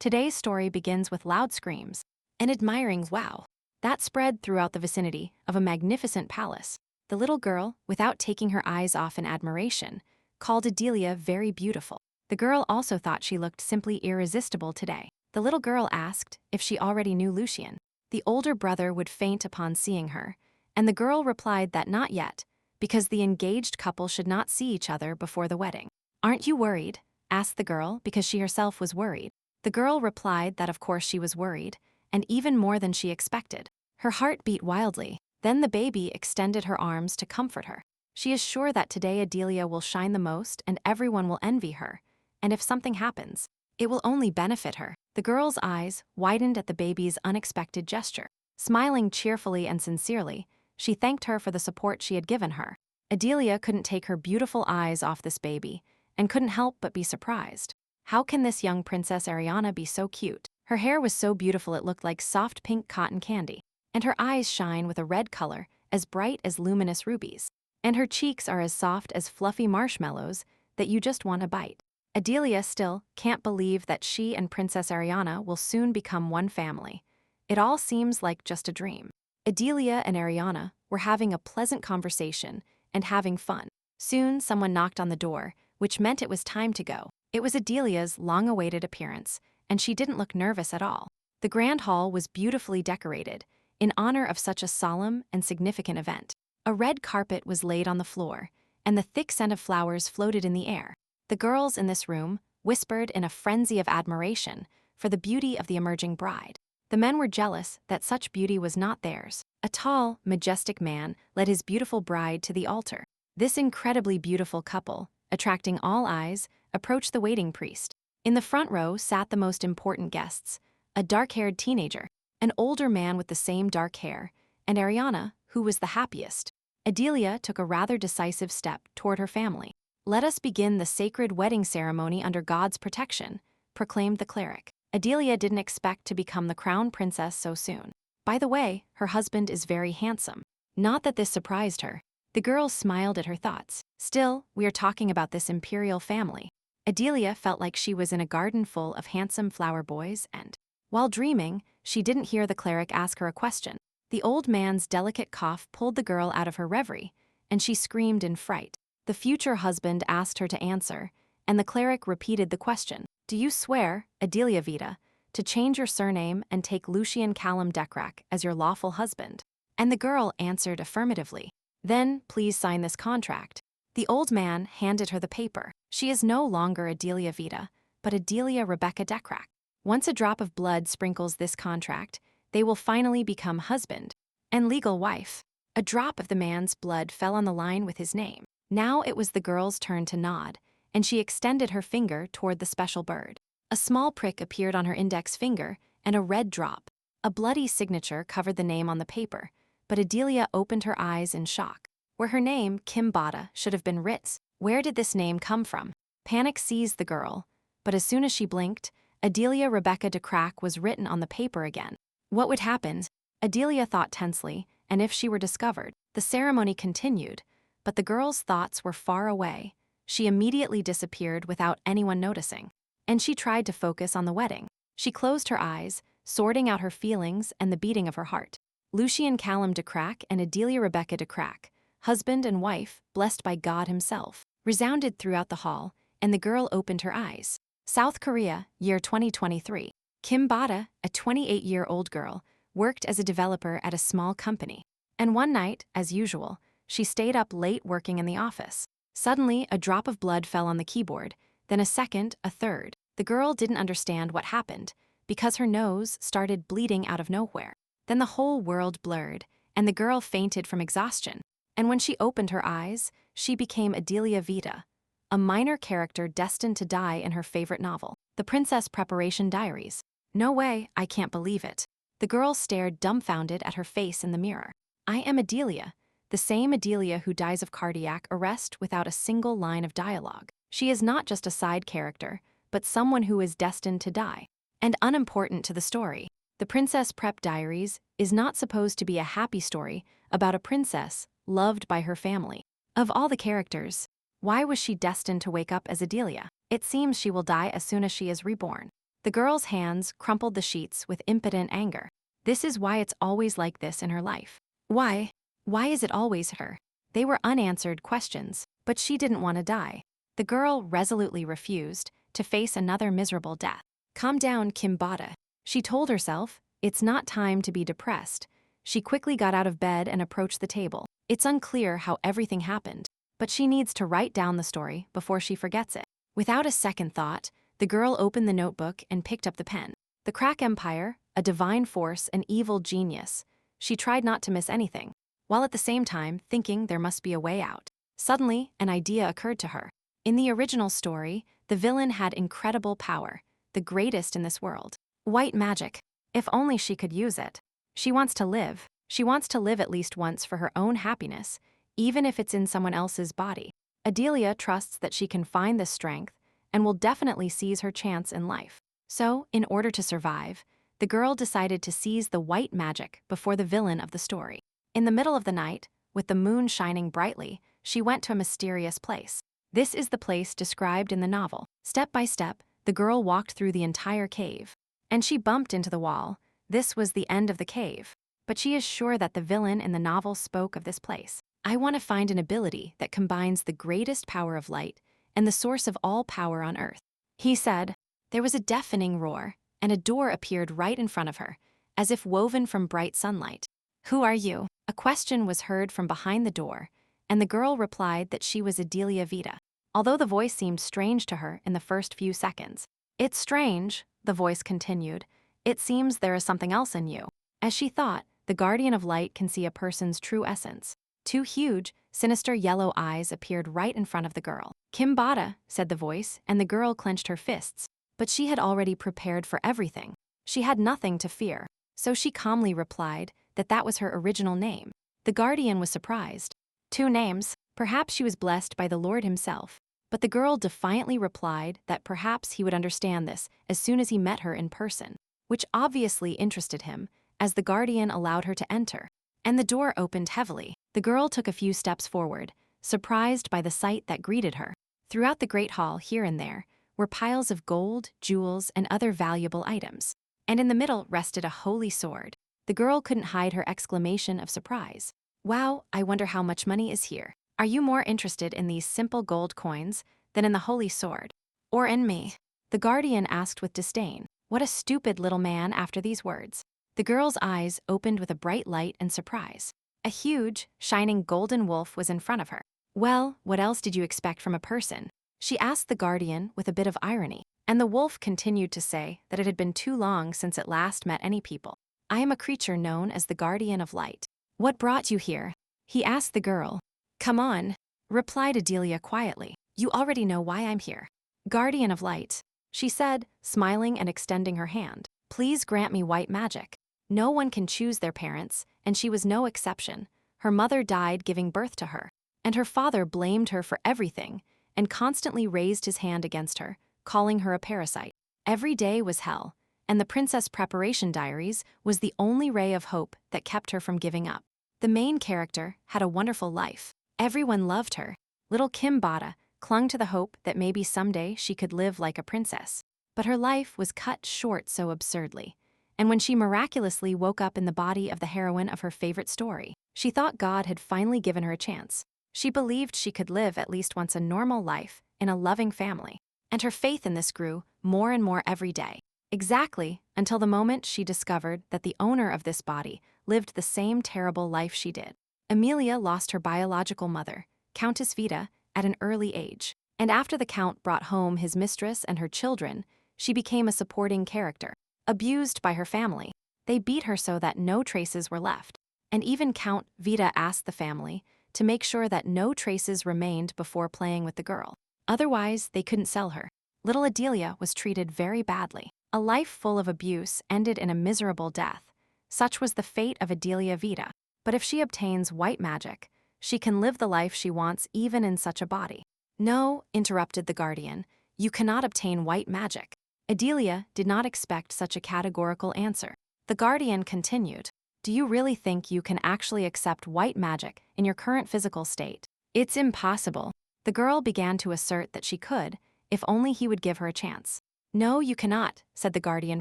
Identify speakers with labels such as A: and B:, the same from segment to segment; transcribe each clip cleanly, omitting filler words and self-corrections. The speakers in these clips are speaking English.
A: Today's story begins with loud screams, an admiring wow, that spread throughout the vicinity of a magnificent palace. The little girl, without taking her eyes off in admiration, called Adelia very beautiful. The girl also thought she looked simply irresistible today. The little girl asked if she already knew Lucian. The older brother would faint upon seeing her, and the girl replied that not yet, because the engaged couple should not see each other before the wedding. "Aren't you worried?" asked the girl, because she herself was worried. The girl replied that of course she was worried, and even more than she expected. Her heart beat wildly. Then the baby extended her arms to comfort her. She is sure that today Adelia will shine the most and everyone will envy her, and if something happens, it will only benefit her. The girl's eyes widened at the baby's unexpected gesture. Smiling cheerfully and sincerely, she thanked her for the support she had given her. Adelia couldn't take her beautiful eyes off this baby, and couldn't help but be surprised. How can this young Princess Ariana be so cute? Her hair was so beautiful it looked like soft pink cotton candy, and her eyes shine with a red color as bright as luminous rubies, and her cheeks are as soft as fluffy marshmallows that you just want to bite. Adelia still can't believe that she and Princess Ariana will soon become one family. It all seems like just a dream. Adelia and Ariana were having a pleasant conversation and having fun. Soon someone knocked on the door, which meant it was time to go. It was Adelia's long-awaited appearance, and she didn't look nervous at all. The grand hall was beautifully decorated, in honor of such a solemn and significant event. A red carpet was laid on the floor, and the thick scent of flowers floated in the air. The girls in this room whispered in a frenzy of admiration for the beauty of the emerging bride. The men were jealous that such beauty was not theirs. A tall, majestic man led his beautiful bride to the altar. This incredibly beautiful couple, attracting all eyes, approached the waiting priest. In the front row sat the most important guests, a dark-haired teenager, an older man with the same dark hair, and Ariana, who was the happiest. Adelia took a rather decisive step toward her family. "Let us begin the sacred wedding ceremony under God's protection," proclaimed the cleric. Adelia didn't expect to become the crown princess so soon. By the way, her husband is very handsome. Not that this surprised her. The girl smiled at her thoughts. Still, we are talking about this imperial family. Adelia felt like she was in a garden full of handsome flower boys and, while dreaming, she didn't hear the cleric ask her a question. The old man's delicate cough pulled the girl out of her reverie, and she screamed in fright. The future husband asked her to answer, and the cleric repeated the question. "Do you swear, Adelia Vita, to change your surname and take Lucian Callum Decrack as your lawful husband?" And the girl answered affirmatively. "Then, please sign this contract." The old man handed her the paper. She is no longer Adelia Vita, but Adelia Rebecca Decrack. Once a drop of blood sprinkles this contract, they will finally become husband and legal wife. A drop of the man's blood fell on the line with his name. Now it was the girl's turn to nod, and she extended her finger toward the special bird. A small prick appeared on her index finger, and a red drop. A bloody signature covered the name on the paper, but Adelia opened her eyes in shock. Where her name, Kim Bada, should have been Ritz, where did this name come from? Panic seized the girl, but as soon as she blinked, Adelia Rebecca Decrack was written on the paper again. What would happen? Adelia thought tensely, and if she were discovered. The ceremony continued, but the girl's thoughts were far away. She immediately disappeared without anyone noticing, and she tried to focus on the wedding. She closed her eyes, sorting out her feelings and the beating of her heart. Lucian Callum Decrack and Adelia Rebecca Decrack, husband and wife, blessed by God himself, resounded throughout the hall, and the girl opened her eyes. South Korea, year 2023. Kim Bada, a 28-year-old girl, worked as a developer at a small company. And one night, as usual, she stayed up late working in the office. Suddenly, a drop of blood fell on the keyboard, then a second, a third. The girl didn't understand what happened, because her nose started bleeding out of nowhere. Then the whole world blurred, and the girl fainted from exhaustion. And when she opened her eyes, she became Adelia Vita, a minor character destined to die in her favorite novel, The Princess Preparation Diaries. No way, I can't believe it. The girl stared dumbfounded at her face in the mirror. I am Adelia, the same Adelia who dies of cardiac arrest without a single line of dialogue. She is not just a side character, but someone who is destined to die, and unimportant to the story. The Princess Prep Diaries is not supposed to be a happy story about a princess loved by her family. Of all the characters, why was she destined to wake up as Adelia? It seems she will die as soon as she is reborn. The girl's hands crumpled the sheets with impotent anger. This is why it's always like this in her life. Why? Why is it always her? They were unanswered questions, but she didn't want to die. The girl resolutely refused to face another miserable death. Calm down, Kimbata. She told herself, it's not time to be depressed. She quickly got out of bed and approached the table. It's unclear how everything happened, but she needs to write down the story before she forgets it. Without a second thought, the girl opened the notebook and picked up the pen. The Crack Empire, a divine force, an evil genius. She tried not to miss anything, while at the same time thinking there must be a way out. Suddenly, an idea occurred to her. In the original story, the villain had incredible power, the greatest in this world. White magic. If only she could use it. She wants to live. She wants to live at least once for her own happiness, even if it's in someone else's body. Adelia trusts that she can find this strength and will definitely seize her chance in life. So, in order to survive, the girl decided to seize the white magic before the villain of the story. In the middle of the night, with the moon shining brightly, she went to a mysterious place. This is the place described in the novel. Step by step, the girl walked through the entire cave, and she bumped into the wall. This was the end of the cave, but she is sure that the villain in the novel spoke of this place. I want to find an ability that combines the greatest power of light and the source of all power on earth, he said. There was a deafening roar, and a door appeared right in front of her, as if woven from bright sunlight. Who are you? A question was heard from behind the door, and the girl replied that she was Adelia Vita, although the voice seemed strange to her in the first few seconds. It's strange, the voice continued. It seems there is something else in you. As she thought, the guardian of light can see a person's true essence. Two huge, sinister yellow eyes appeared right in front of the girl. Kimbata, said the voice, and the girl clenched her fists. But she had already prepared for everything. She had nothing to fear, so she calmly replied that that was her original name. The guardian was surprised. 2 names, perhaps she was blessed by the Lord himself. But the girl defiantly replied that perhaps he would understand this as soon as he met her in person, which obviously interested him, as the guardian allowed her to enter. And the door opened heavily. The girl took a few steps forward, surprised by the sight that greeted her. Throughout the great hall, here and there, were piles of gold, jewels, and other valuable items. And in the middle rested a holy sword. The girl couldn't hide her exclamation of surprise. Wow, I wonder how much money is here. Are you more interested in these simple gold coins than in the holy sword? Or in me? The guardian asked with disdain. What a stupid little man after these words. The girl's eyes opened with a bright light and surprise. A huge, shining golden wolf was in front of her. Well, what else did you expect from a person? She asked the guardian with a bit of irony, and the wolf continued to say that it had been too long since it last met any people. I am a creature known as the guardian of light. What brought you here? He asked the girl. Come on, replied Adelia quietly. You already know why I'm here. Guardian of light, she said, smiling and extending her hand. Please grant me white magic. No one can choose their parents, and she was no exception. Her mother died giving birth to her, and her father blamed her for everything and constantly raised his hand against her, calling her a parasite. Every day was hell, and the Princess Preparation Diaries was the only ray of hope that kept her from giving up. The main character had a wonderful life. Everyone loved her. Little Kimbata clung to the hope that maybe someday she could live like a princess. But her life was cut short so absurdly. And when she miraculously woke up in the body of the heroine of her favorite story, she thought God had finally given her a chance. She believed she could live at least once a normal life in a loving family. And her faith in this grew more and more every day. Exactly until the moment she discovered that the owner of this body lived the same terrible life she did. Amelia lost her biological mother, Countess Vita, at an early age. And after the Count brought home his mistress and her children, she became a supporting character. Abused by her family, they beat her so that no traces were left. And even Count Vita asked the family to make sure that no traces remained before playing with the girl. Otherwise, they couldn't sell her. Little Adelia was treated very badly. A life full of abuse ended in a miserable death. Such was the fate of Adelia Vita. But if she obtains white magic, she can live the life she wants even in such a body. No, interrupted the guardian, you cannot obtain white magic. Adelia did not expect such a categorical answer. The guardian continued, do you really think you can actually accept white magic in your current physical state? It's impossible. The girl began to assert that she could, if only he would give her a chance. "No, you cannot," said the guardian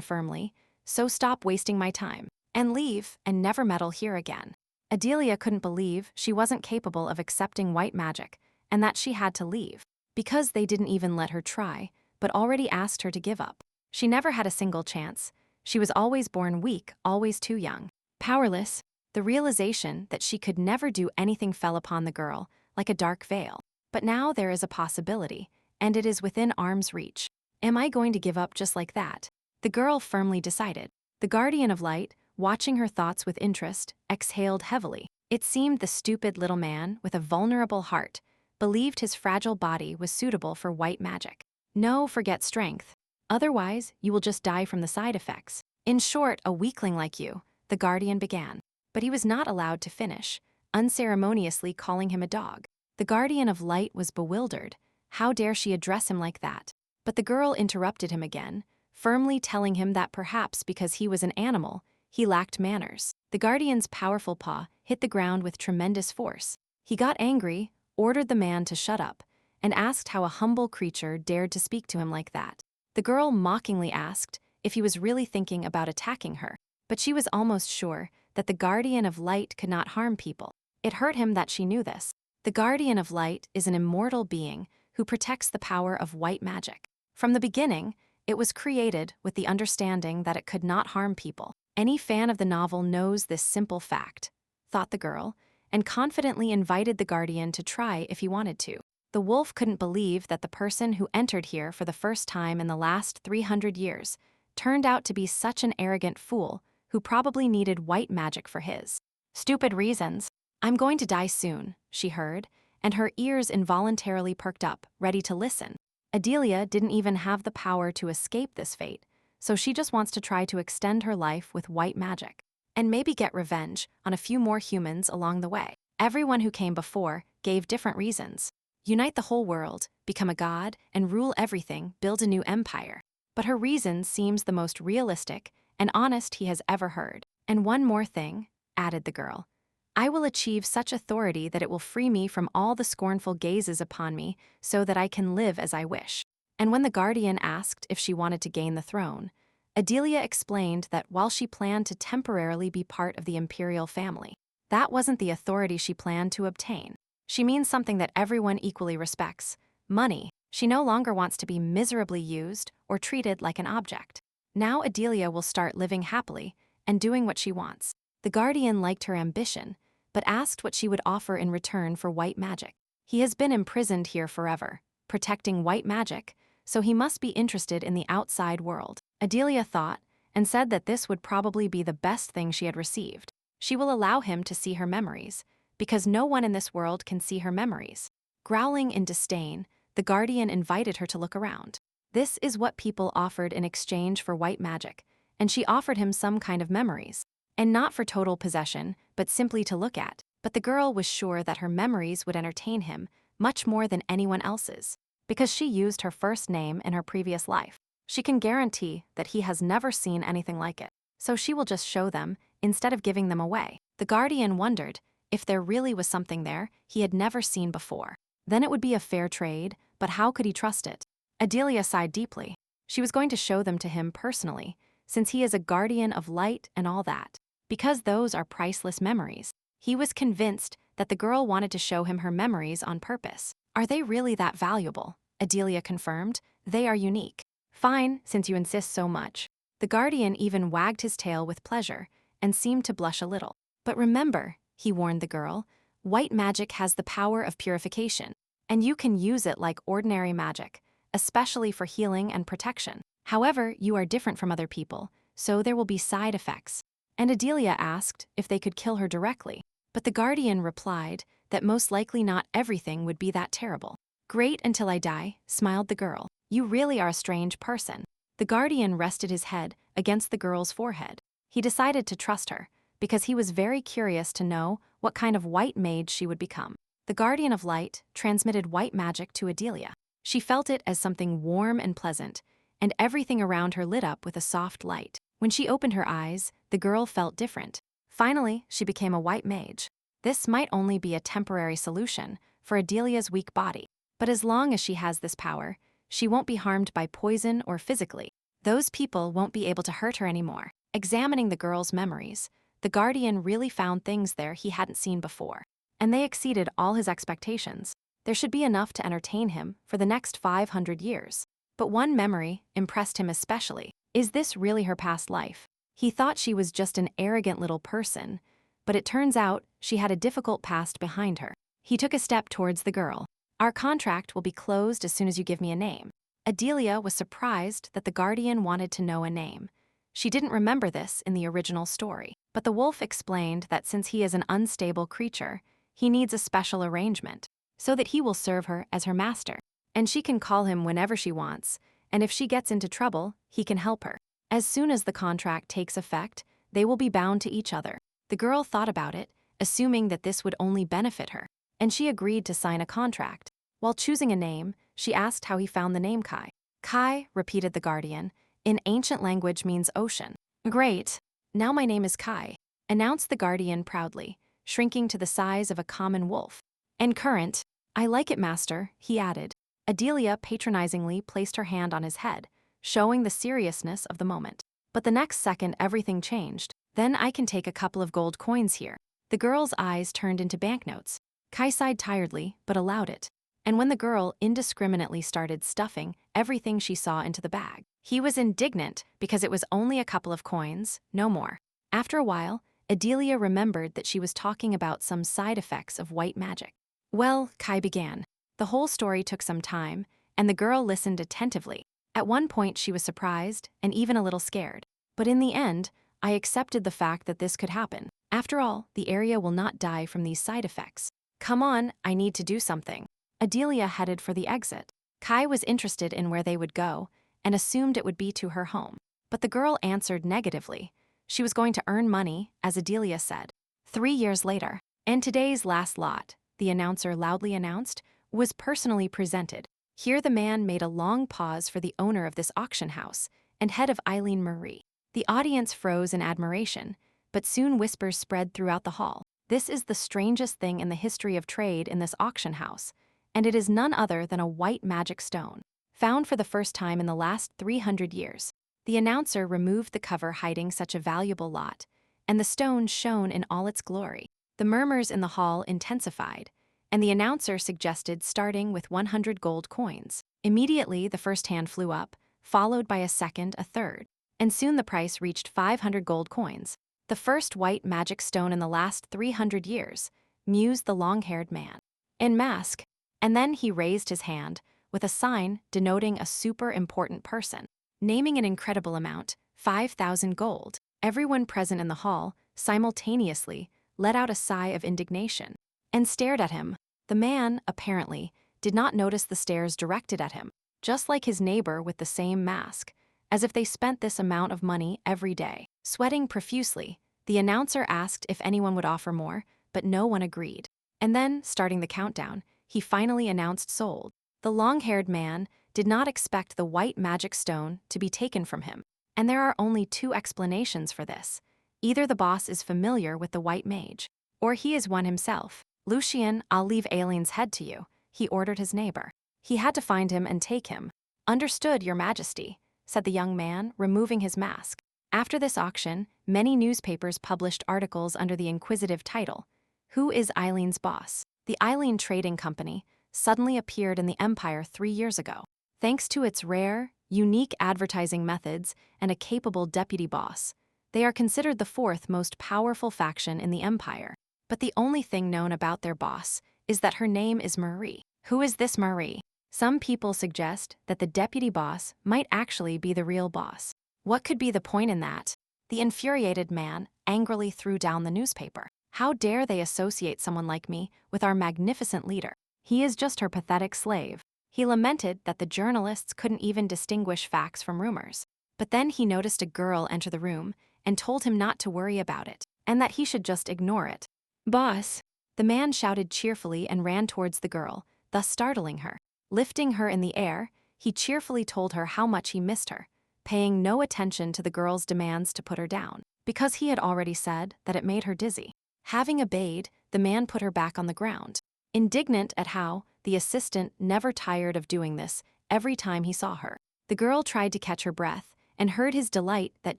A: firmly, "so stop wasting my time. And leave, and never meddle here again." Adelia couldn't believe she wasn't capable of accepting white magic, and that she had to leave, because they didn't even let her try, but already asked her to give up. She never had a single chance. She was always born weak, always too young. Powerless, the realization that she could never do anything fell upon the girl, like a dark veil. But now there is a possibility, and it is within arm's reach. Am I going to give up just like that? The girl firmly decided. The guardian of light, watching her thoughts with interest, exhaled heavily. It seemed the stupid little man, with a vulnerable heart, believed his fragile body was suitable for white magic. No, forget strength. Otherwise, you will just die from the side effects. In short, a weakling like you, the guardian began. But he was not allowed to finish, unceremoniously calling him a dog. The guardian of light was bewildered. How dare she address him like that? But the girl interrupted him again, firmly telling him that perhaps because he was an animal, he lacked manners. The guardian's powerful paw hit the ground with tremendous force. He got angry, ordered the man to shut up, and asked how a humble creature dared to speak to him like that. The girl mockingly asked if he was really thinking about attacking her, but she was almost sure that the guardian of light could not harm people. It hurt him that she knew this. The guardian of light is an immortal being who protects the power of white magic. From the beginning, it was created with the understanding that it could not harm people. Any fan of the novel knows this simple fact, thought the girl, and confidently invited the guardian to try if he wanted to. The wolf couldn't believe that the person who entered here for the first time in the last 300 years turned out to be such an arrogant fool who probably needed white magic for his stupid reasons. "I'm going to die soon," she heard, and her ears involuntarily perked up, ready to listen. Adelia didn't even have the power to escape this fate, so she just wants to try to extend her life with white magic, and maybe get revenge on a few more humans along the way. Everyone who came before gave different reasons. Unite the whole world, become a god, and rule everything, build a new empire. But her reason seems the most realistic and honest he has ever heard. "And one more thing," added the girl. "I will achieve such authority that it will free me from all the scornful gazes upon me so that I can live as I wish." And when the guardian asked if she wanted to gain the throne, Adelia explained that while she planned to temporarily be part of the imperial family, that wasn't the authority she planned to obtain. She means something that everyone equally respects: money. She no longer wants to be miserably used or treated like an object. Now Adelia will start living happily and doing what she wants. The guardian liked her ambition, but asked what she would offer in return for white magic. He has been imprisoned here forever, protecting white magic, so he must be interested in the outside world. Adelia thought, and said that this would probably be the best thing she had received. She will allow him to see her memories, because no one in this world can see her memories. Growling in disdain, the guardian invited her to look around. This is what people offered in exchange for white magic, and she offered him some kind of memories. And not for total possession, but simply to look at. But the girl was sure that her memories would entertain him much more than anyone else's, because she used her first name in her previous life. She can guarantee that he has never seen anything like it, so she will just show them instead of giving them away. The guardian wondered if there really was something there he had never seen before. Then it would be a fair trade, but how could he trust it? Adelia sighed deeply. She was going to show them to him personally, since he is a guardian of light and all that. Because those are priceless memories. He was convinced that the girl wanted to show him her memories on purpose. "Are they really that valuable?" Adelia confirmed. "They are unique." "Fine, since you insist so much." The guardian even wagged his tail with pleasure and seemed to blush a little. "But remember," he warned the girl, "white magic has the power of purification, and you can use it like ordinary magic, especially for healing and protection. However, you are different from other people, so there will be side effects." And Adelia asked if they could kill her directly, but the guardian replied that most likely not everything would be that terrible. "Great until I die," smiled the girl. "You really are a strange person." The guardian rested his head against the girl's forehead. He decided to trust her, because he was very curious to know what kind of white mage she would become. The guardian of light transmitted white magic to Adelia. She felt it as something warm and pleasant, and everything around her lit up with a soft light. When she opened her eyes, the girl felt different. Finally, she became a white mage. This might only be a temporary solution for Adelia's weak body, but as long as she has this power, she won't be harmed by poison or physically. Those people won't be able to hurt her anymore. Examining the girl's memories, the Guardian really found things there he hadn't seen before, and they exceeded all his expectations. There should be enough to entertain him for the next 500 years. But one memory impressed him especially. Is this really her past life? He thought she was just an arrogant little person, but it turns out she had a difficult past behind her. He took a step towards the girl. Our contract will be closed as soon as you give me a name. Adelia was surprised that the Guardian wanted to know a name. She didn't remember this in the original story, but the wolf explained that since he is an unstable creature, he needs a special arrangement, so that he will serve her as her master. And she can call him whenever she wants, and if she gets into trouble, he can help her. As soon as the contract takes effect, they will be bound to each other. The girl thought about it, assuming that this would only benefit her, and she agreed to sign a contract. While choosing a name, she asked how he found the name Kai. Kai, repeated the Guardian, in ancient language means ocean. Great. Now my name is Kai, announced the Guardian proudly, shrinking to the size of a common wolf. And current. I like it, master, he added. Adelia patronizingly placed her hand on his head, showing the seriousness of the moment. But the next second everything changed. Then I can take a couple of gold coins here. The girl's eyes turned into banknotes. Kai sighed tiredly, but allowed it. And when the girl indiscriminately started stuffing everything she saw into the bag, he was indignant because it was only a couple of coins, no more. After a while, Adelia remembered that she was talking about some side effects of white magic. Well, Kai began. The whole story took some time, and the girl listened attentively. At one point she was surprised and even a little scared. But in the end, I accepted the fact that this could happen. After all, the area will not die from these side effects. Come on, I need to do something. Adelia headed for the exit. Kai was interested in where they would go and assumed it would be to her home. But the girl answered negatively. She was going to earn money, as Adelia said. 3 years later, and today's last lot, the announcer loudly announced, was personally presented. Here the man made a long pause for the owner of this auction house and head of Eileen Marie. The audience froze in admiration, but soon whispers spread throughout the hall. This is the strangest thing in the history of trade in this auction house, and it is none other than a white magic stone, found for the first time in the last 300 years. The announcer removed the cover hiding such a valuable lot, and the stone shone in all its glory. The murmurs in the hall intensified, and the announcer suggested starting with 100 gold coins. Immediately, the first hand flew up, followed by a second, a third, and soon the price reached 500 gold coins. The first white magic stone in the last 300 years, mused the long-haired man. In mask. And then he raised his hand, with a sign denoting a super important person, naming an incredible amount, 5,000 gold. Everyone present in the hall, simultaneously, let out a sigh of indignation, and stared at him. The man, apparently, did not notice the stares directed at him, just like his neighbor with the same mask, as if they spent this amount of money every day. Sweating profusely, the announcer asked if anyone would offer more, but no one agreed. And then, starting the countdown, he finally announced sold. The long-haired man did not expect the white magic stone to be taken from him, and there are only 2 explanations for this. Either the boss is familiar with the white mage, or he is one himself. Lucian, I'll leave Aileen's head to you, he ordered his neighbor. He had to find him and take him. Understood, your majesty, said the young man, removing his mask. After this auction, many newspapers published articles under the inquisitive title, Who is Eileen's boss? The Eileen Trading Company suddenly appeared in the Empire 3 years ago. Thanks to its rare, unique advertising methods and a capable deputy boss, they are considered the 4th most powerful faction in the Empire. But the only thing known about their boss is that her name is Marie. Who is this Marie? Some people suggest that the deputy boss might actually be the real boss. What could be the point in that? The infuriated man angrily threw down the newspaper. How dare they associate someone like me with our magnificent leader? He is just her pathetic slave. He lamented that the journalists couldn't even distinguish facts from rumors. But then he noticed a girl enter the room and told him not to worry about it, and that he should just ignore it. Boss! The man shouted cheerfully and ran towards the girl, thus startling her. Lifting her in the air, he cheerfully told her how much he missed her, paying no attention to the girl's demands to put her down, because he had already said that it made her dizzy. Having obeyed, the man put her back on the ground. Indignant at how the assistant never tired of doing this every time he saw her. The girl tried to catch her breath and heard his delight that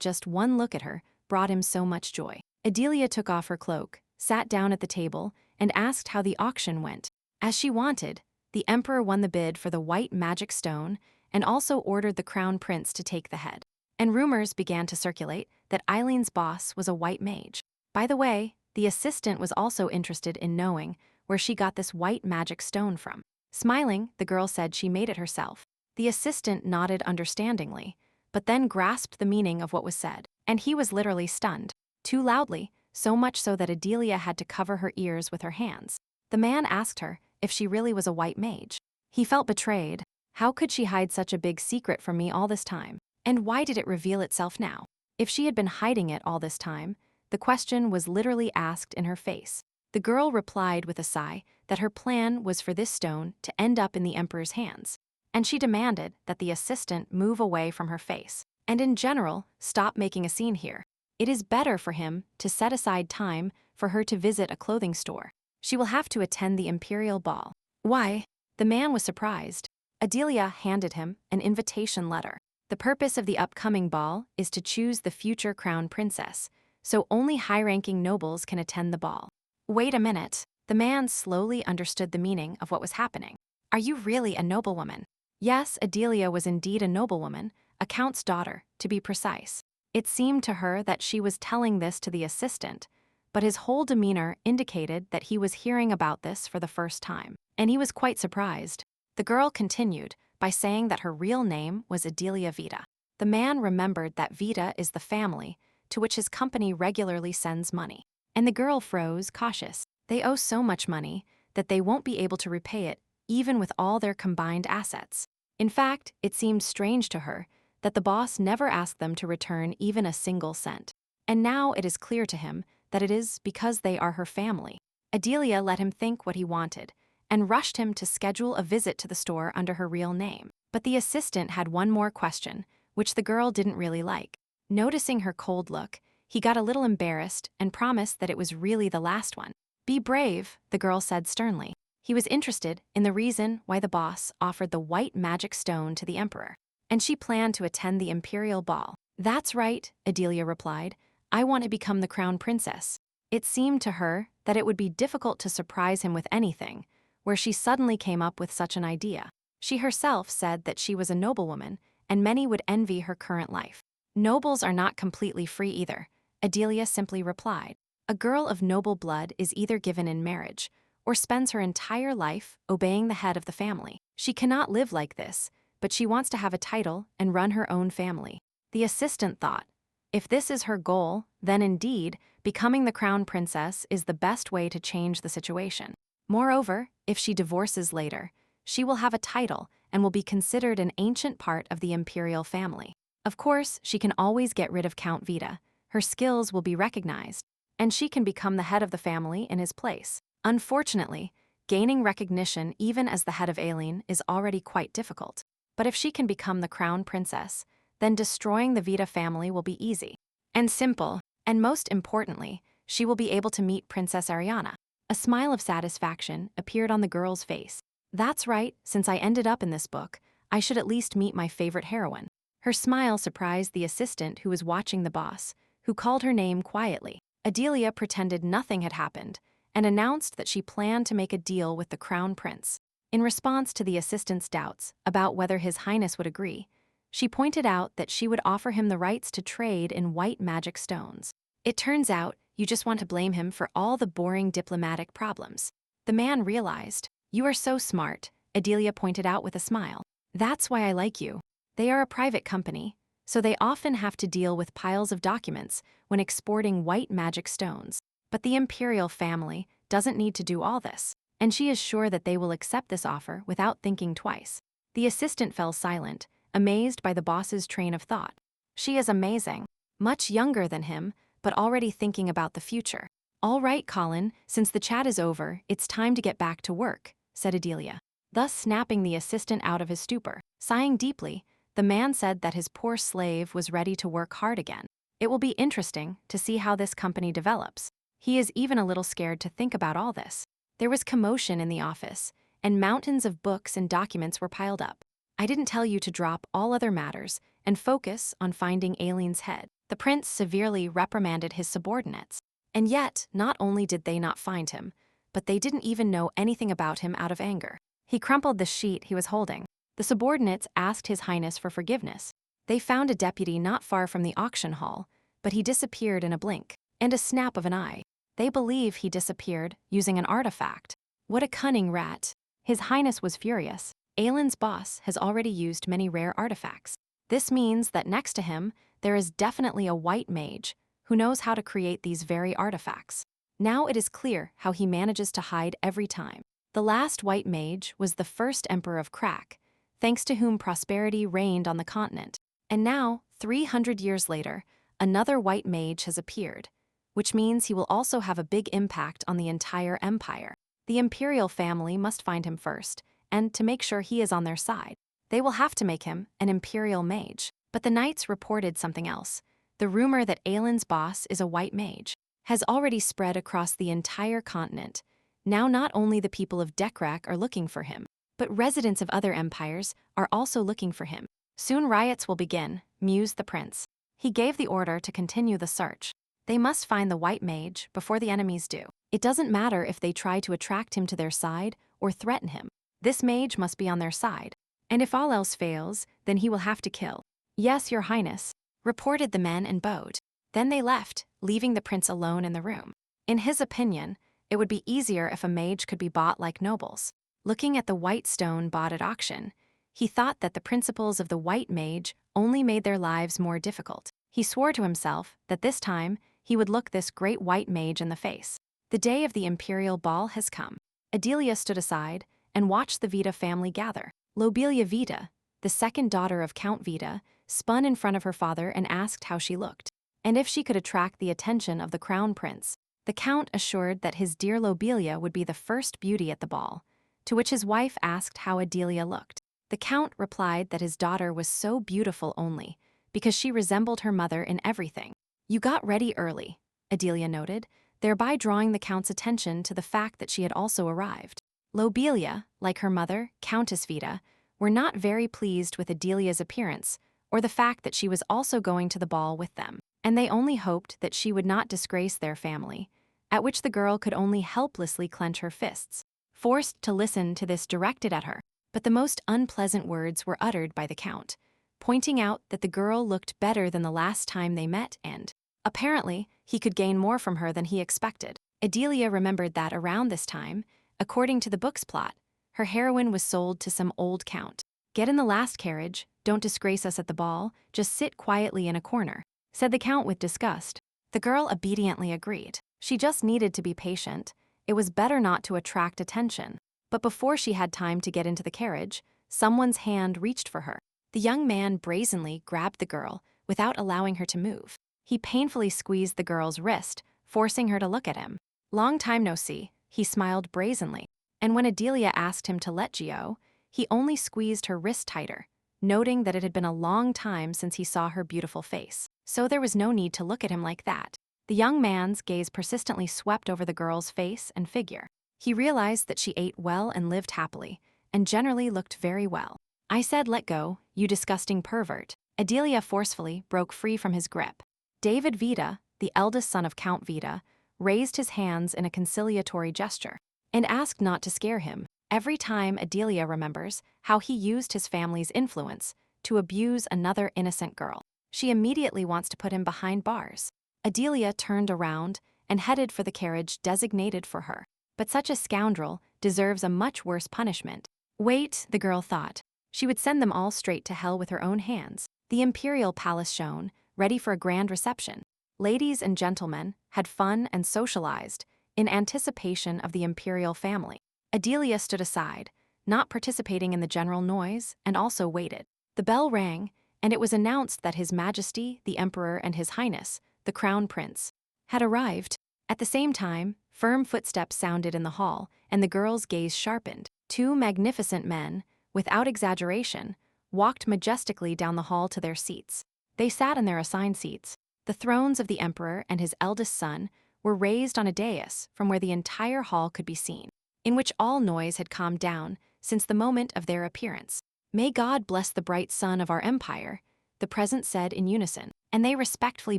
A: just one look at her brought him so much joy. Adelia took off her cloak, sat down at the table, and asked how the auction went. As she wanted, the emperor won the bid for the white magic stone and also ordered the crown prince to take the head. And rumors began to circulate that Eileen's boss was a white mage. By the way, the assistant was also interested in knowing where she got this white magic stone from. Smiling, the girl said she made it herself. The assistant nodded understandingly, but then grasped the meaning of what was said, and he was literally stunned. Too loudly, so much so that Adelia had to cover her ears with her hands. The man asked her if she really was a white mage. He felt betrayed. How could she hide such a big secret from me all this time? And why did it reveal itself now? If she had been hiding it all this time, the question was literally asked in her face. The girl replied with a sigh that her plan was for this stone to end up in the emperor's hands, and she demanded that the assistant move away from her face, and in general, stop making a scene here. It is better for him to set aside time for her to visit a clothing store. She will have to attend the imperial ball. Why? The man was surprised. Adelia handed him an invitation letter. The purpose of the upcoming ball is to choose the future crown princess, so only high-ranking nobles can attend the ball. Wait a minute. The man slowly understood the meaning of what was happening. Are you really a noblewoman? Yes, Adelia was indeed a noblewoman, a count's daughter, to be precise. It seemed to her that she was telling this to the assistant, but his whole demeanor indicated that he was hearing about this for the first time, and he was quite surprised. The girl continued by saying that her real name was Adelia Vita. The man remembered that Vita is the family to which his company regularly sends money, and the girl froze, cautious. They owe so much money that they won't be able to repay it even with all their combined assets. In fact, it seemed strange to her that the boss never asked them to return even a single cent. And now it is clear to him that it is because they are her family. Adelia let him think what he wanted and rushed him to schedule a visit to the store under her real name. But the assistant had one more question, which the girl didn't really like. Noticing her cold look, he got a little embarrassed and promised that it was really the last one. Be brave, the girl said sternly. He was interested in the reason why the boss offered the white magic stone to the emperor, and she planned to attend the imperial ball. That's right, Adelia replied. I want to become the crown princess. It seemed to her that it would be difficult to surprise him with anything, where she suddenly came up with such an idea. She herself said that she was a noblewoman, and many would envy her current life. Nobles are not completely free either, Adelia simply replied. A girl of noble blood is either given in marriage or spends her entire life obeying the head of the family. She cannot live like this, but she wants to have a title and run her own family. The assistant thought, if this is her goal, then indeed, becoming the crown princess is the best way to change the situation. Moreover, if she divorces later, she will have a title and will be considered an ancient part of the imperial family. Of course, she can always get rid of Count Vita. Her skills will be recognized, and she can become the head of the family in his place. Unfortunately, gaining recognition even as the head of Aileen is already quite difficult. But if she can become the crown princess, then destroying the Vita family will be easy and simple, and most importantly, she will be able to meet Princess Ariana. A smile of satisfaction appeared on the girl's face. That's right, since I ended up in this book, I should at least meet my favorite heroine. Her smile surprised the assistant who was watching the boss, who called her name quietly. Adelia pretended nothing had happened and announced that she planned to make a deal with the crown prince. In response to the assistant's doubts about whether His Highness would agree, she pointed out that she would offer him the rights to trade in white magic stones. It turns out, you just want to blame him for all the boring diplomatic problems. The man realized. You are so smart, Adelia pointed out with a smile. That's why I like you. They are a private company, so they often have to deal with piles of documents when exporting white magic stones. But the imperial family doesn't need to do all this, and she is sure that they will accept this offer without thinking twice. The assistant fell silent, amazed by the boss's train of thought. She is amazing, much younger than him, but already thinking about the future. All right, Colin, since the chat is over, it's time to get back to work, said Adelia, thus snapping the assistant out of his stupor. Sighing deeply, the man said that his poor slave was ready to work hard again. It will be interesting to see how this company develops. He is even a little scared to think about all this. There was commotion in the office, and mountains of books and documents were piled up. I didn't tell you to drop all other matters and focus on finding Aileen's head. The prince severely reprimanded his subordinates. And yet, not only did they not find him, but they didn't even know anything about him out of anger. He crumpled the sheet he was holding. The subordinates asked His Highness for forgiveness. They found a deputy not far from the auction hall, but he disappeared in a blink and a snap of an eye. They believe he disappeared using an artifact. What a cunning rat. His Highness was furious. Aelin's boss has already used many rare artifacts. This means that next to him, there is definitely a white mage who knows how to create these very artifacts. Now it is clear how he manages to hide every time. The last white mage was the first emperor of Crack, thanks to whom prosperity reigned on the continent. And now, 300 years later, another white mage has appeared, which means he will also have a big impact on the entire empire. The imperial family must find him first, and to make sure he is on their side, they will have to make him an imperial mage. But the knights reported something else. The rumor that Aelin's boss is a white mage has already spread across the entire continent. Now not only the people of Dekrak are looking for him, but residents of other empires are also looking for him. Soon riots will begin, mused the prince. He gave the order to continue the search. They must find the white mage before the enemies do. It doesn't matter if they try to attract him to their side or threaten him. This mage must be on their side. And if all else fails, then he will have to kill. Yes, Your Highness, reported the men and bowed. Then they left, leaving the prince alone in the room. In his opinion, it would be easier if a mage could be bought like nobles. Looking at the white stone bought at auction, he thought that the principles of the white mage only made their lives more difficult. He swore to himself that this time he would look this great white mage in the face. The day of the imperial ball has come. Adelia stood aside and watched the Vita family gather. Lobelia Vita, the second daughter of Count Vita, spun in front of her father and asked how she looked, and if she could attract the attention of the crown prince. The count assured that his dear Lobelia would be the first beauty at the ball, to which his wife asked how Adelia looked. The count replied that his daughter was so beautiful only because she resembled her mother in everything. You got ready early, Adelia noted, thereby drawing the count's attention to the fact that she had also arrived. Lobelia, like her mother, Countess Vita, were not very pleased with Adelia's appearance or the fact that she was also going to the ball with them, and they only hoped that she would not disgrace their family, at which the girl could only helplessly clench her fists, forced to listen to this directed at her. But the most unpleasant words were uttered by the count, pointing out that the girl looked better than the last time they met and, apparently, he could gain more from her than he expected. Adelia remembered that around this time, according to the book's plot, her heroine was sold to some old count. Get in the last carriage, don't disgrace us at the ball, just sit quietly in a corner, said the count with disgust. The girl obediently agreed. She just needed to be patient. It was better not to attract attention. But before she had time to get into the carriage, someone's hand reached for her. The young man brazenly grabbed the girl without allowing her to move. He painfully squeezed the girl's wrist, forcing her to look at him. Long time no see, he smiled brazenly. And when Adelia asked him to let go, he only squeezed her wrist tighter, noting that it had been a long time since he saw her beautiful face. So there was no need to look at him like that. The young man's gaze persistently swept over the girl's face and figure. He realized that she ate well and lived happily, and generally looked very well. I said let go, you disgusting pervert. Adelia forcefully broke free from his grip. David Vita, the eldest son of Count Vita, raised his hands in a conciliatory gesture and asked not to scare him. Every time Adelia remembers how he used his family's influence to abuse another innocent girl, she immediately wants to put him behind bars. Adelia turned around and headed for the carriage designated for her. But such a scoundrel deserves a much worse punishment. Wait, the girl thought. She would send them all straight to hell with her own hands. The imperial palace shone, ready for a grand reception. Ladies and gentlemen had fun and socialized in anticipation of the imperial family. Adelia stood aside, not participating in the general noise, and also waited. The bell rang, and it was announced that His Majesty, the Emperor, and His Highness, the Crown Prince, had arrived. At the same time, firm footsteps sounded in the hall, and the girl's gaze sharpened. Two magnificent men, without exaggeration, walked majestically down the hall to their seats. They sat in their assigned seats. The thrones of the emperor and his eldest son were raised on a dais from where the entire hall could be seen, in which all noise had calmed down since the moment of their appearance. "May God bless the bright sun of our empire," the present said in unison, and they respectfully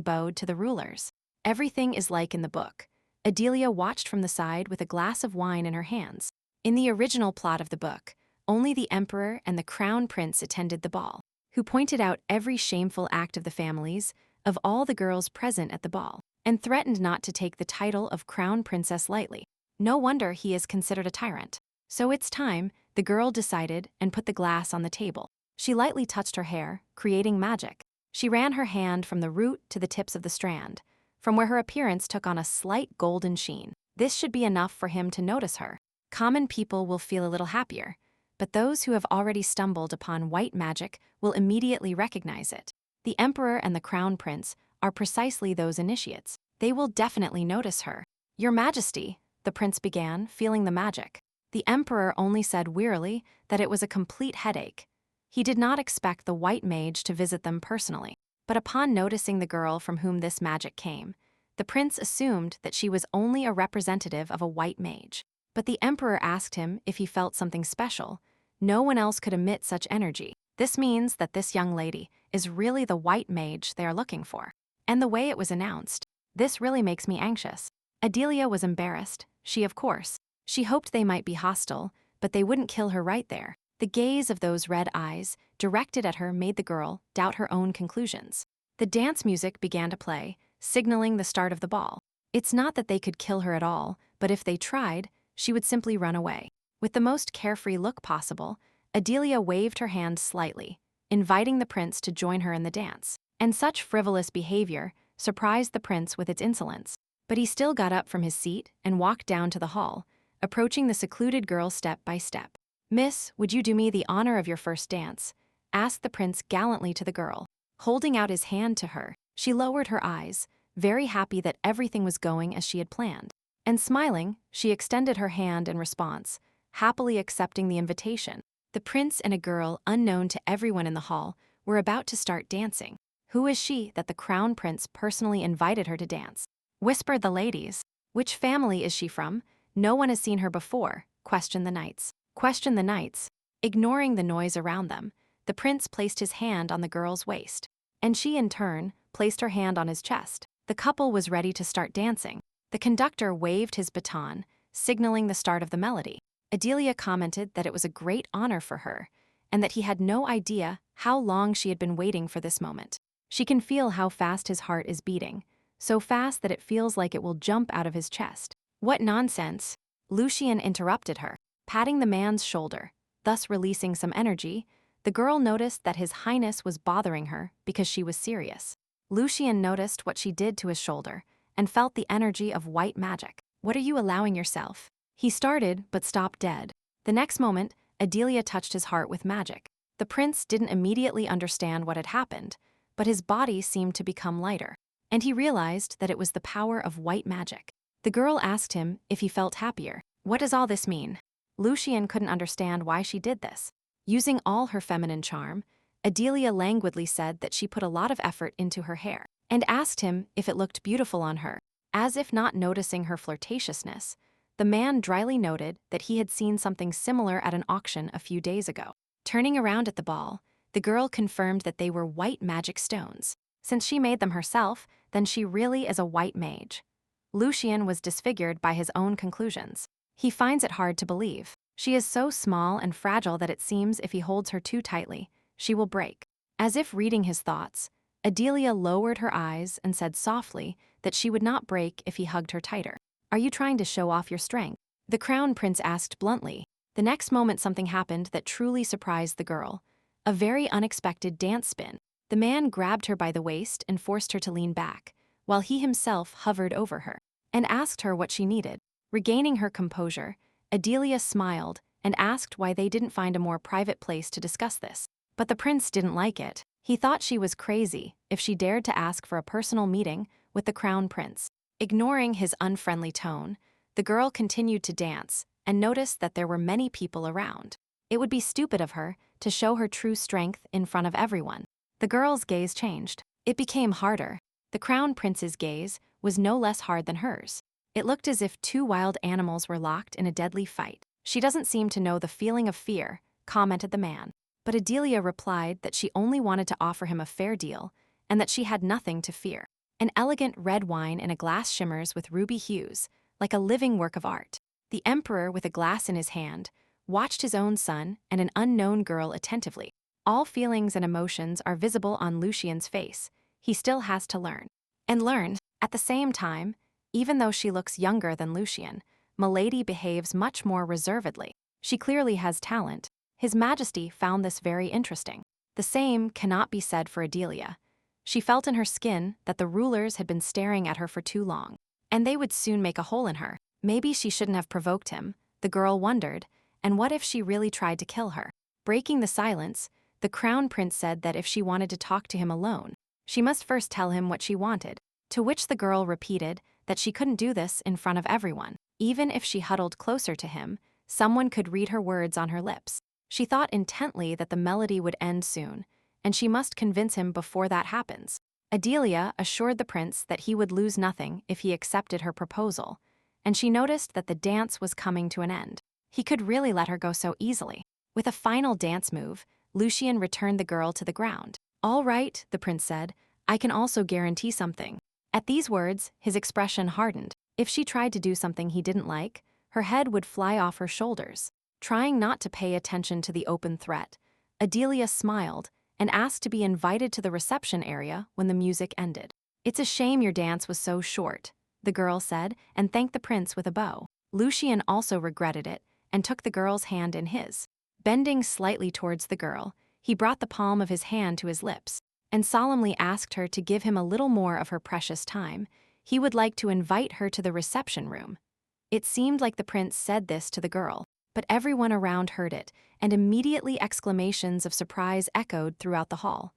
A: bowed to the rulers. Everything is like in the book. Adelia watched from the side with a glass of wine in her hands. In the original plot of the book, only the emperor and the crown prince attended the ball, who pointed out every shameful act of the families of all the girls present at the ball, and threatened not to take the title of crown princess lightly. No wonder he is considered a tyrant. So it's time, the girl decided and put the glass on the table. She lightly touched her hair, creating magic. She ran her hand from the root to the tips of the strand, from where her appearance took on a slight golden sheen. This should be enough for him to notice her. Common people will feel a little happier, but those who have already stumbled upon white magic will immediately recognize it. The emperor and the crown prince are precisely those initiates. They will definitely notice her. "Your Majesty," the prince began, feeling the magic. The emperor only said wearily that it was a complete headache. He did not expect the white mage to visit them personally, but upon noticing the girl from whom this magic came, the prince assumed that she was only a representative of a white mage. But the emperor asked him if he felt something special. No one else could emit such energy. This means that this young lady is really the white mage they are looking for. And the way it was announced, this really makes me anxious. Adelia was embarrassed. She hoped they might be hostile, but they wouldn't kill her right there. The gaze of those red eyes directed at her made the girl doubt her own conclusions. The dance music began to play, signaling the start of the ball. It's not that they could kill her at all, but if they tried, she would simply run away. With the most carefree look possible, Adelia waved her hand slightly, inviting the prince to join her in the dance. And such frivolous behavior surprised the prince with its insolence. But he still got up from his seat and walked down to the hall, approaching the secluded girl step by step. "Miss, would you do me the honor of your first dance?" asked the prince gallantly to the girl. Holding out his hand to her, she lowered her eyes, very happy that everything was going as she had planned. And smiling, she extended her hand in response, happily accepting the invitation. The prince and a girl unknown to everyone in the hall were about to start dancing. "Who is she that the crown prince personally invited her to dance?" whispered the ladies. "Which family is she from? No one has seen her before," questioned the knights. Ignoring the noise around them, the prince placed his hand on the girl's waist, and she in turn placed her hand on his chest. The couple was ready to start dancing. The conductor waved his baton, signaling the start of the melody. Adelia commented that it was a great honor for her, and that he had no idea how long she had been waiting for this moment. She can feel how fast his heart is beating, so fast that it feels like it will jump out of his chest. "What nonsense!" Lucian interrupted her, patting the man's shoulder, thus releasing some energy. The girl noticed that his highness was bothering her because she was serious. Lucian noticed what she did to his shoulder and felt the energy of white magic. "What are you allowing yourself?" He started, but stopped dead. The next moment, Adelia touched his heart with magic. The prince didn't immediately understand what had happened, but his body seemed to become lighter, and he realized that it was the power of white magic. The girl asked him if he felt happier. "What does all this mean?" Lucian couldn't understand why she did this. Using all her feminine charm, Adelia languidly said that she put a lot of effort into her hair, and asked him if it looked beautiful on her. As if not noticing her flirtatiousness, the man dryly noted that he had seen something similar at an auction a few days ago. Turning around at the ball, the girl confirmed that they were white magic stones. Since she made them herself, then she really is a white mage. Lucian was disfigured by his own conclusions. He finds it hard to believe. She is so small and fragile that it seems if he holds her too tightly, she will break. As if reading his thoughts, Adelia lowered her eyes and said softly that she would not break if he hugged her tighter. "Are you trying to show off your strength?" the crown prince asked bluntly. The next moment something happened that truly surprised the girl. A very unexpected dance spin. The man grabbed her by the waist and forced her to lean back, while he himself hovered over her, and asked her what she needed. Regaining her composure, Adelia smiled and asked why they didn't find a more private place to discuss this. But the prince didn't like it. He thought she was crazy if she dared to ask for a personal meeting with the crown prince. Ignoring his unfriendly tone, the girl continued to dance and noticed that there were many people around. It would be stupid of her to show her true strength in front of everyone. The girl's gaze changed. It became harder. The crown prince's gaze was no less hard than hers. It looked as if two wild animals were locked in a deadly fight. "She doesn't seem to know the feeling of fear," commented the man. But Adelia replied that she only wanted to offer him a fair deal and that she had nothing to fear. An elegant red wine in a glass shimmers with ruby hues, like a living work of art. The emperor, with a glass in his hand, watched his own son and an unknown girl attentively. All feelings and emotions are visible on Lucian's face. He still has to learn. And learn. At the same time, even though she looks younger than Lucian, Milady behaves much more reservedly. She clearly has talent. His Majesty found this very interesting. The same cannot be said for Adelia. She felt in her skin that the rulers had been staring at her for too long, and they would soon make a hole in her. Maybe she shouldn't have provoked him, the girl wondered, and what if she really tried to kill her? Breaking the silence, the crown prince said that if she wanted to talk to him alone, she must first tell him what she wanted, to which the girl repeated that she couldn't do this in front of everyone. Even if she huddled closer to him, someone could read her words on her lips. She thought intently that the melody would end soon, and she must convince him before that happens. Adelia assured the prince that he would lose nothing if he accepted her proposal, and she noticed that the dance was coming to an end. He could really let her go so easily. With a final dance move, Lucian returned the girl to the ground. "All right," the prince said, "I can also guarantee something." At these words, his expression hardened. If she tried to do something he didn't like, her head would fly off her shoulders. Trying not to pay attention to the open threat, Adelia smiled and asked to be invited to the reception area when the music ended. "It's a shame your dance was so short," the girl said, and thanked the prince with a bow. Lucian also regretted it and took the girl's hand in his. Bending slightly towards the girl, he brought the palm of his hand to his lips and solemnly asked her to give him a little more of her precious time. He would like to invite her to the reception room. It seemed like the prince said this to the girl, but everyone around heard it, and immediately exclamations of surprise echoed throughout the hall.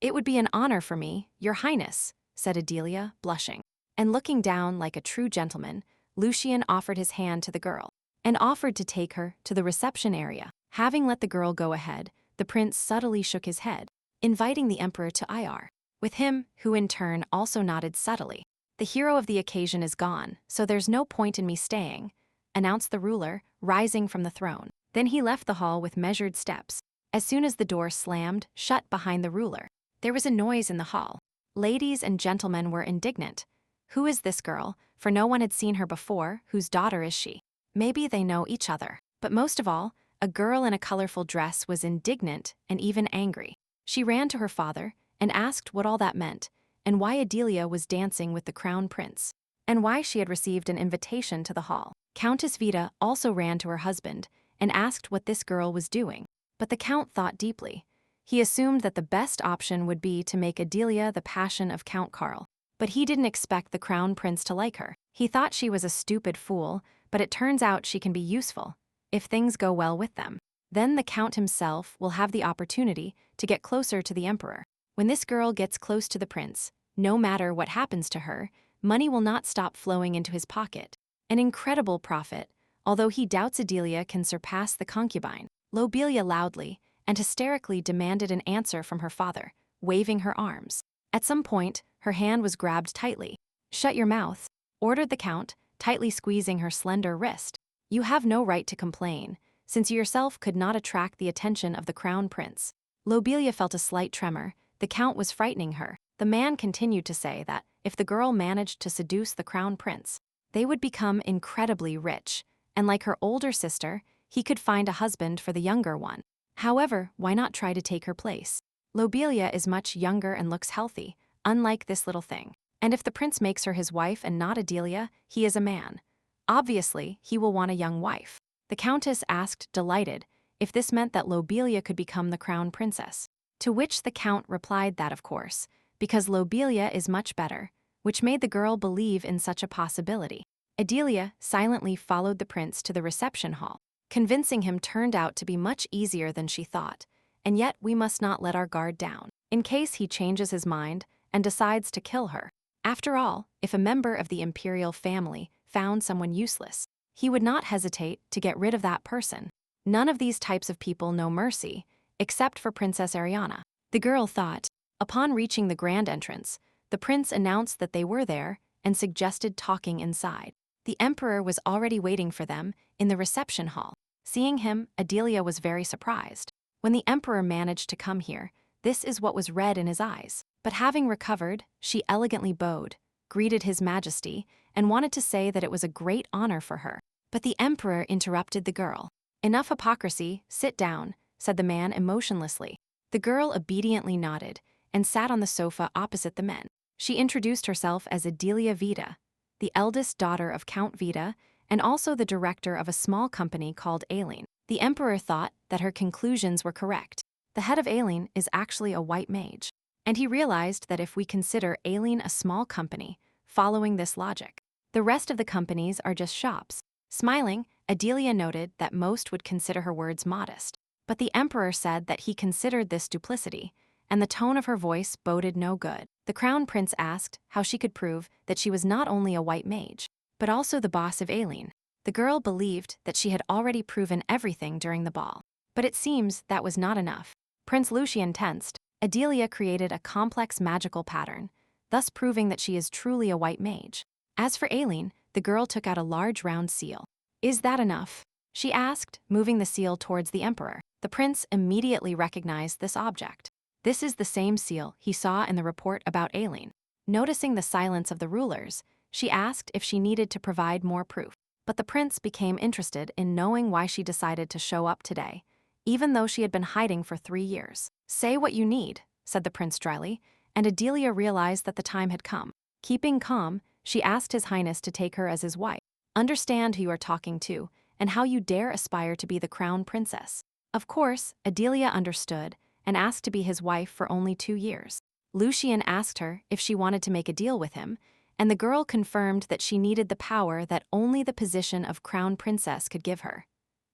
A: "It would be an honor for me, Your Highness," said Adelia, blushing. And looking down like a true gentleman, Lucian offered his hand to the girl and offered to take her to the reception area. Having let the girl go ahead, the prince subtly shook his head, inviting the emperor to Heir. With him, who in turn also nodded subtly. "The hero of the occasion is gone, so there's no point in me staying," announced the ruler, rising from the throne. Then he left the hall with measured steps. As soon as the door slammed shut behind the ruler, there was a noise in the hall. Ladies and gentlemen were indignant. Who is this girl? For no one had seen her before. Whose daughter is she? Maybe they know each other. But most of all, a girl in a colorful dress was indignant and even angry. She ran to her father and asked what all that meant, and why Adelia was dancing with the crown prince, and why she had received an invitation to the hall. Countess Vita also ran to her husband and asked what this girl was doing. But the count thought deeply. He assumed that the best option would be to make Adelia the passion of Count Karl. But he didn't expect the crown prince to like her. He thought she was a stupid fool, but it turns out she can be useful, if things go well with them. Then the count himself will have the opportunity to get closer to the emperor. When this girl gets close to the prince, no matter what happens to her, money will not stop flowing into his pocket. An incredible profit, although he doubts Adelia can surpass the concubine. Lobelia loudly and hysterically demanded an answer from her father, waving her arms. At some point, her hand was grabbed tightly. "Shut your mouth," ordered the count, tightly squeezing her slender wrist. "You have no right to complain, since you yourself could not attract the attention of the crown prince." Lobelia felt a slight tremor. The count was frightening her. The man continued to say that if the girl managed to seduce the crown prince, they would become incredibly rich, and like her older sister, he could find a husband for the younger one. However, why not try to take her place? Lobelia is much younger and looks healthy, unlike this little thing. And if the prince makes her his wife and not Adelia, he is a man. Obviously, he will want a young wife. The countess asked, delighted, if this meant that Lobelia could become the crown princess. To which the count replied that of course, because Lobelia is much better, which made the girl believe in such a possibility. Adelia silently followed the prince to the reception hall. Convincing him turned out to be much easier than she thought, and yet we must not let our guard down, in case he changes his mind and decides to kill her. After all, if a member of the imperial family found someone useless, he would not hesitate to get rid of that person. None of these types of people know mercy, except for Princess Ariana. The girl thought. Upon reaching the grand entrance, the prince announced that they were there and suggested talking inside. The emperor was already waiting for them in the reception hall. Seeing him, Adelia was very surprised. When the emperor managed to come here, this is what was read in his eyes. But having recovered, she elegantly bowed, greeted his majesty, and wanted to say that it was a great honor for her. But the emperor interrupted the girl. "Enough hypocrisy, sit down," said the man emotionlessly. The girl obediently nodded and sat on the sofa opposite the men. She introduced herself as Adelia Vida, the eldest daughter of Count Vida and also the director of a small company called Heir. The emperor thought that her conclusions were correct. The head of Heir is actually a white mage. And he realized that if we consider Heir a small company, following this logic, the rest of the companies are just shops. Smiling, Adelia noted that most would consider her words modest. But the emperor said that he considered this duplicity, and the tone of her voice boded no good. The crown prince asked how she could prove that she was not only a white mage, but also the boss of Heir. The girl believed that she had already proven everything during the ball. But it seems that was not enough. Prince Lucian tensed. Adelia created a complex magical pattern, thus proving that she is truly a white mage. As for Heir, the girl took out a large round seal. "Is that enough?" she asked, moving the seal towards the emperor. The prince immediately recognized this object. This is the same seal he saw in the report about Heir. Noticing the silence of the rulers, she asked if she needed to provide more proof. But the prince became interested in knowing why she decided to show up today, even though she had been hiding for 3 years. "Say what you need," said the prince dryly, and Adelia realized that the time had come. Keeping calm, she asked His Highness to take her as his wife. "Understand who you are talking to, and how you dare aspire to be the crown princess." Of course, Adelia understood and asked to be his wife for only 2 years. Lucian asked her if she wanted to make a deal with him, and the girl confirmed that she needed the power that only the position of crown princess could give her.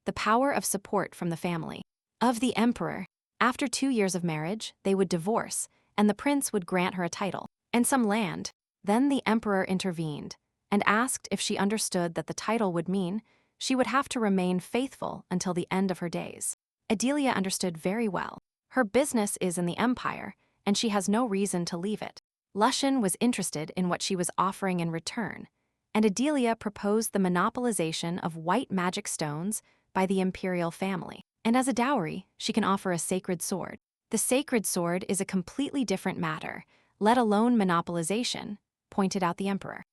A: The power of support from the family of the emperor. After 2 years of marriage, they would divorce, and the prince would grant her a title and some land. Then the emperor intervened and asked if she understood that the title would mean she would have to remain faithful until the end of her days. Adelia understood very well. Her business is in the empire, and she has no reason to leave it. Lucian was interested in what she was offering in return, and Adelia proposed the monopolization of white magic stones by the imperial family. And as a dowry, she can offer a sacred sword. The sacred sword is a completely different matter, let alone monopolization, pointed out the emperor.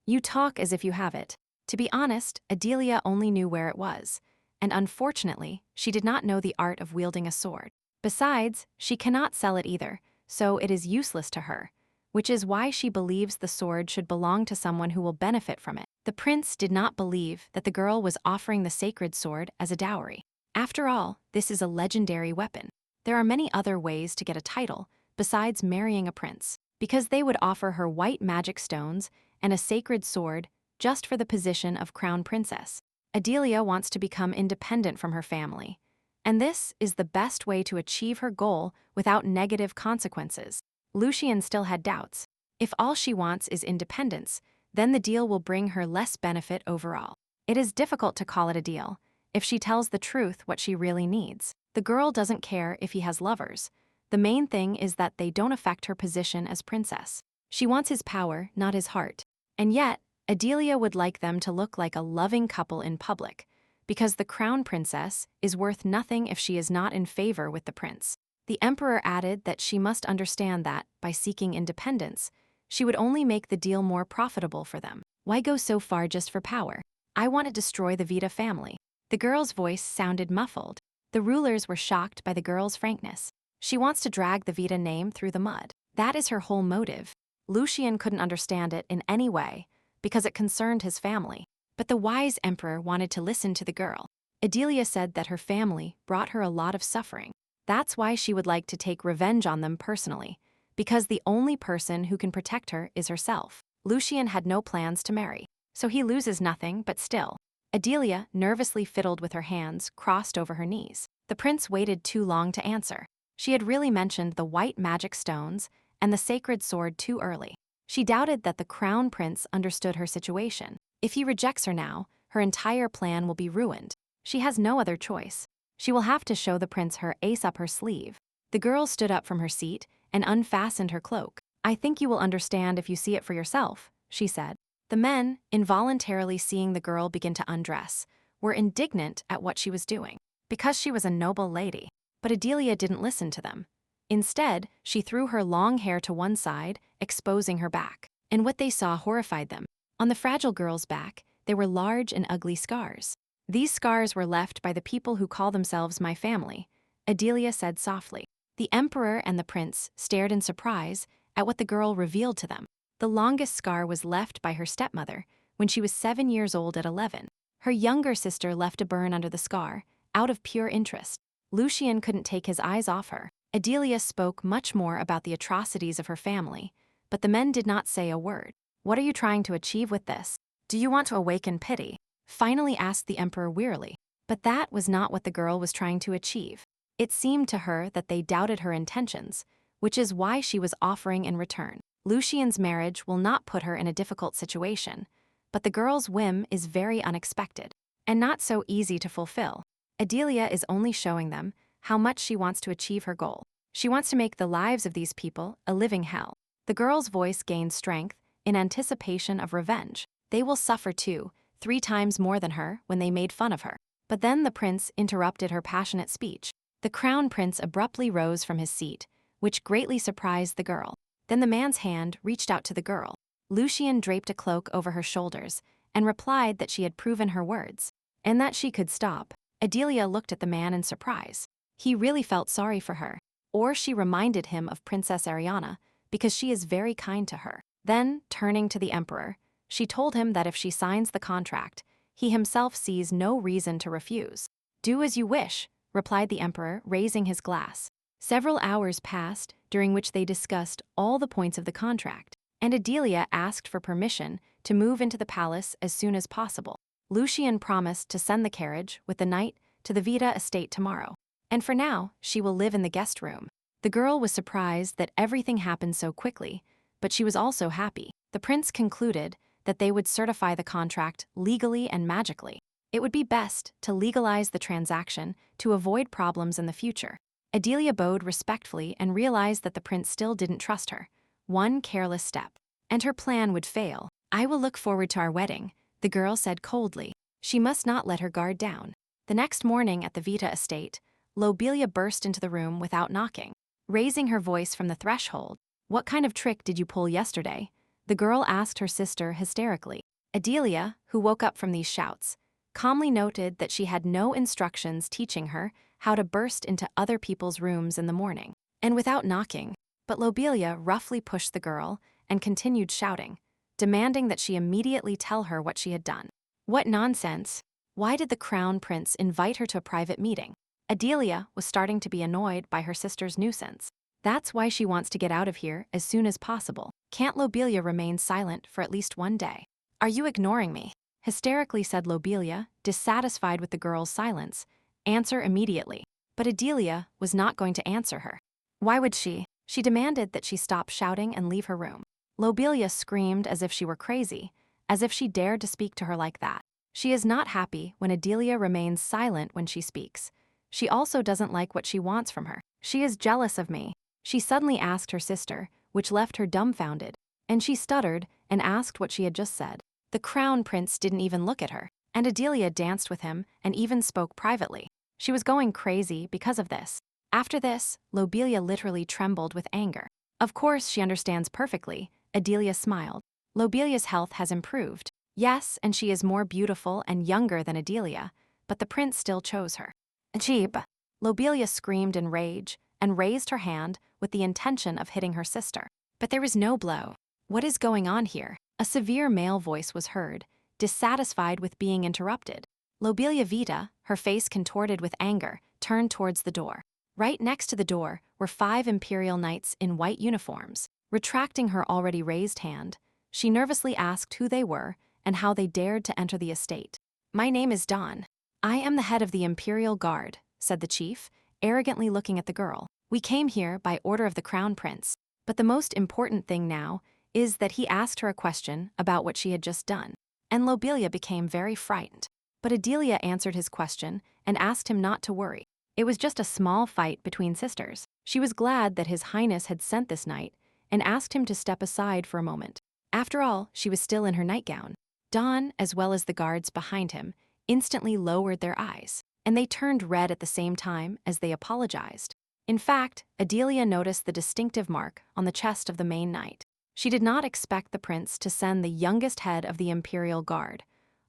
A: "You talk as if you have it." To be honest, Adelia only knew where it was, and unfortunately, she did not know the art of wielding a sword. Besides, she cannot sell it either, so it is useless to her, which is why she believes the sword should belong to someone who will benefit from it. The prince did not believe that the girl was offering the sacred sword as a dowry. After all, this is a legendary weapon. There are many other ways to get a title besides marrying a prince, because they would offer her white magic stones and a sacred sword just for the position of crown princess. Adelia wants to become independent from her family, and this is the best way to achieve her goal without negative consequences. Lucian still had doubts. If all she wants is independence, then the deal will bring her less benefit overall. It is difficult to call it a deal if she tells the truth what she really needs. The girl doesn't care if he has lovers. The main thing is that they don't affect her position as princess. She wants his power, not his heart. And yet, Adelia would like them to look like a loving couple in public, because the crown princess is worth nothing if she is not in favor with the prince. The emperor added that she must understand that, by seeking independence, she would only make the deal more profitable for them. "Why go so far just for power? I want to destroy the Vida family." The girl's voice sounded muffled. The rulers were shocked by the girl's frankness. She wants to drag the Vida name through the mud. That is her whole motive. Lucian couldn't understand it in any way, because it concerned his family. But the wise emperor wanted to listen to the girl. Adelia said that her family brought her a lot of suffering. That's why she would like to take revenge on them personally, because the only person who can protect her is herself. Lucian had no plans to marry, so he loses nothing, but still. Adelia nervously fiddled with her hands crossed over her knees. The prince waited too long to answer. She had really mentioned the white magic stones and the sacred sword too early. She doubted that the crown prince understood her situation. If he rejects her now, her entire plan will be ruined. She has no other choice. She will have to show the prince her ace up her sleeve. The girl stood up from her seat and unfastened her cloak. "I think you will understand if you see it for yourself," she said. The men, involuntarily seeing the girl begin to undress, were indignant at what she was doing. because she was a noble lady. But Adelia didn't listen to them. Instead, she threw her long hair to one side, exposing her back. And what they saw horrified them. On the fragile girl's back, there were large and ugly scars. These scars were left by the people who call themselves my family, Adelia said softly. The emperor and the prince stared in surprise at what the girl revealed to them. The longest scar was left by her stepmother when she was 7 years old at 11. Her younger sister left a burn under the scar, out of pure interest. Lucian couldn't take his eyes off her. Adelia spoke much more about the atrocities of her family, but the men did not say a word. What are you trying to achieve with this? Do you want to awaken pity? Finally asked the emperor wearily. But that was not what the girl was trying to achieve. It seemed to her that they doubted her intentions, which is why she was offering in return. Lucian's marriage will not put her in a difficult situation, but the girl's whim is very unexpected and not so easy to fulfill. Adelia is only showing them how much she wants to achieve her goal. She wants to make the lives of these people a living hell. The girl's voice gained strength in anticipation of revenge. They will suffer too, 3 times more than her when they made fun of her. But then the prince interrupted her passionate speech. The crown prince abruptly rose from his seat, which greatly surprised the girl. Then the man's hand reached out to the girl. Lucian draped a cloak over her shoulders and replied that she had proven her words and that she could stop. Adelia looked at the man in surprise. He really felt sorry for her, or she reminded him of Princess Ariana because she is very kind to her. Then, turning to the emperor, she told him that if she signs the contract, he himself sees no reason to refuse. Do as you wish, replied the emperor, raising his glass. Several hours passed, during which they discussed all the points of the contract, and Adelia asked for permission to move into the palace as soon as possible. Lucian promised to send the carriage with the knight to the Vita estate tomorrow, and for now, she will live in the guest room. The girl was surprised that everything happened so quickly, but she was also happy. The prince concluded that they would certify the contract legally and magically. It would be best to legalize the transaction to avoid problems in the future. Adelia bowed respectfully and realized that the prince still didn't trust her. One careless step, and her plan would fail. I will look forward to our wedding, the girl said coldly. She must not let her guard down. The next morning at the Vita estate, Lobelia burst into the room without knocking. Raising her voice from the threshold, "What kind of trick did you pull yesterday?" the girl asked her sister hysterically. Adelia, who woke up from these shouts, calmly noted that she had no instructions teaching her how to burst into other people's rooms in the morning, and without knocking. But Lobelia roughly pushed the girl and continued shouting, demanding that she immediately tell her what she had done. What nonsense! Why did the crown prince invite her to a private meeting? Adelia was starting to be annoyed by her sister's nuisance. That's why she wants to get out of here as soon as possible. Can't Lobelia remain silent for at least one day? Are you ignoring me? Hysterically said Lobelia, dissatisfied with the girl's silence. Answer immediately. But Adelia was not going to answer her. Why would she? She demanded that she stop shouting and leave her room. Lobelia screamed as if she were crazy, as if she dared to speak to her like that. She is not happy when Adelia remains silent when she speaks. She also doesn't like what she wants from her. She is jealous of me. She suddenly asked her sister, which left her dumbfounded, and she stuttered and asked what she had just said. The crown prince didn't even look at her, and Adelia danced with him and even spoke privately. She was going crazy because of this. After this, Lobelia literally trembled with anger. Of course, she understands perfectly, Adelia smiled. Lobelia's health has improved. Yes, and she is more beautiful and younger than Adelia, but the prince still chose her. Cheap! Lobelia screamed in rage and raised her hand with the intention of hitting her sister. But there was no blow. What is going on here? A severe male voice was heard, dissatisfied with being interrupted. Lobelia Vita, her face contorted with anger, turned towards the door. Right next to the door were 5 imperial knights in white uniforms. Retracting her already raised hand, she nervously asked who they were and how they dared to enter the estate. My name is Dawn. I am the head of the Imperial Guard, said the chief, arrogantly looking at the girl. We came here by order of the crown prince. But the most important thing now is that he asked her a question about what she had just done, and Lobelia became very frightened. But Adelia answered his question and asked him not to worry. It was just a small fight between sisters. She was glad that His Highness had sent this knight and asked him to step aside for a moment. After all, she was still in her nightgown. Dawn, as well as the guards behind him, instantly lowered their eyes. and they turned red at the same time as they apologized. In fact, Adelia noticed the distinctive mark on the chest of the main knight. She did not expect the prince to send the youngest head of the Imperial Guard,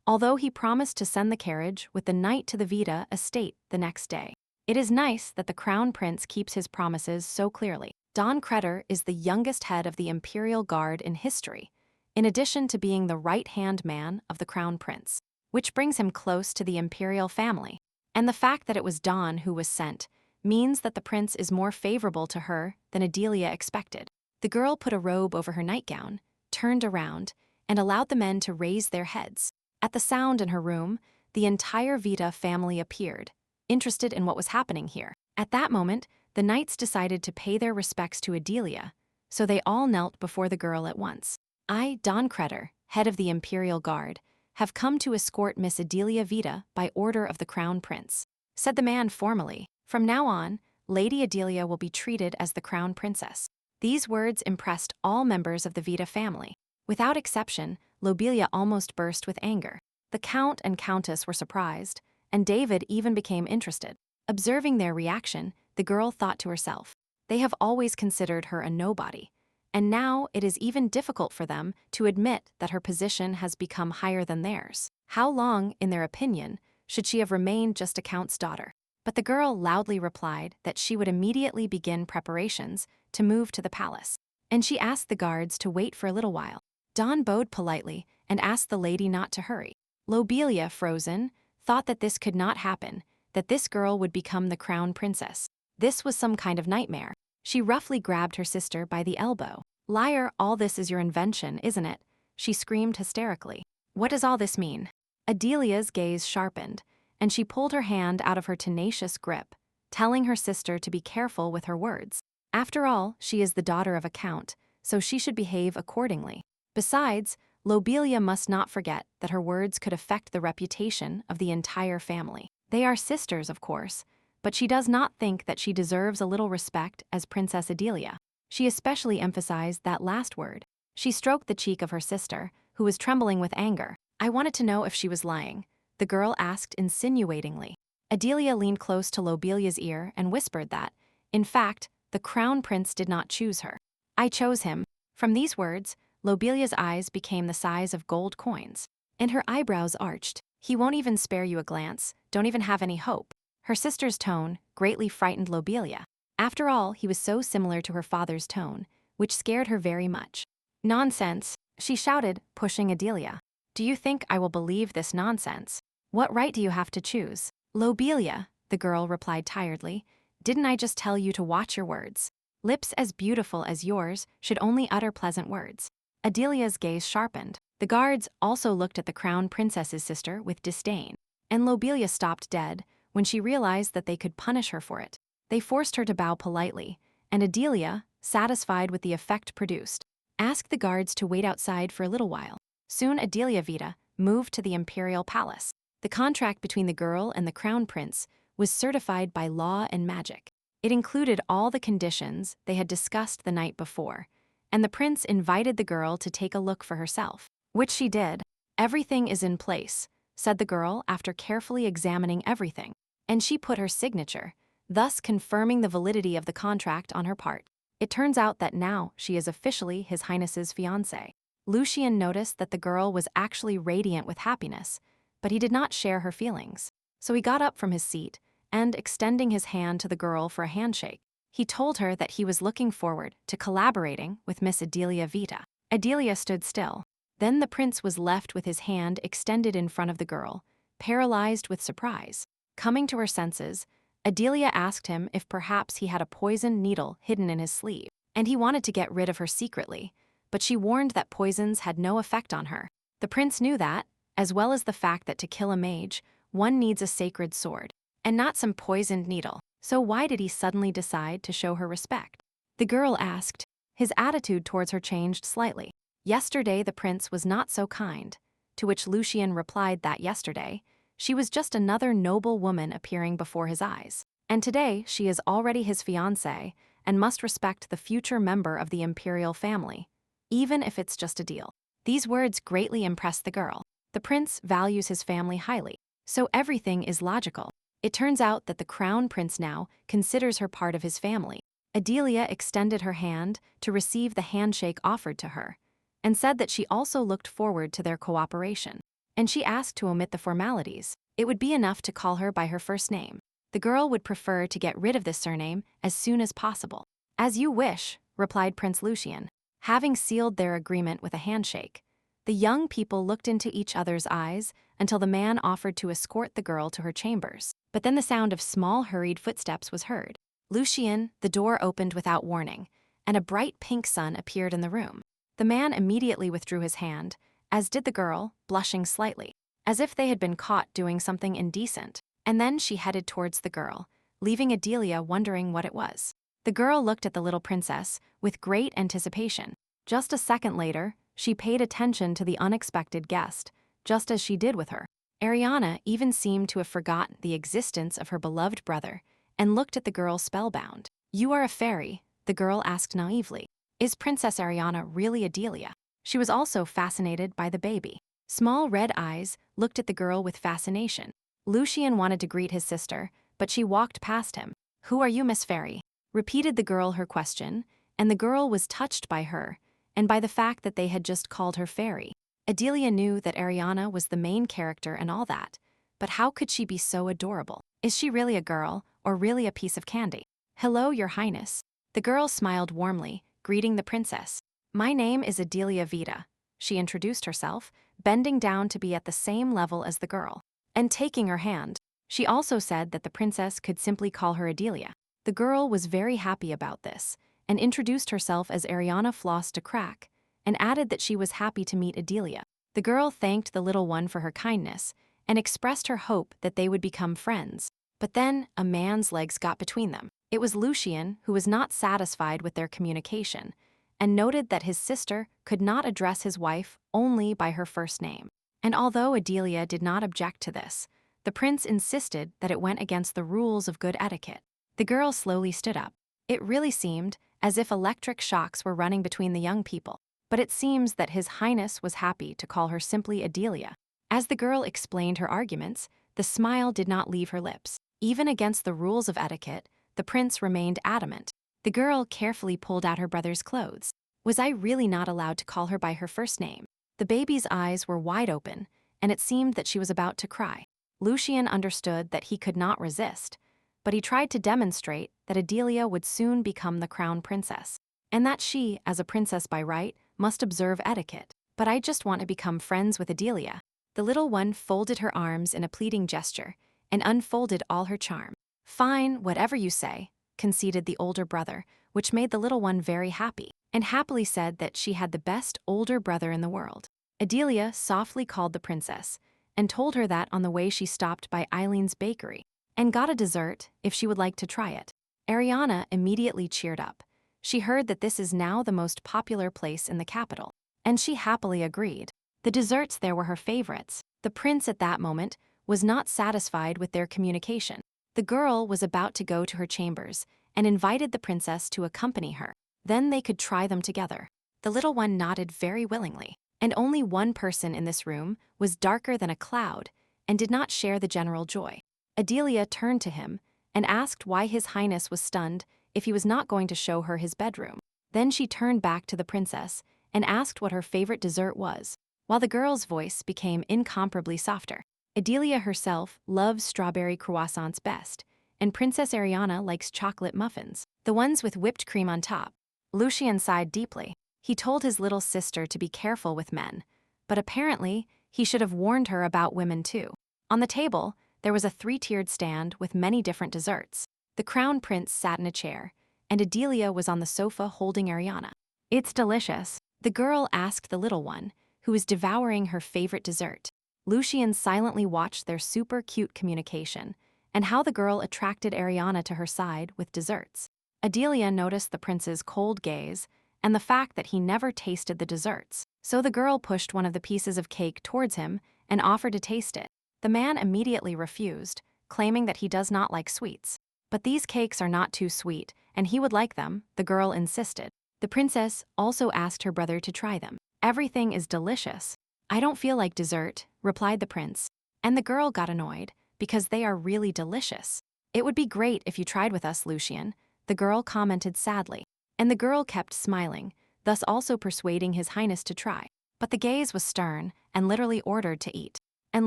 A: although he promised to send the carriage with the knight to the Vita estate the next day. It is nice that the crown prince keeps his promises so clearly. Don Creder is the youngest head of the Imperial Guard in history, in addition to being the right-hand man of the crown prince, which brings him close to the imperial family. And the fact that it was Don who was sent means that the prince is more favorable to her than Adelia expected. The girl put a robe over her nightgown, turned around, and allowed the men to raise their heads. At the sound in her room, the entire Vita family appeared, interested in what was happening here. At that moment, the knights decided to pay their respects to Adelia, so they all knelt before the girl at once. I, Don Creder, head of the Imperial Guard, have come to escort Miss Adelia Vita by order of the Crown Prince, said the man formally. From now on, Lady Adelia will be treated as the Crown Princess. These words impressed all members of the Vita family. Without exception, Lobelia almost burst with anger. The Count and Countess were surprised, and David even became interested. Observing their reaction, the girl thought to herself, they have always considered her a nobody, and now it is even difficult for them to admit that her position has become higher than theirs. How long, in their opinion, should she have remained just a count's daughter? But the girl loudly replied that she would immediately begin preparations to move to the palace, and she asked the guards to wait for a little while. Don bowed politely and asked the lady not to hurry. Lobelia, frozen, thought that this could not happen, that this girl would become the crown princess. This was some kind of nightmare. She roughly grabbed her sister by the elbow. Liar, all this is your invention, isn't it? She screamed hysterically. What does all this mean? Adelia's gaze sharpened, and she pulled her hand out of her tenacious grip, telling her sister to be careful with her words. After all, she is the daughter of a count, so she should behave accordingly. Besides, Lobelia must not forget that her words could affect the reputation of the entire family. They are sisters, of course, but she does not think that she deserves a little respect as Princess Adelia. She especially emphasized that last word. She stroked the cheek of her sister, who was trembling with anger. I wanted to know if she was lying, the girl asked insinuatingly. Adelia leaned close to Lobelia's ear and whispered that, in fact, the crown prince did not choose her. I chose him. From these words, Lobelia's eyes became the size of gold coins, and her eyebrows arched. He won't even spare you a glance, don't even have any hope. Her sister's tone greatly frightened Lobelia. After all, he was so similar to her father's tone, which scared her very much. Nonsense, she shouted, pushing Adelia. Do you think I will believe this nonsense? What right do you have to choose? Lobelia, the girl replied tiredly, didn't I just tell you to watch your words? Lips as beautiful as yours should only utter pleasant words. Adelia's gaze sharpened. The guards also looked at the crown princess's sister with disdain, and Lobelia stopped dead when she realized that they could punish her for it. They forced her to bow politely, and Adelia, satisfied with the effect produced, asked the guards to wait outside for a little while. Soon Adelia Vita moved to the imperial palace. The contract between the girl and the crown prince was certified by law and magic. It included all the conditions they had discussed the night before, and the prince invited the girl to take a look for herself, which she did. Everything is in place, said the girl after carefully examining everything, and she put her signature, thus confirming the validity of the contract on her part. It turns out that now she is officially His Highness's fiancée. Lucian noticed that the girl was actually radiant with happiness, but he did not share her feelings. So he got up from his seat and, extending his hand to the girl for a handshake, he told her that he was looking forward to collaborating with Miss Adelia Vita. Adelia stood still. Then the prince was left with his hand extended in front of the girl, paralyzed with surprise. Coming to her senses, Adelia asked him if perhaps he had a poisoned needle hidden in his sleeve, and he wanted to get rid of her secretly, but she warned that poisons had no effect on her. The prince knew that, as well as the fact that to kill a mage, one needs a sacred sword, and not some poisoned needle. So why did he suddenly decide to show her respect? The girl asked. His attitude towards her changed slightly. Yesterday the prince was not so kind, to which Lucian replied that yesterday, she was just another noble woman appearing before his eyes, and today she is already his fiancée and must respect the future member of the imperial family, even if it's just a deal. These words greatly impressed the girl. The prince values his family highly, so everything is logical. It turns out that the crown prince now considers her part of his family. Adelia extended her hand to receive the handshake offered to her, and said that she also looked forward to their cooperation. And she asked to omit the formalities. It would be enough to call her by her first name. The girl would prefer to get rid of this surname as soon as possible. As you wish, replied Prince Lucian. Having sealed their agreement with a handshake, the young people looked into each other's eyes until the man offered to escort the girl to her chambers. But then the sound of small, hurried footsteps was heard. Lucian, the door opened without warning, and a bright pink sun appeared in the room. The man immediately withdrew his hand, as did the girl, blushing slightly, as if they had been caught doing something indecent. And then she headed towards the girl, leaving Adelia wondering what it was. The girl looked at the little princess with great anticipation. Just a second later, she paid attention to the unexpected guest, just as she did with her. Ariana even seemed to have forgotten the existence of her beloved brother and looked at the girl spellbound. You are a fairy, the girl asked naively. Is Princess Ariana really Adelia? She was also fascinated by the baby. Small red eyes looked at the girl with fascination. Lucian wanted to greet his sister, but she walked past him. Who are you, Miss Fairy? Repeated the girl her question, and the girl was touched by her and by the fact that they had just called her fairy. Adelia knew that Ariana was the main character and all that, but how could she be so adorable? Is she really a girl, or really a piece of candy? Hello, Your Highness. The girl smiled warmly, greeting the princess. My name is Adelia Vita, she introduced herself, bending down to be at the same level as the girl, and taking her hand. She also said that the princess could simply call her Adelia. The girl was very happy about this, and introduced herself as Ariana Floss de Crack, and added that she was happy to meet Adelia. The girl thanked the little one for her kindness, and expressed her hope that they would become friends. But then, a man's legs got between them. It was Lucian, who was not satisfied with their communication, and noted that his sister could not address his wife only by her first name. And although Adelia did not object to this, the prince insisted that it went against the rules of good etiquette. The girl slowly stood up. It really seemed as if electric shocks were running between the young people, but it seems that His Highness was happy to call her simply Adelia. As the girl explained her arguments, the smile did not leave her lips. Even against the rules of etiquette, the prince remained adamant. The girl carefully pulled out her brother's clothes. Was I really not allowed to call her by her first name? The baby's eyes were wide open, and it seemed that she was about to cry. Lucian understood that he could not resist, but he tried to demonstrate that Adelia would soon become the crown princess, and that she, as a princess by right, must observe etiquette. But I just want to become friends with Adelia. The little one folded her arms in a pleading gesture and unfolded all her charm. Fine, whatever you say, conceded the older brother, which made the little one very happy, and happily said that she had the best older brother in the world. Adelia softly called the princess and told her that on the way she stopped by Eileen's bakery and got a dessert if she would like to try it. Ariana immediately cheered up. She heard that this is now the most popular place in the capital, and she happily agreed. The desserts there were her favorites. The prince at that moment was not satisfied with their communication. The girl was about to go to her chambers and invited the princess to accompany her. Then they could try them together. The little one nodded very willingly, and only one person in this room was darker than a cloud and did not share the general joy. Adelia turned to him and asked why His Highness was stunned if he was not going to show her his bedroom. Then she turned back to the princess and asked what her favorite dessert was, while the girl's voice became incomparably softer. Adelia herself loves strawberry croissants best, and Princess Ariana likes chocolate muffins, the ones with whipped cream on top. Lucian sighed deeply. He told his little sister to be careful with men, but apparently he should have warned her about women too. On the table, there was a three-tiered stand with many different desserts. The crown prince sat in a chair, and Adelia was on the sofa holding Ariana. It's delicious, the girl asked the little one, who was devouring her favorite dessert. Lucian silently watched their super cute communication and how the girl attracted Ariana to her side with desserts. Adelia noticed the prince's cold gaze and the fact that he never tasted the desserts, so the girl pushed one of the pieces of cake towards him and offered to taste it. The man immediately refused, claiming that he does not like sweets. But these cakes are not too sweet, and he would like them, the girl insisted. The princess also asked her brother to try them. Everything is delicious. I don't feel like dessert, replied the prince. And the girl got annoyed, because they are really delicious. It would be great if you tried with us, Lucian, the girl commented sadly. And the girl kept smiling, thus also persuading His Highness to try. But the gaze was stern and literally ordered to eat. And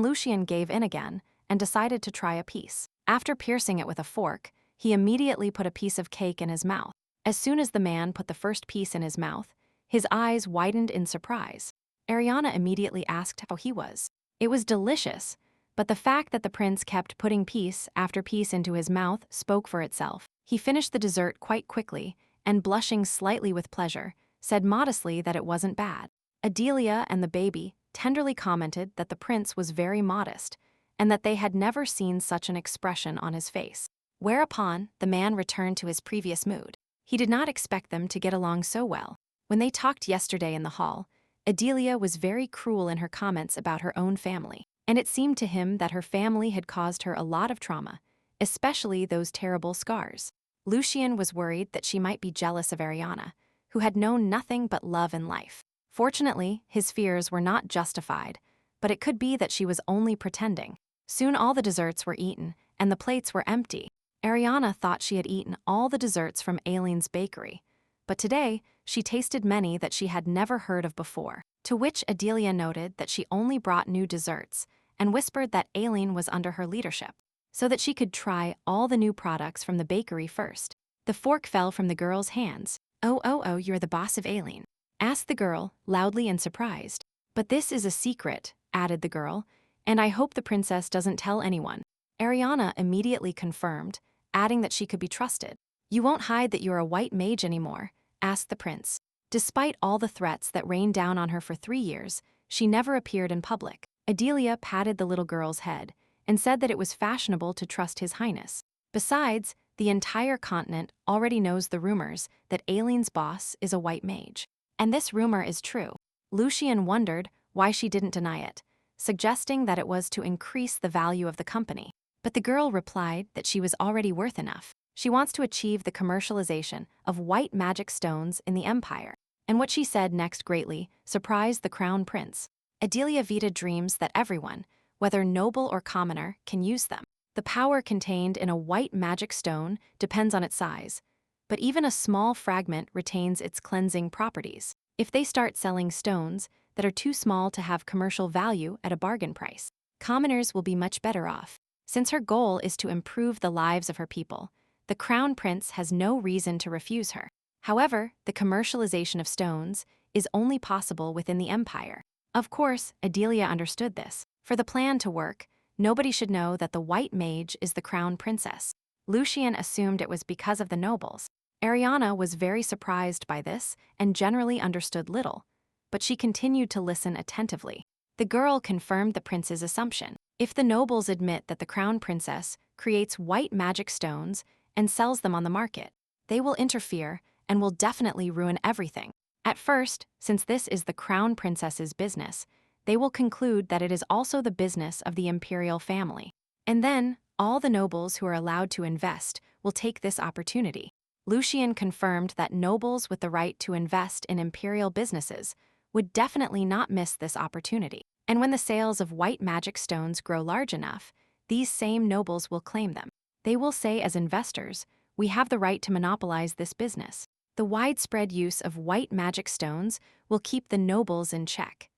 A: Lucian gave in again and decided to try a piece. After piercing it with a fork, he immediately put a piece of cake in his mouth. As soon as the man put the first piece in his mouth, his eyes widened in surprise. Ariana immediately asked how he was. It was delicious, but the fact that the prince kept putting piece after piece into his mouth spoke for itself. He finished the dessert quite quickly, and blushing slightly with pleasure, said modestly that it wasn't bad. Adelia and the baby tenderly commented that the prince was very modest, and that they had never seen such an expression on his face. Whereupon, the man returned to his previous mood. He did not expect them to get along so well. When they talked yesterday in the hall, Adelia was very cruel in her comments about her own family, and it seemed to him that her family had caused her a lot of trauma, especially those terrible scars. Lucian was worried that she might be jealous of Ariana, who had known nothing but love in life. Fortunately, his fears were not justified, but it could be that she was only pretending. Soon all the desserts were eaten, and the plates were empty. Ariana thought she had eaten all the desserts from Aileen's bakery, but today she tasted many that she had never heard of before, to which Adelia noted that she only brought new desserts and whispered that Aileen was under her leadership, so that she could try all the new products from the bakery first. The fork fell from the girl's hands. Oh, you're the boss of Aileen?" asked the girl, loudly and surprised. "But this is a secret," added the girl, "and I hope the princess doesn't tell anyone." Ariana immediately confirmed, adding that she could be trusted. "You won't hide that you're a white mage anymore?" asked the prince. Despite all the threats that rained down on her for 3 years, she never appeared in public. Adelia patted the little girl's head and said that it was fashionable to trust His Highness. Besides, the entire continent already knows the rumors that Aileen's boss is a white mage. And this rumor is true. Lucian wondered why she didn't deny it, suggesting that it was to increase the value of the company. But the girl replied that she was already worth enough. She wants to achieve the commercialization of white magic stones in the empire. And what she said next greatly surprised the crown prince. Adelia Vita dreams that everyone, whether noble or commoner, can use them. The power contained in a white magic stone depends on its size, but even a small fragment retains its cleansing properties. If they start selling stones that are too small to have commercial value at a bargain price, commoners will be much better off. Since her goal is to improve the lives of her people, the crown prince has no reason to refuse her. However, the commercialization of stones is only possible within the empire. Of course, Adelia understood this. For the plan to work, nobody should know that the white mage is the crown princess. Lucian assumed it was because of the nobles. Ariana was very surprised by this and generally understood little, but she continued to listen attentively. The girl confirmed the prince's assumption. If the nobles admit that the crown princess creates white magic stones and sells them on the market, they will interfere and will definitely ruin everything. At first, since this is the crown princess's business, they will conclude that it is also the business of the imperial family. And then, all the nobles who are allowed to invest will take this opportunity. Lucian confirmed that nobles with the right to invest in imperial businesses would definitely not miss this opportunity. And when the sales of white magic stones grow large enough, these same nobles will claim them. They will say as investors, "We have the right to monopolize this business." The widespread use of white magic stones will keep the nobles in check.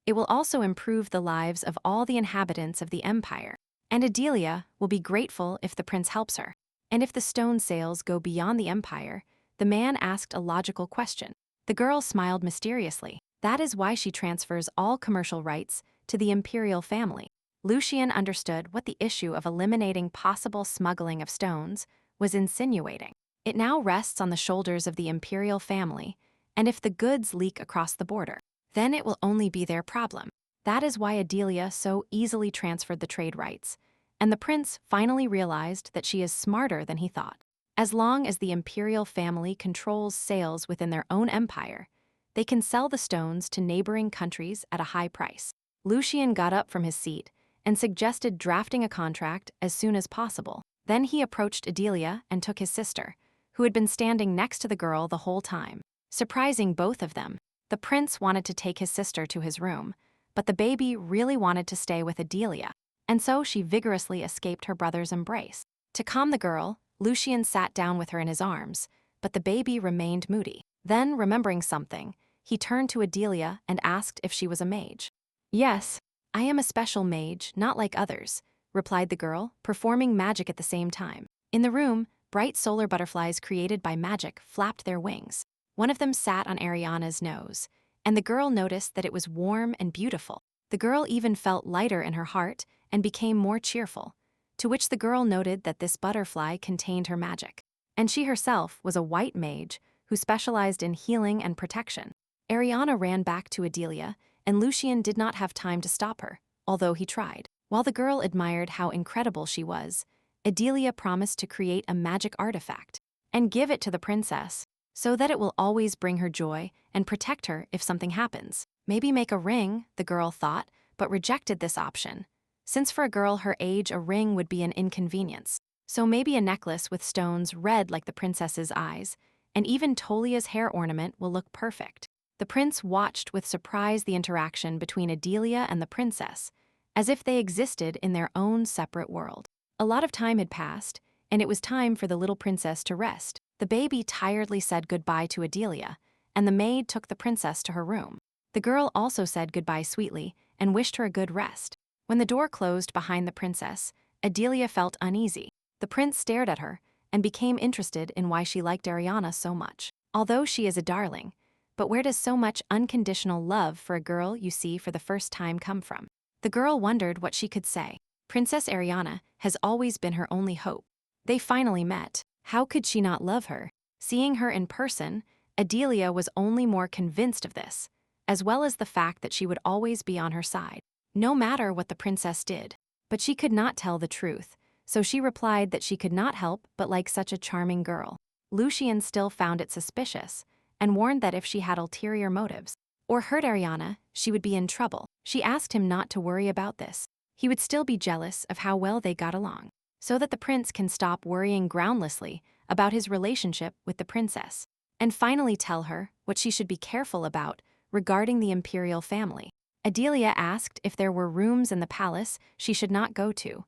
A: It will also improve the lives of all the inhabitants of the empire. And Adelia will be grateful if the prince helps her. And if the stone sales go beyond the empire, the man asked a logical question. The girl smiled mysteriously. That is why she transfers all commercial rights to the imperial family. Lucian understood what the issue of eliminating possible smuggling of stones was insinuating. It now rests on the shoulders of the imperial family, and if the goods leak across the border, then it will only be their problem. That is why Adelia so easily transferred the trade rights, and the prince finally realized that she is smarter than he thought. As long as the imperial family controls sales within their own empire, they can sell the stones to neighboring countries at a high price. Lucian got up from his seat and suggested drafting a contract as soon as possible. Then he approached Adelia and took his sister, who had been standing next to the girl the whole time. Surprising both of them, the prince wanted to take his sister to his room, but the baby really wanted to stay with Adelia. and so she vigorously escaped her brother's embrace. To calm the girl, Lucian sat down with her in his arms, but the baby remained moody. Then, remembering something, he turned to Adelia and asked if she was a mage. "Yes, I am a special mage, not like others," replied the girl, performing magic at the same time. In the room, bright solar butterflies created by magic flapped their wings. One of them sat on Ariana's nose, and the girl noticed that it was warm and beautiful. The girl even felt lighter in her heart and became more cheerful, to which the girl noted that this butterfly contained her magic. And she herself was a white mage who specialized in healing and protection. Ariana ran back to Adelia, and Lucian did not have time to stop her, although he tried. While the girl admired how incredible she was, Adelia promised to create a magic artifact and give it to the princess so that it will always bring her joy and protect her if something happens. Maybe make a ring, the girl thought, but rejected this option, since for a girl her age a ring would be an inconvenience. So maybe a necklace with stones red like the princess's eyes, and even Tolia's hair ornament will look perfect. The prince watched with surprise the interaction between Adelia and the princess, as if they existed in their own separate world. A lot of time had passed, and it was time for the little princess to rest. The baby tiredly said goodbye to Adelia, and the maid took the princess to her room. The girl also said goodbye sweetly and wished her a good rest. When the door closed behind the princess, Adelia felt uneasy. The prince stared at her and became interested in why she liked Ariana so much. Although she is a darling, but where does so much unconditional love for a girl you see for the first time come from? The girl wondered what she could say. Princess Ariana has always been her only hope. They finally met. How could she not love her? Seeing her in person, Adelia was only more convinced of this, as well as the fact that she would always be on her side, no matter what the princess did. But she could not tell the truth, so she replied that she could not help but like such a charming girl. Lucian still found it suspicious, and warned that if she had ulterior motives or hurt Ariana, she would be in trouble. She asked him not to worry about this. He would still be jealous of how well they got along, so that the prince can stop worrying groundlessly about his relationship with the princess, and finally tell her what she should be careful about regarding the imperial family. Adelia asked if there were rooms in the palace she should not go to,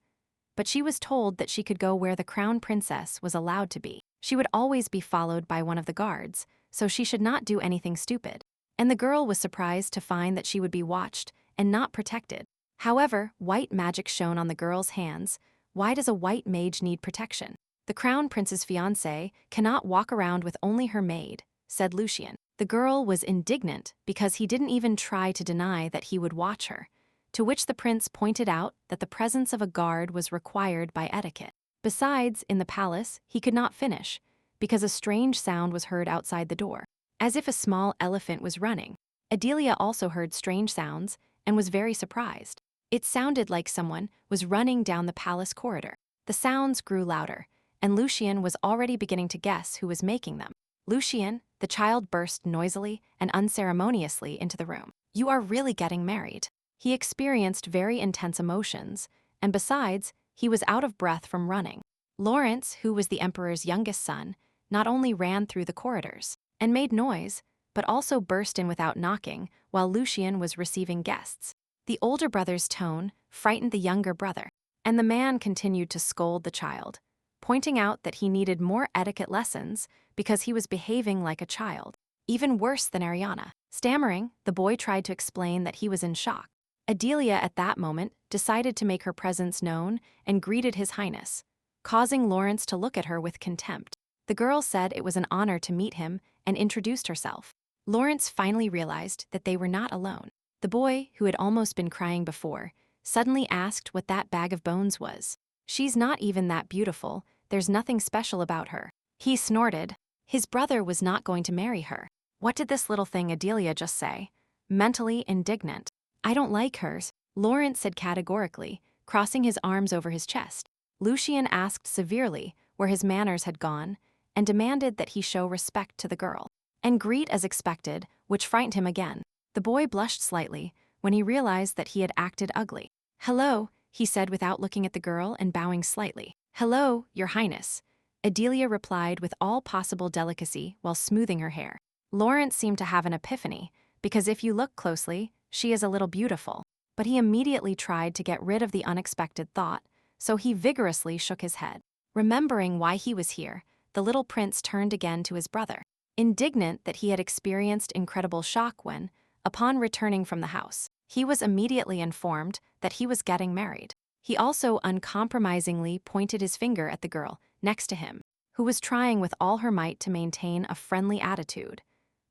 A: but she was told that she could go where the crown princess was allowed to be. She would always be followed by one of the guards, so she should not do anything stupid. And the girl was surprised to find that she would be watched and not protected. However, white magic shone on the girl's hands. Why does a white mage need protection? The crown prince's fiancé cannot walk around with only her maid, said Lucian. The girl was indignant because he didn't even try to deny that he would watch her, to which the prince pointed out that the presence of a guard was required by etiquette. Besides, in the palace, he could not finish, because a strange sound was heard outside the door, as if a small elephant was running. Adelia also heard strange sounds and was very surprised. It sounded like someone was running down the palace corridor. The sounds grew louder, and Lucian was already beginning to guess who was making them. "Lucian," the child burst noisily and unceremoniously into the room. "You are really getting married." He experienced very intense emotions, and besides, he was out of breath from running. Lawrence, who was the emperor's youngest son, not only ran through the corridors and made noise, but also burst in without knocking while Lucian was receiving guests. The older brother's tone frightened the younger brother, and the man continued to scold the child, pointing out that he needed more etiquette lessons because he was behaving like a child, even worse than Ariana. Stammering, the boy tried to explain that he was in shock. Adelia at that moment decided to make her presence known and greeted His Highness, causing Lawrence to look at her with contempt. The girl said it was an honor to meet him and introduced herself. Lawrence finally realized that they were not alone. The boy, who had almost been crying before, suddenly asked what that bag of bones was. "She's not even that beautiful, there's nothing special about her." He snorted. His brother was not going to marry her. What did this little thing Adelia just say? Mentally indignant. "I don't like hers," Lawrence said categorically, crossing his arms over his chest. Lucian asked severely where his manners had gone and demanded that he show respect to the girl and greet as expected, which frightened him again. The boy blushed slightly when he realized that he had acted ugly. "Hello," he said without looking at the girl and bowing slightly. "Hello, Your Highness," Adelia replied with all possible delicacy while smoothing her hair. Lawrence seemed to have an epiphany, because if you look closely, she is a little beautiful. but he immediately tried to get rid of the unexpected thought, so he vigorously shook his head. Remembering why he was here, the little prince turned again to his brother, indignant that he had experienced incredible shock when, upon returning from the house, he was immediately informed that he was getting married. He also uncompromisingly pointed his finger at the girl next to him, who was trying with all her might to maintain a friendly attitude.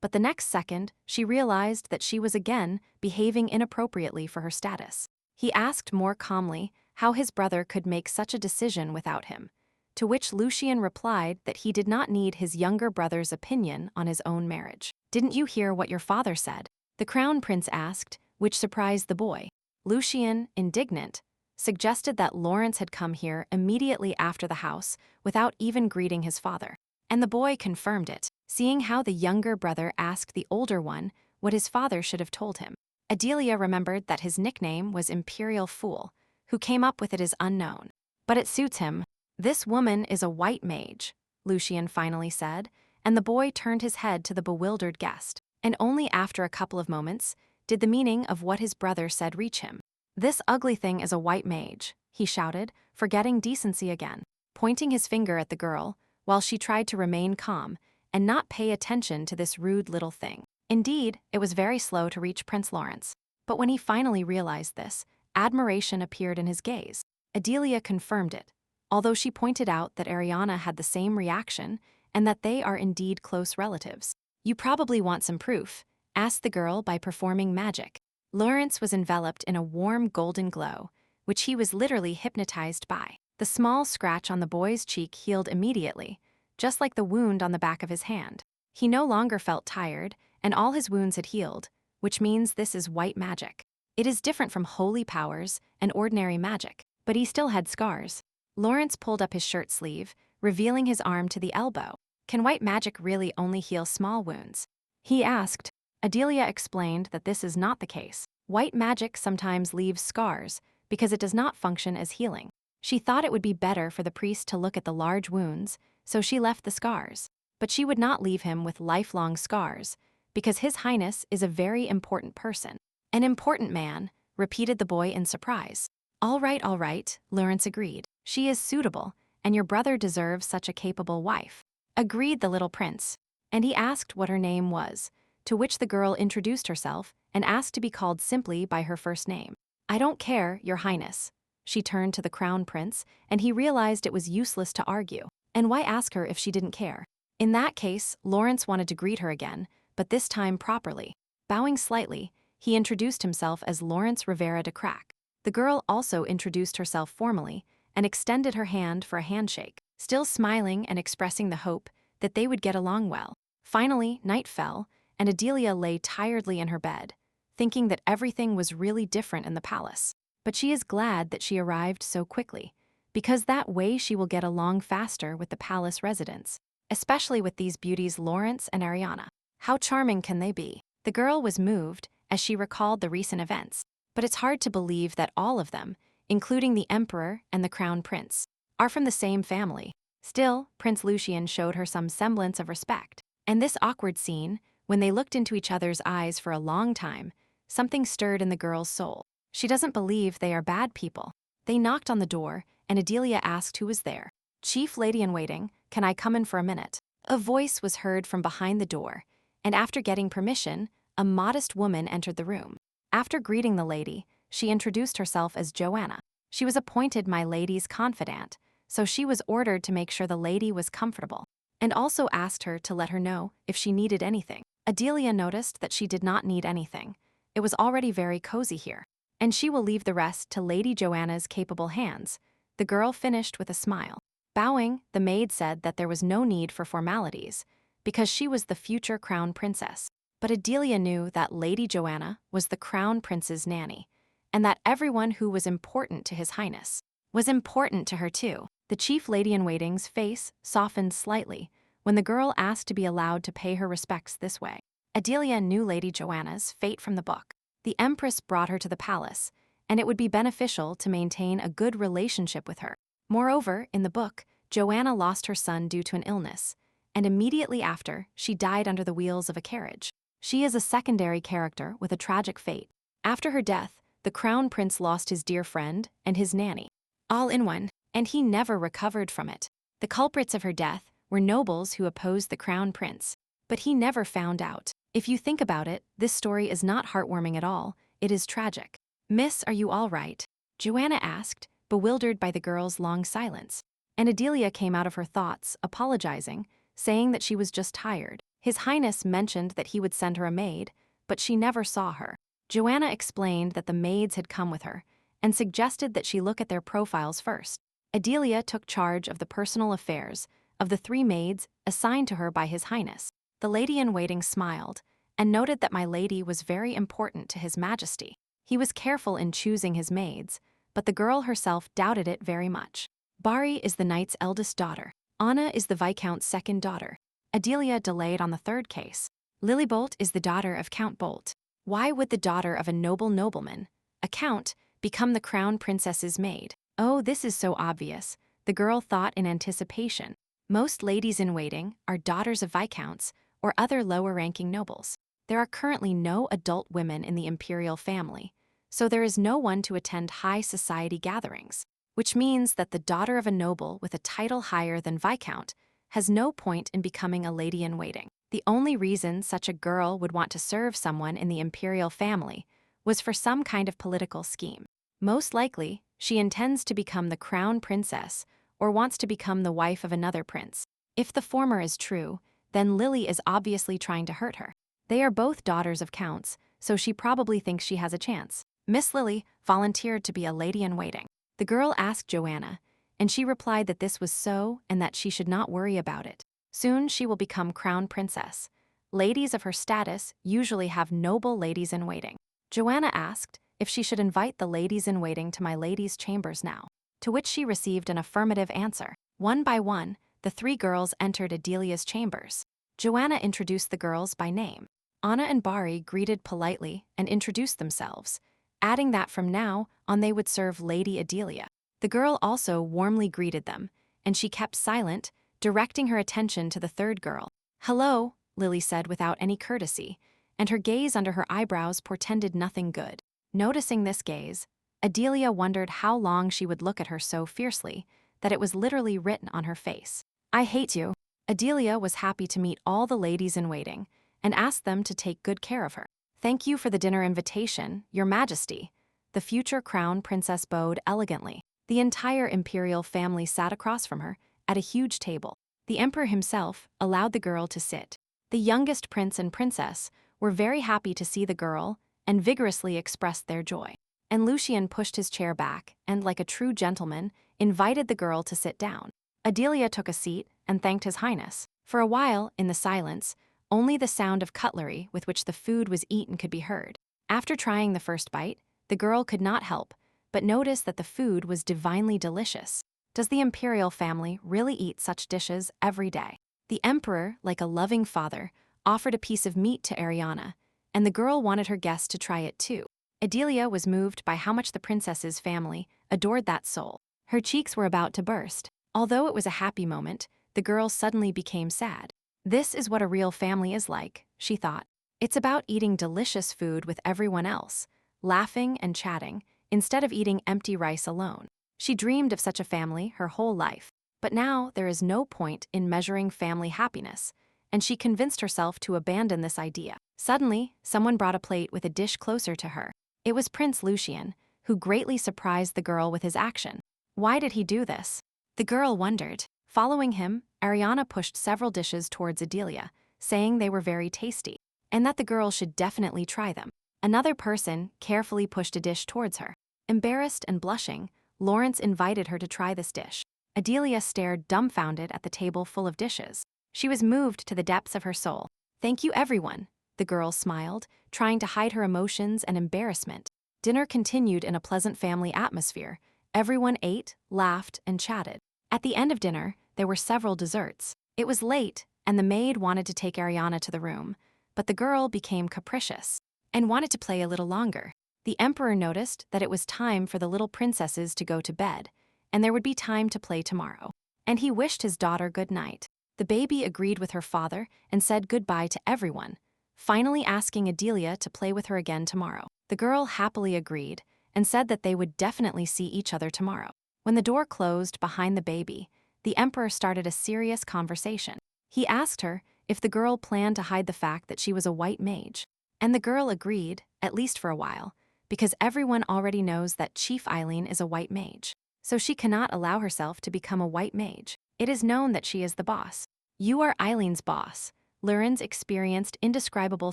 A: But the next second, she realized that she was again behaving inappropriately for her status. He asked more calmly how his brother could make such a decision without him, to which Lucian replied that he did not need his younger brother's opinion on his own marriage. "Didn't you hear what your father said?" the crown prince asked, which surprised the boy. Lucian, indignant, suggested that Lawrence had come here immediately after the house without even greeting his father. And the boy confirmed it, seeing how the younger brother asked the older one what his father should have told him. Adelia remembered that his nickname was Imperial Fool. Who came up with it is unknown. But it suits him. "This woman is a white mage," Lucian finally said, and the boy turned his head to the bewildered guest. And only after a couple of moments did the meaning of what his brother said reach him. "This ugly thing is a white mage," he shouted, forgetting decency again, pointing his finger at the girl, while she tried to remain calm and not pay attention to this rude little thing. Indeed, it was very slow to reach Prince Lawrence. But when he finally realized this, admiration appeared in his gaze. Adelia confirmed it, although she pointed out that Ariana had the same reaction and that they are indeed close relatives. "You probably want some proof," asked the girl by performing magic. Lawrence was enveloped in a warm golden glow, which he was literally hypnotized by. The small scratch on the boy's cheek healed immediately, just like the wound on the back of his hand. He no longer felt tired, and all his wounds had healed, which means this is white magic. It is different from holy powers and ordinary magic, but he still had scars. Lawrence pulled up his shirt sleeve, revealing his arm to the elbow. "Can white magic really only heal small wounds?" he asked. Adelia explained that this is not the case. White magic sometimes leaves scars because it does not function as healing. She thought it would be better for the priest to look at the large wounds, so she left the scars. But she would not leave him with lifelong scars, because His Highness is a very important person. "An important man," repeated the boy in surprise. All right, Lawrence agreed. "She is suitable, and your brother deserves such a capable wife." Agreed the little prince, and he asked what her name was, to which the girl introduced herself and asked to be called simply by her first name. "I don't care, Your Highness." She turned to the crown prince, and he realized it was useless to argue. And why ask her if she didn't care? In that case, Lawrence wanted to greet her again, but this time properly. Bowing slightly, he introduced himself as Lawrence Rivera de Crack. The girl also introduced herself formally and extended her hand for a handshake, still smiling and expressing the hope that they would get along well. Finally, night fell, and Adelia lay tiredly in her bed, thinking that everything was really different in the palace. But she is glad that she arrived so quickly, because that way she will get along faster with the palace residents, especially with these beauties Lawrence and Ariana. How charming can they be? The girl was moved as she recalled the recent events, but it's hard to believe that all of them, including the emperor and the crown prince, are from the same family. Still, Prince Lucian showed her some semblance of respect. And this awkward scene, when they looked into each other's eyes for a long time, something stirred in the girl's soul. She doesn't believe they are bad people. They knocked on the door, and Adelia asked who was there. "Chief Lady-in-Waiting, can I come in for a minute?" A voice was heard from behind the door, and after getting permission, a modest woman entered the room. After greeting the lady, she introduced herself as Joanna. She was appointed my lady's confidant, so she was ordered to make sure the lady was comfortable, and also asked her to let her know if she needed anything. Adelia noticed that she did not need anything. It was already very cozy here, and she will leave the rest to Lady Joanna's capable hands, the girl finished with a smile. Bowing, the maid said that there was no need for formalities, because she was the future crown princess. But Adelia knew that Lady Joanna was the crown prince's nanny, and that everyone who was important to His Highness was important to her too. The chief lady-in-waiting's face softened slightly when the girl asked to be allowed to pay her respects this way. Adelia knew Lady Joanna's fate from the book. The Empress brought her to the palace, and it would be beneficial to maintain a good relationship with her. Moreover, in the book, Joanna lost her son due to an illness, and immediately after, she died under the wheels of a carriage. She is a secondary character with a tragic fate. After her death, the crown prince lost his dear friend and his nanny. All in one, and he never recovered from it. The culprits of her death were nobles who opposed the crown prince. But he never found out. If you think about it, this story is not heartwarming at all, it is tragic. Miss, are you all right? Joanna asked, bewildered by the girl's long silence. And Adelia came out of her thoughts, apologizing, saying that she was just tired. His Highness mentioned that he would send her a maid, but she never saw her. Joanna explained that the maids had come with her, and suggested that she look at their profiles first. Adelia took charge of the personal affairs of the 3 maids assigned to her by His Highness. The lady-in-waiting smiled, and noted that my lady was very important to His Majesty. He was careful in choosing his maids, but the girl herself doubted it very much. Bari is the knight's eldest daughter. Anna is the Viscount's second daughter. Adelia delayed on the 3rd case. Lilibolt is the daughter of Count Bolt. Why would the daughter of a noble nobleman, a count, become the crown princess's maid? Oh, this is so obvious, the girl thought in anticipation. Most ladies-in-waiting are daughters of viscounts or other lower-ranking nobles. There are currently no adult women in the imperial family, so there is no one to attend high society gatherings, which means that the daughter of a noble with a title higher than viscount has no point in becoming a lady-in-waiting. The only reason such a girl would want to serve someone in the imperial family was for some kind of political scheme. Most likely, she intends to become the crown princess or wants to become the wife of another prince. If the former is true, then Lily is obviously trying to hurt her. They are both daughters of counts, so she probably thinks she has a chance. Miss Lily volunteered to be a lady-in-waiting. The girl asked Joanna, and she replied that this was so and that she should not worry about it. Soon she will become crown princess. Ladies of her status usually have noble ladies-in-waiting. Joanna asked if she should invite the ladies-in-waiting to my lady's chambers now, to which she received an affirmative answer. One by one, the 3 girls entered Adelia's chambers. Joanna introduced the girls by name. Anna and Bari greeted politely and introduced themselves, adding that from now on they would serve Lady Adelia. The girl also warmly greeted them, and she kept silent, directing her attention to the 3rd girl. "Hello," Lily said without any courtesy, and her gaze under her eyebrows portended nothing good. Noticing this gaze, Adelia wondered how long she would look at her so fiercely that it was literally written on her face. "I hate you." Adelia was happy to meet all the ladies-in-waiting and asked them to take good care of her. "Thank you for the dinner invitation, Your Majesty." The future crown princess bowed elegantly. The entire imperial family sat across from her at a huge table. The emperor himself allowed the girl to sit. The youngest prince and princess were very happy to see the girl and vigorously expressed their joy. And Lucian pushed his chair back and, like a true gentleman, invited the girl to sit down. Adelia took a seat and thanked His Highness. For a while, in the silence, only the sound of cutlery with which the food was eaten could be heard. After trying the first bite, the girl could not help but notice that the food was divinely delicious. Does the imperial family really eat such dishes every day? The emperor, like a loving father, offered a piece of meat to Ariana, and the girl wanted her guests to try it too. Adelia was moved by how much the princess's family adored that soul. Her cheeks were about to burst. Although it was a happy moment, the girl suddenly became sad. This is what a real family is like, she thought. It's about eating delicious food with everyone else, laughing and chatting, instead of eating empty rice alone. She dreamed of such a family her whole life. But now there is no point in measuring family happiness, and she convinced herself to abandon this idea. Suddenly, someone brought a plate with a dish closer to her. It was Prince Lucian, who greatly surprised the girl with his action. Why did he do this? The girl wondered. Following him, Ariana pushed several dishes towards Adelia, saying they were very tasty, and that the girl should definitely try them. Another person carefully pushed a dish towards her. Embarrassed and blushing, Lawrence invited her to try this dish. Adelia stared dumbfounded at the table full of dishes. She was moved to the depths of her soul. "Thank you, everyone," the girl smiled, trying to hide her emotions and embarrassment. Dinner continued in a pleasant family atmosphere. Everyone ate, laughed, and chatted. At the end of dinner, there were several desserts. It was late, and the maid wanted to take Ariana to the room, but the girl became capricious and wanted to play a little longer. The emperor noticed that it was time for the little princesses to go to bed, and there would be time to play tomorrow. And he wished his daughter good night. The baby agreed with her father and said goodbye to everyone, finally asking Adelia to play with her again tomorrow. The girl happily agreed, and said that they would definitely see each other tomorrow. When the door closed behind the baby, the emperor started a serious conversation. He asked her if the girl planned to hide the fact that she was a white mage. And the girl agreed, at least for a while, because everyone already knows that Chief Eileen is a white mage. So she cannot allow herself to become a white mage. It is known that she is the boss. You are Eileen's boss. Lorenz experienced indescribable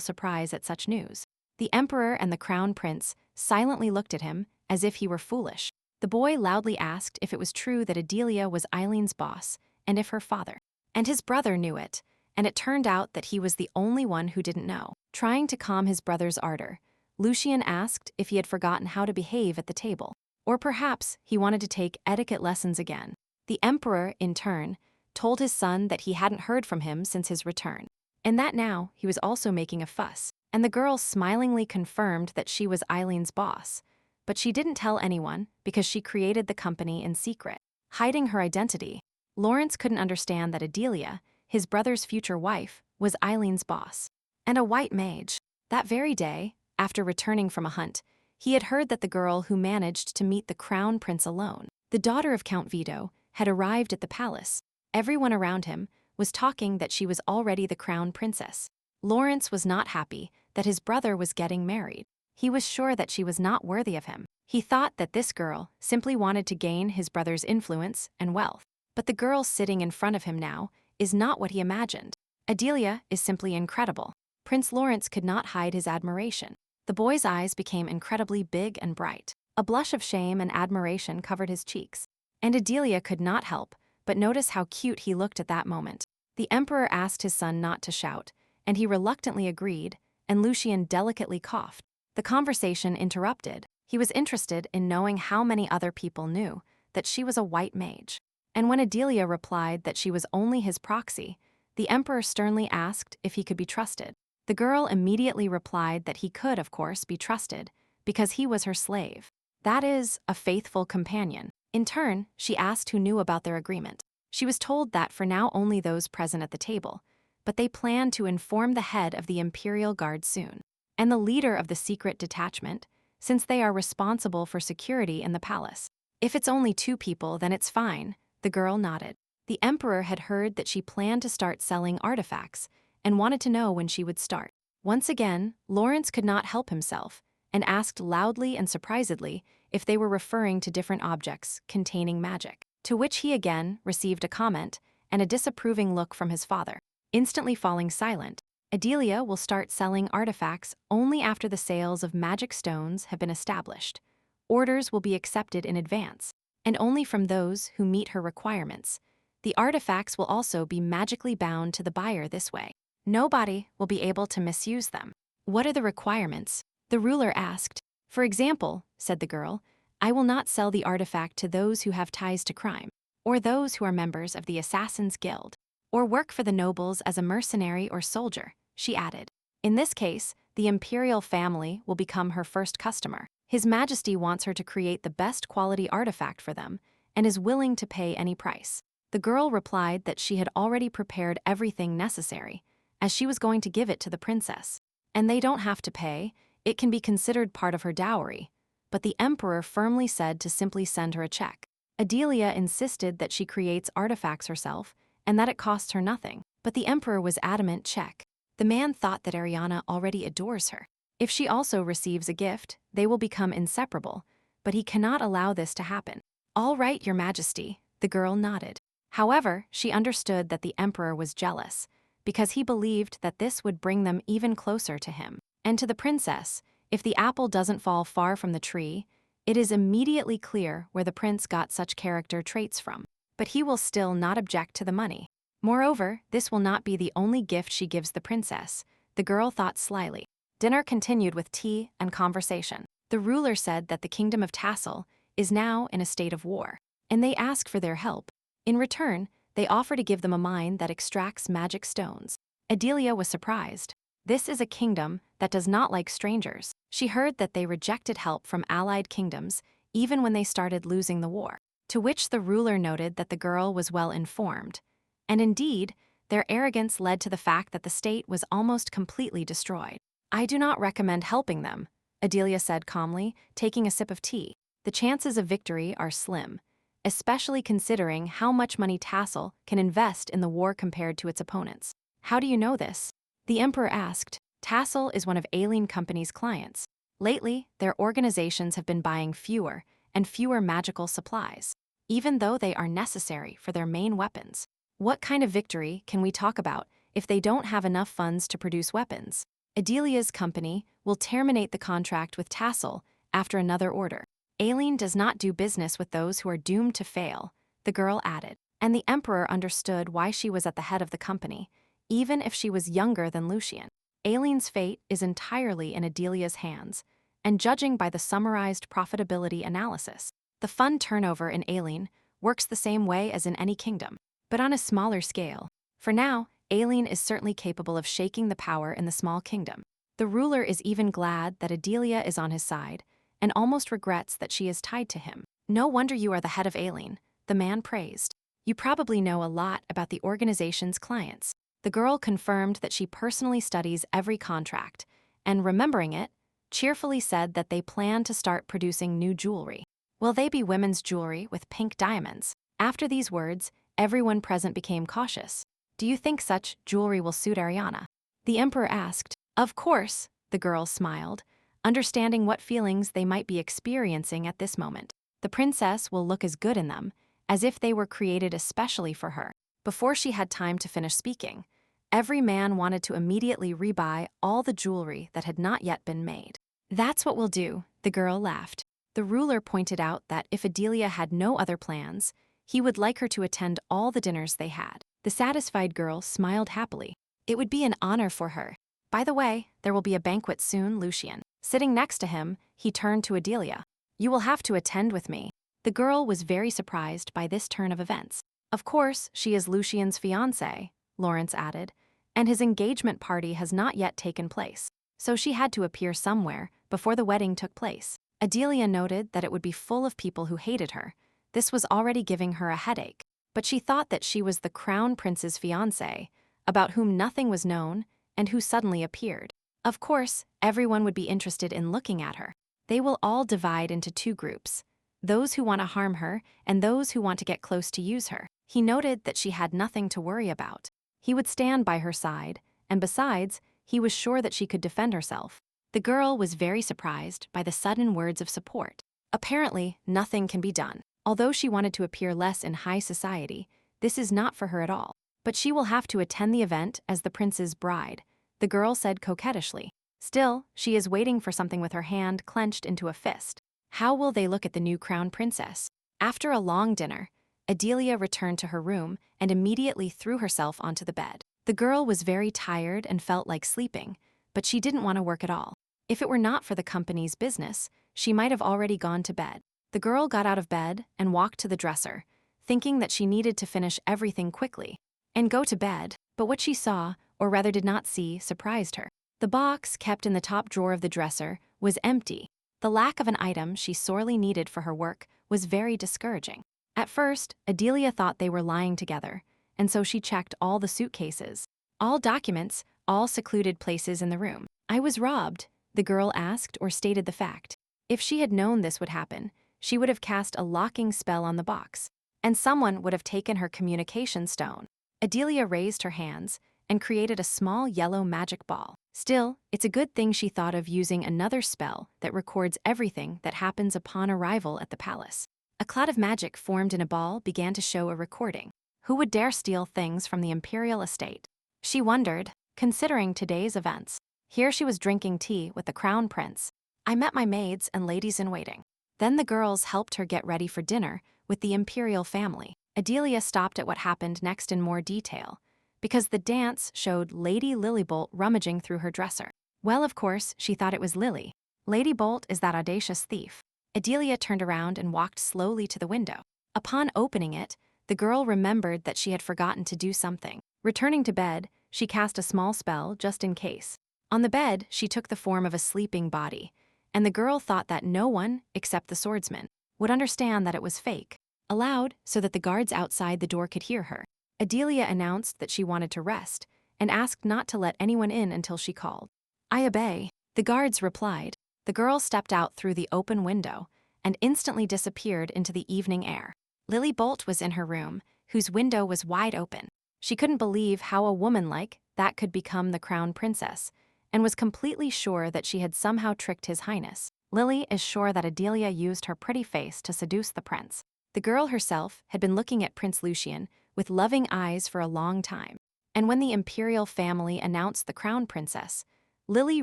A: surprise at such news. The emperor and the crown prince silently looked at him as if he were foolish. The boy loudly asked if it was true that Adelia was Eileen's boss and if her father and his brother knew it, and it turned out that he was the only one who didn't know. Trying to calm his brother's ardor, Lucian asked if he had forgotten how to behave at the table, or perhaps he wanted to take etiquette lessons again. The emperor, in turn, told his son that he hadn't heard from him since his return, and that now he was also making a fuss, and the girl smilingly confirmed that she was Eileen's boss, but she didn't tell anyone because she created the company in secret, hiding her identity. Lawrence couldn't understand that Adelia, his brother's future wife, was Eileen's boss, and a white mage. That very day, after returning from a hunt, he had heard that the girl who managed to meet the crown prince alone, the daughter of Count Vito, had arrived at the palace. Everyone around him was talking that she was already the crown princess. Lawrence was not happy that his brother was getting married. He was sure that she was not worthy of him. He thought that this girl simply wanted to gain his brother's influence and wealth. But the girl sitting in front of him now is not what he imagined. Adelia is simply incredible. Prince Lawrence could not hide his admiration. The boy's eyes became incredibly big and bright. A blush of shame and admiration covered his cheeks. And Adelia could not help but notice how cute he looked at that moment. The emperor asked his son not to shout, and he reluctantly agreed, and Lucian delicately coughed. The conversation interrupted. He was interested in knowing how many other people knew that she was a white mage. And when Adelia replied that she was only his proxy, the emperor sternly asked if he could be trusted. The girl immediately replied that he could, of course, be trusted, because he was her slave. That is, a faithful companion. In turn, she asked who knew about their agreement. She was told that for now only those present at the table, but they planned to inform the head of the Imperial Guard soon, and the leader of the secret detachment, since they are responsible for security in the palace. If it's only 2 people, then it's fine, the girl nodded. The emperor had heard that she planned to start selling artifacts and wanted to know when she would start. Once again, Lawrence could not help himself and asked loudly and surprisedly if they were referring to different objects containing magic, to which he again received a comment and a disapproving look from his father. Instantly falling silent, Adelia will start selling artifacts only after the sales of magic stones have been established. Orders will be accepted in advance, and only from those who meet her requirements. The artifacts will also be magically bound to the buyer this way. Nobody will be able to misuse them. What are the requirements? The ruler asked. For example, said the girl, I will not sell the artifact to those who have ties to crime, or those who are members of the Assassin's Guild, or work for the nobles as a mercenary or soldier, she added. In this case, the imperial family will become her first customer. His Majesty wants her to create the best quality artifact for them and is willing to pay any price. The girl replied that she had already prepared everything necessary, as she was going to give it to the princess. And they don't have to pay, it can be considered part of her dowry. But the emperor firmly said to simply send her a check. Adelia insisted that she creates artifacts herself and that it costs her nothing. But the emperor was adamant check. The man thought that Ariana already adores her. If she also receives a gift, they will become inseparable, but he cannot allow this to happen. All right, Your Majesty, the girl nodded. However, she understood that the emperor was jealous, because he believed that this would bring them even closer to him. And to the princess, if the apple doesn't fall far from the tree, it is immediately clear where the prince got such character traits from. But he will still not object to the money. Moreover, this will not be the only gift she gives the princess, the girl thought slyly. Dinner continued with tea and conversation. The ruler said that the kingdom of Tassel is now in a state of war, and they ask for their help. In return, they offer to give them a mine that extracts magic stones. Adelia was surprised. This is a kingdom that does not like strangers. She heard that they rejected help from allied kingdoms even when they started losing the war, to which the ruler noted that the girl was well informed. And indeed, their arrogance led to the fact that the state was almost completely destroyed. I do not recommend helping them, Adelia said calmly, taking a sip of tea. The chances of victory are slim, especially considering how much money Tassel can invest in the war compared to its opponents. How do you know this? The emperor asked. Tassel is one of Aileen Company's clients. Lately, their organizations have been buying fewer and fewer magical supplies, even though they are necessary for their main weapons. What kind of victory can we talk about if they don't have enough funds to produce weapons? Adelia's company will terminate the contract with Tassel after another order. Aileen does not do business with those who are doomed to fail, the girl added, and the emperor understood why she was at the head of the company, even if she was younger than Lucian. Aileen's fate is entirely in Adelia's hands, and judging by the summarized profitability analysis, the fund turnover in Aileen works the same way as in any kingdom, but on a smaller scale. For now, Aileen is certainly capable of shaking the power in the small kingdom. The ruler is even glad that Adelia is on his side, and almost regrets that she is tied to him. No wonder you are the head of Aileen, the man praised. You probably know a lot about the organization's clients. The girl confirmed that she personally studies every contract, and remembering it, cheerfully said that they plan to start producing new jewelry. Will they be women's jewelry with pink diamonds? After these words, everyone present became cautious. Do you think such jewelry will suit Ariana? The emperor asked. Of course, the girl smiled, understanding what feelings they might be experiencing at this moment. The princess will look as good in them, as if they were created especially for her. Before she had time to finish speaking, every man wanted to immediately rebuy all the jewelry that had not yet been made. That's what we'll do, the girl laughed. The ruler pointed out that if Adelia had no other plans, he would like her to attend all the dinners they had. The satisfied girl smiled happily. It would be an honor for her. By the way, there will be a banquet soon, Lucian. Sitting next to him, he turned to Adelia. You will have to attend with me. The girl was very surprised by this turn of events. Of course, she is Lucian's fiancée, Lawrence added, and his engagement party has not yet taken place, so she had to appear somewhere before the wedding took place. Adelia noted that it would be full of people who hated her. This was already giving her a headache, but she thought that she was the crown prince's fiancée, about whom nothing was known and who suddenly appeared. Of course, everyone would be interested in looking at her. They will all divide into two groups, those who want to harm her and those who want to get close to use her. He noted that she had nothing to worry about. He would stand by her side, and besides, he was sure that she could defend herself. The girl was very surprised by the sudden words of support. Apparently, nothing can be done. Although she wanted to appear less in high society, this is not for her at all. But she will have to attend the event as the prince's bride, the girl said coquettishly. Still, she is waiting for something with her hand clenched into a fist. How will they look at the new crown princess? After a long dinner, Adelia returned to her room and immediately threw herself onto the bed. The girl was very tired and felt like sleeping, but she didn't want to work at all. If it were not for the company's business, she might have already gone to bed. The girl got out of bed and walked to the dresser, thinking that she needed to finish everything quickly and go to bed, but what she saw, or rather did not see, surprised her. The box kept in the top drawer of the dresser was empty. The lack of an item she sorely needed for her work was very discouraging. At first, Adelia thought they were lying together, and so she checked all the suitcases, all documents, all secluded places in the room. I was robbed, the girl asked or stated the fact. If she had known this would happen, she would have cast a locking spell on the box, and someone would have taken her communication stone. Adelia raised her hands and created a small yellow magic ball. Still, it's a good thing she thought of using another spell that records everything that happens upon arrival at the palace. A cloud of magic formed in a ball began to show a recording. Who would dare steal things from the imperial estate? She wondered, considering today's events. Here she was drinking tea with the crown prince. I met my maids and ladies-in-waiting. Then the girls helped her get ready for dinner with the imperial family. Adelia stopped at what happened next in more detail, because the dance showed Lady Lilybolt rummaging through her dresser. Well, of course, she thought it was Lily. Lady Bolt is that audacious thief. Adelia turned around and walked slowly to the window. Upon opening it, the girl remembered that she had forgotten to do something. Returning to bed, she cast a small spell just in case. On the bed, she took the form of a sleeping body, and the girl thought that no one, except the swordsman, would understand that it was fake. Aloud, so that the guards outside the door could hear her, Adelia announced that she wanted to rest and asked not to let anyone in until she called. I obey, the guards replied. The girl stepped out through the open window and instantly disappeared into the evening air. Lily Bolt was in her room, whose window was wide open. She couldn't believe how a woman like that could become the crown princess, and was completely sure that she had somehow tricked His Highness. Lily is sure that Adelia used her pretty face to seduce the prince. The girl herself had been looking at Prince Lucian with loving eyes for a long time. And when the imperial family announced the crown princess, Lily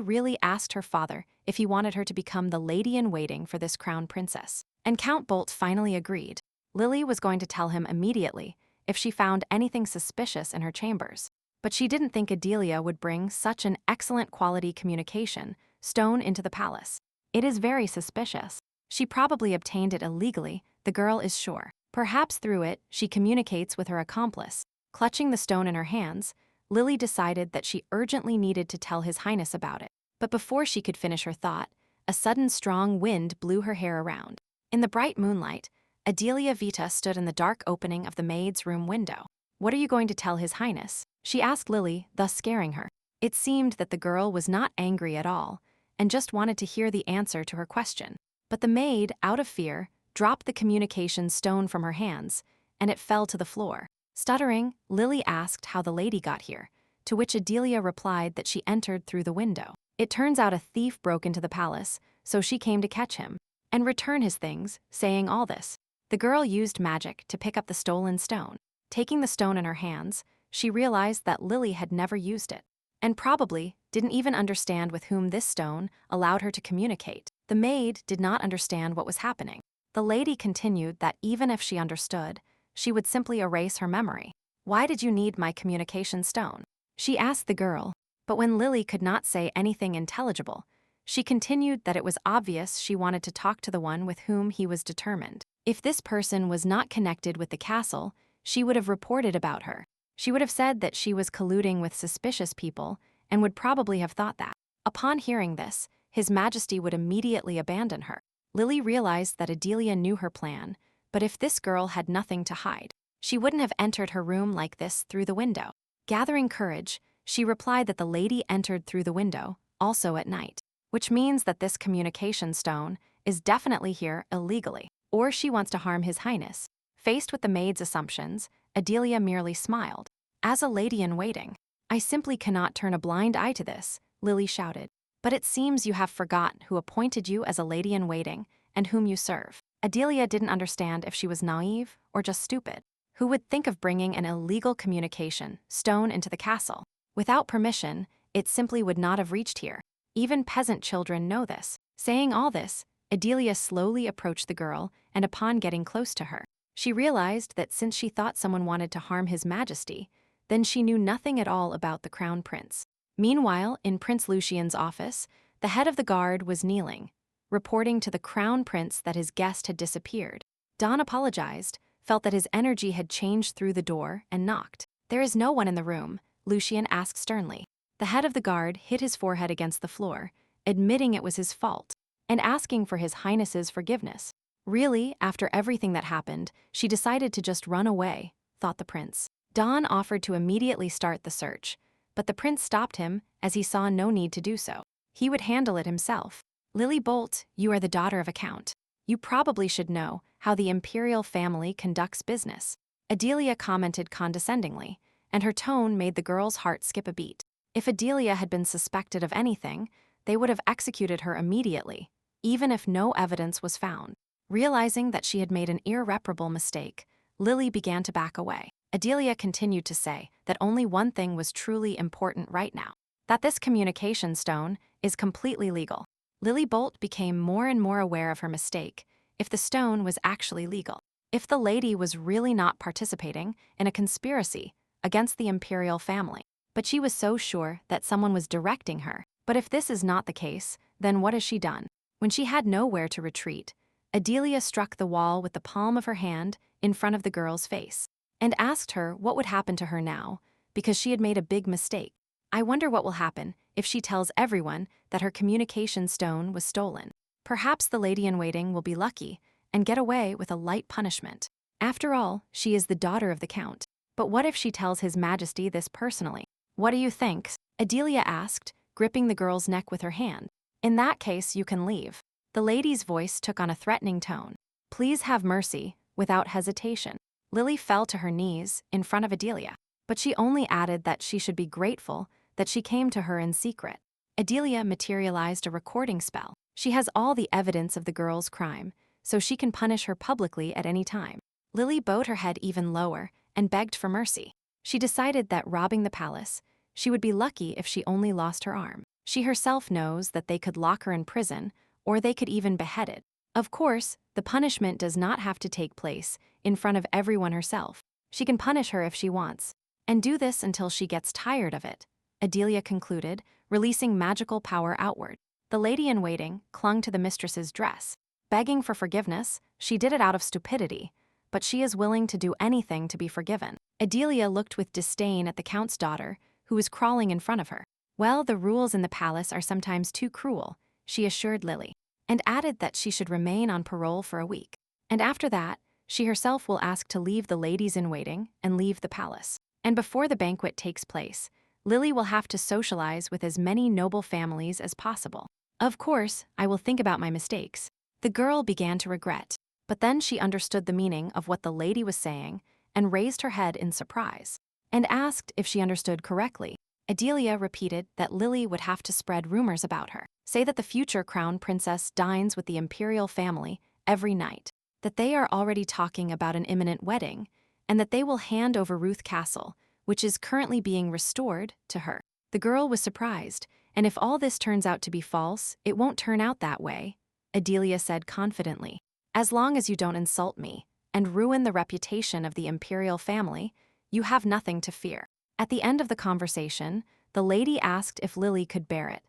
A: really asked her father if he wanted her to become the lady-in-waiting for this crown princess. And Count Bolt finally agreed. Lily was going to tell him immediately if she found anything suspicious in her chambers. But she didn't think Adelia would bring such an excellent quality communication stone into the palace. It is very suspicious. She probably obtained it illegally, the girl is sure. Perhaps through it, she communicates with her accomplice. Clutching the stone in her hands, Lily decided that she urgently needed to tell His Highness about it. But before she could finish her thought, a sudden strong wind blew her hair around. In the bright moonlight, Adelia Vita stood in the dark opening of the maid's room window. "What are you going to tell His Highness?" she asked Lily, thus scaring her. It seemed that the girl was not angry at all, and just wanted to hear the answer to her question. But the maid, out of fear, dropped the communication stone from her hands, and it fell to the floor. Stuttering, Lily asked how the lady got here, to which Adelia replied that she entered through the window. It turns out a thief broke into the palace, so she came to catch him and return his things, saying all this. The girl used magic to pick up the stolen stone. Taking the stone in her hands, she realized that Lily had never used it, and probably didn't even understand with whom this stone allowed her to communicate. The maid did not understand what was happening. The lady continued that even if she understood, she would simply erase her memory. "Why did you need my communication stone?" she asked the girl, but when Lily could not say anything intelligible, she continued that it was obvious she wanted to talk to the one with whom he was determined. If this person was not connected with the castle, she would have reported about her. She would have said that she was colluding with suspicious people and would probably have thought that. Upon hearing this, His Majesty would immediately abandon her. Lily realized that Adelia knew her plan, but if this girl had nothing to hide, she wouldn't have entered her room like this through the window. Gathering courage, she replied that the lady entered through the window, also at night, which means that this communication stone is definitely here illegally, or she wants to harm His Highness. Faced with the maid's assumptions, Adelia merely smiled. "As a lady-in-waiting, I simply cannot turn a blind eye to this," Lily shouted. "But it seems you have forgotten who appointed you as a lady-in-waiting and whom you serve." Adelia didn't understand if she was naive or just stupid. Who would think of bringing an illegal communication stone into the castle? Without permission, it simply would not have reached here. Even peasant children know this. Saying all this, Adelia slowly approached the girl, and upon getting close to her, she realized that since she thought someone wanted to harm His Majesty, then she knew nothing at all about the crown prince. Meanwhile, in Prince Lucian's office, the head of the guard was kneeling, reporting to the crown prince that his guest had disappeared. Don apologized, felt that his energy had changed through the door, and knocked. "There is no one in the room," Lucian asked sternly. The head of the guard hit his forehead against the floor, admitting it was his fault, and asking for His Highness's forgiveness. Really, after everything that happened, she decided to just run away, thought the prince. Don offered to immediately start the search, but the prince stopped him as he saw no need to do so. He would handle it himself. "Lily Bolt, you are the daughter of a count. You probably should know how the imperial family conducts business," Adelia commented condescendingly, and her tone made the girl's heart skip a beat. If Adelia had been suspected of anything, they would have executed her immediately, even if no evidence was found. Realizing that she had made an irreparable mistake, Lily began to back away. Adelia continued to say that only one thing was truly important right now, that this communication stone is completely legal. Lily Bolt became more and more aware of her mistake. If the stone was actually legal, if the lady was really not participating in a conspiracy against the imperial family, but she was so sure that someone was directing her. But if this is not the case, then what has she done? When she had nowhere to retreat, Adelia struck the wall with the palm of her hand in front of the girl's face and asked her what would happen to her now, because she had made a big mistake. "I wonder what will happen if she tells everyone that her communication stone was stolen. Perhaps the lady-in-waiting will be lucky and get away with a light punishment. After all, she is the daughter of the count. But what if she tells His Majesty this personally? What do you think?" Adelia asked, gripping the girl's neck with her hand. In that case, you can leave. The lady's voice took on a threatening tone. Please have mercy, without hesitation. Lily fell to her knees in front of Adelia, but she only added that she should be grateful that she came to her in secret. Adelia materialized a recording spell. She has all the evidence of the girl's crime, so she can punish her publicly at any time. Lily bowed her head even lower and begged for mercy. She decided that robbing the palace, she would be lucky if she only lost her arm. She herself knows that they could lock her in prison, or they could even behead it. Of course, the punishment does not have to take place in front of everyone herself. She can punish her if she wants, and do this until she gets tired of it, Adelia concluded, releasing magical power outward. The lady-in-waiting clung to the mistress's dress. Begging for forgiveness, she did it out of stupidity, but she is willing to do anything to be forgiven. Adelia looked with disdain at the count's daughter, who was crawling in front of her. Well, the rules in the palace are sometimes too cruel, she assured Lily, and added that she should remain on parole for a week. And after that, she herself will ask to leave the ladies-in-waiting and leave the palace. And before the banquet takes place, Lily will have to socialize with as many noble families as possible. Of course, I will think about my mistakes. The girl began to regret, but then she understood the meaning of what the lady was saying and raised her head in surprise, and asked if she understood correctly. Adelia repeated that Lily would have to spread rumors about her, say that the future crown princess dines with the imperial family every night, that they are already talking about an imminent wedding, and that they will hand over Ruth Castle, which is currently being restored, to her. The girl was surprised, and if all this turns out to be false, it won't turn out that way, Adelia said confidently. As long as you don't insult me and ruin the reputation of the imperial family, you have nothing to fear. At the end of the conversation, the lady asked if Lily could bear it,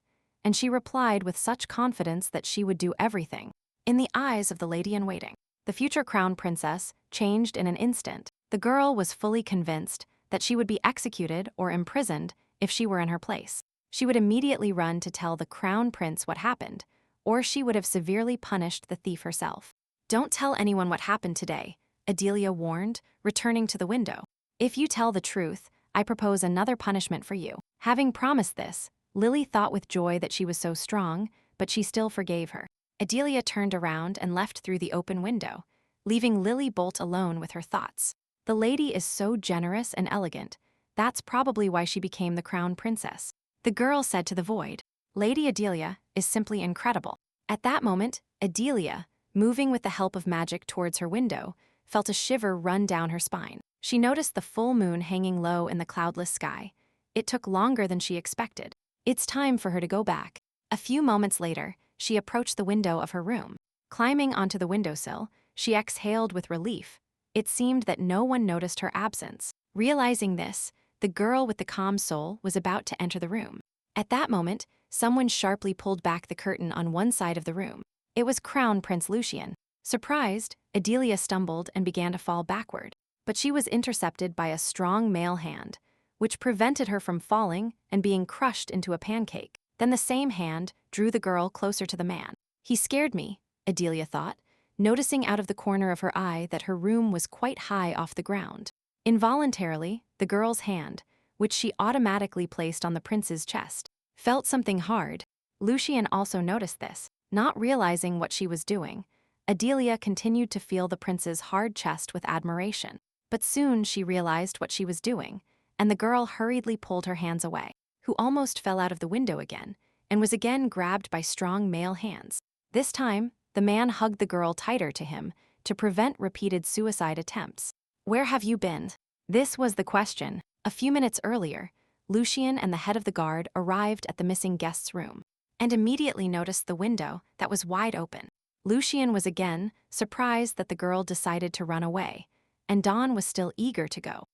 A: and she replied with such confidence that she would do everything. In the eyes of the lady-in-waiting, the future crown princess changed in an instant. The girl was fully convinced that she would be executed or imprisoned if she were in her place. She would immediately run to tell the crown prince what happened, or she would have severely punished the thief herself. Don't tell anyone what happened today, Adelia warned, returning to the window. If you tell the truth, I propose another punishment for you. Having promised this, Lily thought with joy that she was so strong, but she still forgave her. Adelia turned around and left through the open window, leaving Lily Bolt alone with her thoughts. The lady is so generous and elegant. That's probably why she became the crown princess. The girl said to the void, Lady Adelia is simply incredible. At that moment, Adelia, moving with the help of magic towards her window, felt a shiver run down her spine. She noticed the full moon hanging low in the cloudless sky. It took longer than she expected. It's time for her to go back. A few moments later, she approached the window of her room. Climbing onto the windowsill, she exhaled with relief. It seemed that no one noticed her absence. Realizing this, the girl with the calm soul was about to enter the room. At that moment, someone sharply pulled back the curtain on one side of the room. It was Crown Prince Lucian. Surprised, Adelia stumbled and began to fall backward, but she was intercepted by a strong male hand, which prevented her from falling and being crushed into a pancake. Then the same hand drew the girl closer to the man. He scared me, Adelia thought, noticing out of the corner of her eye that her room was quite high off the ground. Involuntarily, the girl's hand, which she automatically placed on the prince's chest, felt something hard. Lucian also noticed this. Not realizing what she was doing, Adelia continued to feel the prince's hard chest with admiration. But soon she realized what she was doing, and the girl hurriedly pulled her hands away, who almost fell out of the window again, and was again grabbed by strong male hands. This time, the man hugged the girl tighter to him to prevent repeated suicide attempts. Where have you been? This was the question. A few minutes earlier, Lucian and the head of the guard arrived at the missing guest's room, and immediately noticed the window that was wide open. Lucian was again surprised that the girl decided to run away, and Dawn was still eager to go.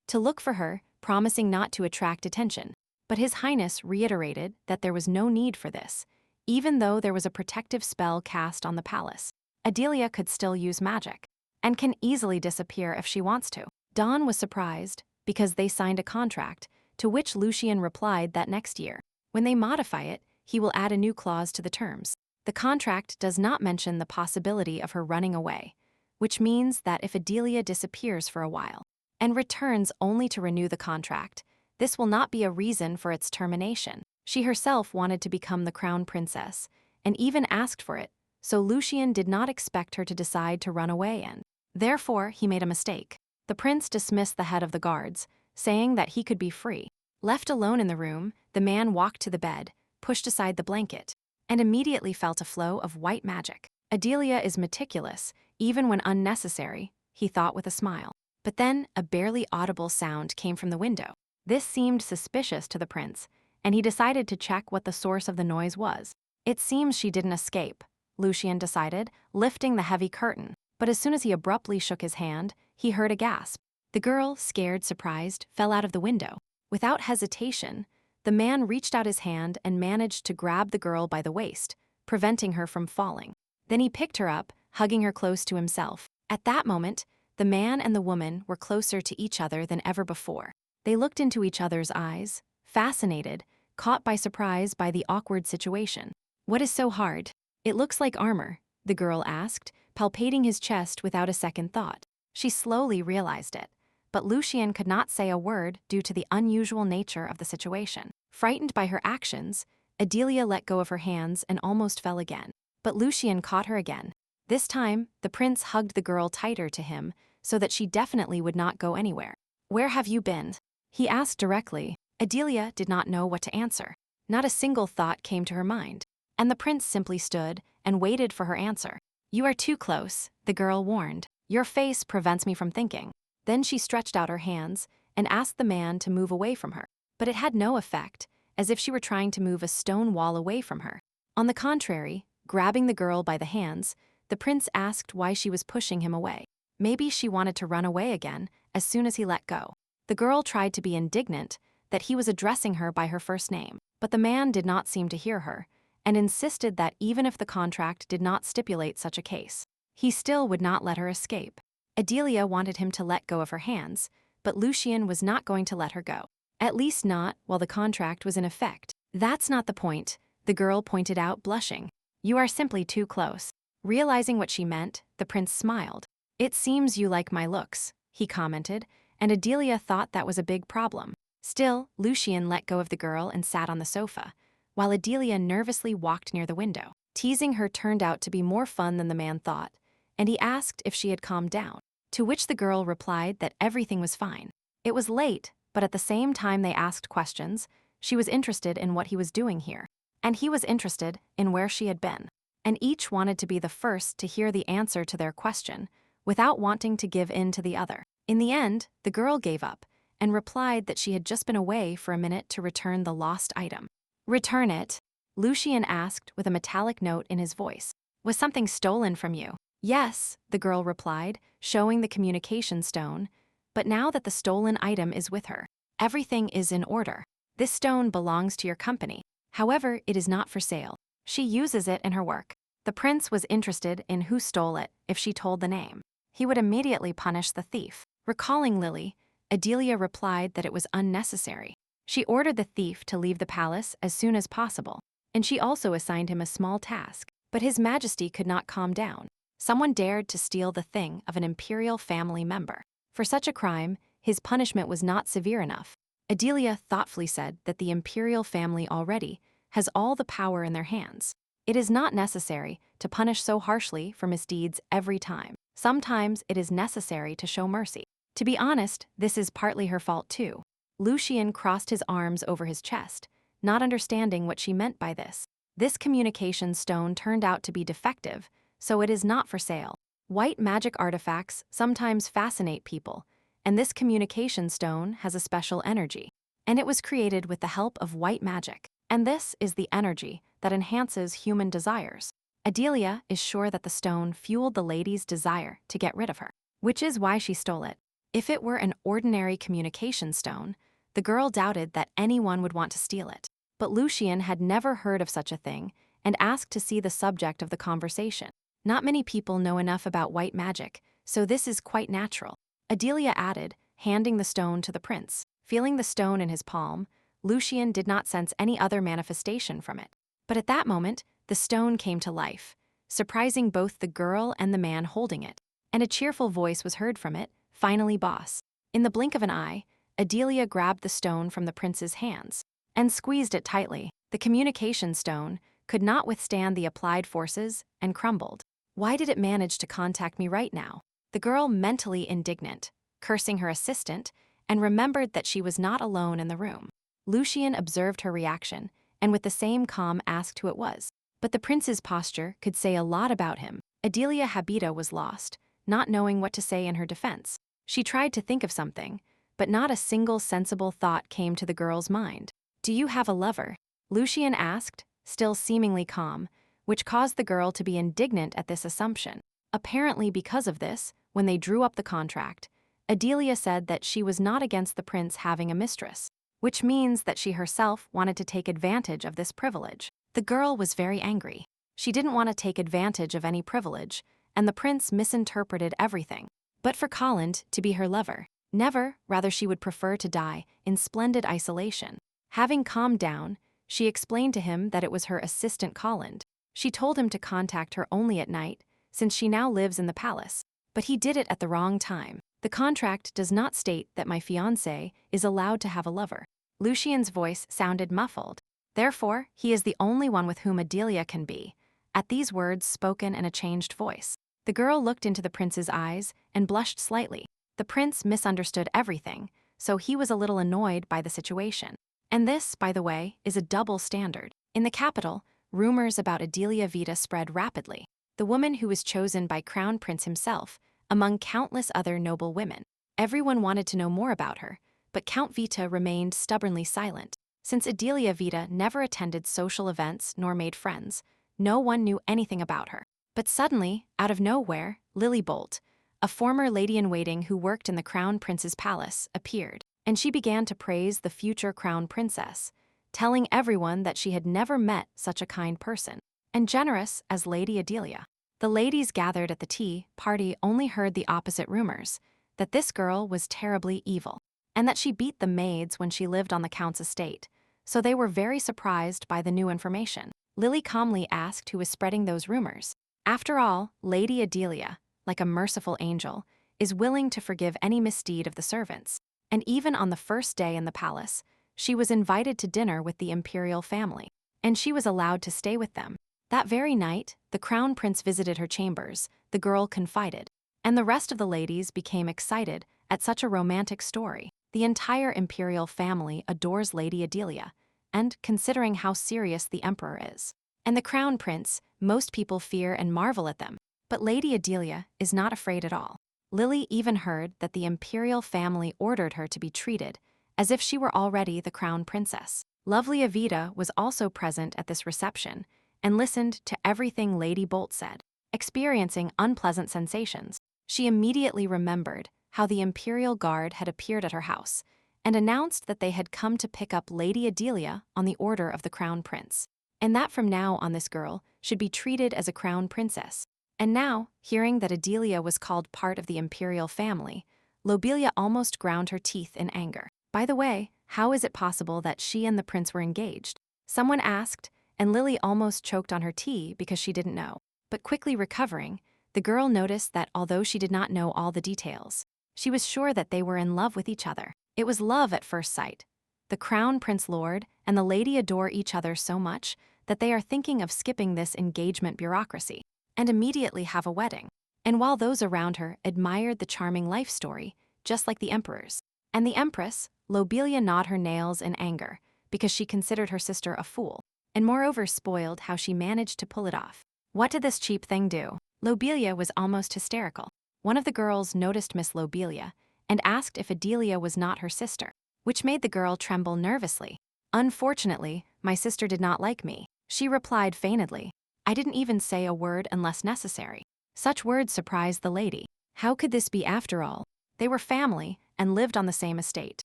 A: To look for her, promising not to attract attention. But His Highness reiterated that there was no need for this, even though there was a protective spell cast on the palace. Adelia could still use magic, and can easily disappear if she wants to. Dawn was surprised, because they signed a contract, to which Lucian replied that next year, when they modify it, he will add a new clause to the terms. The contract does not mention the possibility of her running away, which means that if Adelia disappears for a while and returns only to renew the contract, this will not be a reason for its termination. She herself wanted to become the crown princess, and even asked for it, so Lucian did not expect her to decide to run away and therefore he made a mistake. The prince dismissed the head of the guards, saying that he could be free. Left alone in the room, the man walked to the bed, pushed aside the blanket, and immediately felt a flow of white magic. Adelia is meticulous, even when unnecessary, he thought with a smile. But then a barely audible sound came from the window. This seemed suspicious to the prince, and he decided to check what the source of the noise was. It seems she didn't escape, Lucian decided, lifting the heavy curtain. But as soon as he abruptly shook his hand, he heard a gasp. The girl, scared, surprised, fell out of the window. Without hesitation, the man reached out his hand and managed to grab the girl by the waist, preventing her from falling. Then he picked her up, hugging her close to himself. At that moment, the man and the woman were closer to each other than ever before. They looked into each other's eyes, fascinated, caught by surprise by the awkward situation. "What is so hard? It looks like armor," the girl asked, palpating his chest without a second thought. She slowly realized it, but Lucian could not say a word due to the unusual nature of the situation. Frightened by her actions, Adelia let go of her hands and almost fell again. But Lucian caught her again. This time, the prince hugged the girl tighter to him so that she definitely would not go anywhere. "Where have you been?" he asked directly. Adelia did not know what to answer. Not a single thought came to her mind, and the prince simply stood and waited for her answer. "You are too close," the girl warned. "Your face prevents me from thinking." Then she stretched out her hands and asked the man to move away from her. But it had no effect, as if she were trying to move a stone wall away from her. On the contrary, grabbing the girl by the hands, the prince asked why she was pushing him away. Maybe she wanted to run away again as soon as he let go. The girl tried to be indignant that he was addressing her by her first name, but the man did not seem to hear her, and insisted that even if the contract did not stipulate such a case, he still would not let her escape. Adelia wanted him to let go of her hands, but Lucian was not going to let her go. At least not while the contract was in effect. "That's not the point," the girl pointed out, blushing. "You are simply too close." Realizing what she meant, the prince smiled. "It seems you like my looks," he commented, and Adelia thought that was a big problem. Still, Lucian let go of the girl and sat on the sofa, while Adelia nervously walked near the window. Teasing her turned out to be more fun than the man thought, and he asked if she had calmed down, to which the girl replied that everything was fine. It was late, but at the same time they asked questions, she was interested in what he was doing here, and he was interested in where she had been, and each wanted to be the first to hear the answer to their question, without wanting to give in to the other. In the end, the girl gave up, and replied that she had just been away for a minute to return the lost item. "Return it?" Lucian asked with a metallic note in his voice. "Was something stolen from you?" "Yes," the girl replied, showing the communication stone, "but now that the stolen item is with her, everything is in order. This stone belongs to your company. However, it is not for sale. She uses it in her work." The prince was interested in who stole it. If she told the name, he would immediately punish the thief. Recalling Lily, Adelia replied that it was unnecessary. She ordered the thief to leave the palace as soon as possible, and she also assigned him a small task. But His Majesty could not calm down. Someone dared to steal the thing of an imperial family member. For such a crime, his punishment was not severe enough. Adelia thoughtfully said that the imperial family already has all the power in their hands. It is not necessary to punish so harshly for misdeeds every time. Sometimes it is necessary to show mercy. To be honest, this is partly her fault too. Lucian crossed his arms over his chest, not understanding what she meant by this. This communication stone turned out to be defective, so it is not for sale. White magic artifacts sometimes fascinate people, and this communication stone has a special energy. And it was created with the help of white magic. And this is the energy that enhances human desires. Adelia is sure that the stone fueled the lady's desire to get rid of her, which is why she stole it. If it were an ordinary communication stone, the girl doubted that anyone would want to steal it. But Lucian had never heard of such a thing and asked to see the subject of the conversation. Not many people know enough about white magic, so this is quite natural. Adelia added, handing the stone to the prince. Feeling the stone in his palm, Lucian did not sense any other manifestation from it. But at that moment, the stone came to life, surprising both the girl and the man holding it. And a cheerful voice was heard from it, "Finally, boss." In the blink of an eye, Adelia grabbed the stone from the prince's hands. and squeezed it tightly. The communication stone could not withstand the applied forces and crumbled. Why did it manage to contact me right now? The girl, mentally indignant, cursing her assistant, and remembered that she was not alone in the room. Lucian observed her reaction, and with the same calm asked who it was. But the prince's posture could say a lot about him. Adelia Habita was lost, not knowing what to say in her defense. She tried to think of something, but not a single sensible thought came to the girl's mind. "Do you have a lover?" Lucian asked, still seemingly calm, which caused the girl to be indignant at this assumption. Apparently because of this, when they drew up the contract, Adelia said that she was not against the prince having a mistress, which means that she herself wanted to take advantage of this privilege. The girl was very angry. She didn't want to take advantage of any privilege, and the prince misinterpreted everything. But for Colin to be her lover, never, rather she would prefer to die in splendid isolation. Having calmed down, she explained to him that it was her assistant Colin. She told him to contact her only at night, since she now lives in the palace. But he did it at the wrong time. The contract does not state that my fiancé is allowed to have a lover. Lucian's voice sounded muffled. Therefore, he is the only one with whom Adelia can be. At these words spoken in a changed voice, the girl looked into the prince's eyes and blushed slightly. The prince misunderstood everything, so he was a little annoyed by the situation. And this, by the way, is a double standard. In the capital, rumors about Adelia Vita spread rapidly. The woman who was chosen by Crown Prince himself, among countless other noble women. Everyone wanted to know more about her, but Count Vita remained stubbornly silent. Since Adelia Vita never attended social events nor made friends, no one knew anything about her. But suddenly, out of nowhere, Lily Bolt, a former lady-in-waiting who worked in the Crown Prince's palace, appeared, and she began to praise the future Crown Princess, telling everyone that she had never met such a kind person and generous as Lady Adelia. The ladies gathered at the tea party only heard the opposite rumors, that this girl was terribly evil, and that she beat the maids when she lived on the count's estate, so they were very surprised by the new information. Lily calmly asked who was spreading those rumors. After all, Lady Adelia, like a merciful angel, is willing to forgive any misdeed of the servants, and even on the first day in the palace, she was invited to dinner with the imperial family, and she was allowed to stay with them. That very night, the crown prince visited her chambers, the girl confided, and the rest of the ladies became excited at such a romantic story. The entire imperial family adores Lady Adelia, and considering how serious the emperor is, and the crown prince, most people fear and marvel at them. But Lady Adelia is not afraid at all. Lily even heard that the imperial family ordered her to be treated as if she were already the crown princess. Lovely Avita was also present at this reception and listened to everything Lady Bolt said. Experiencing unpleasant sensations, she immediately remembered how the imperial guard had appeared at her house and announced that they had come to pick up Lady Adelia on the order of the crown prince, and that from now on this girl should be treated as a crown princess. And now, hearing that Adelia was called part of the imperial family, Lobelia almost ground her teeth in anger. By the way, how is it possible that she and the prince were engaged? Someone asked, and Lily almost choked on her tea because she didn't know. But quickly recovering, the girl noticed that although she did not know all the details, she was sure that they were in love with each other. It was love at first sight. The crown prince lord and the lady adore each other so much that they are thinking of skipping this engagement bureaucracy and immediately have a wedding. And while those around her admired the charming life story, just like the emperor's, and the empress, Lobelia gnawed her nails in anger because she considered her sister a fool, and moreover spoiled how she managed to pull it off. What did this cheap thing do? Lobelia was almost hysterical. One of the girls noticed Miss Lobelia and asked if Adelia was not her sister, which made the girl tremble nervously. Unfortunately, my sister did not like me, she replied feignedly. I didn't even say a word unless necessary. Such words surprised the lady. How could this be after all? They were family and lived on the same estate.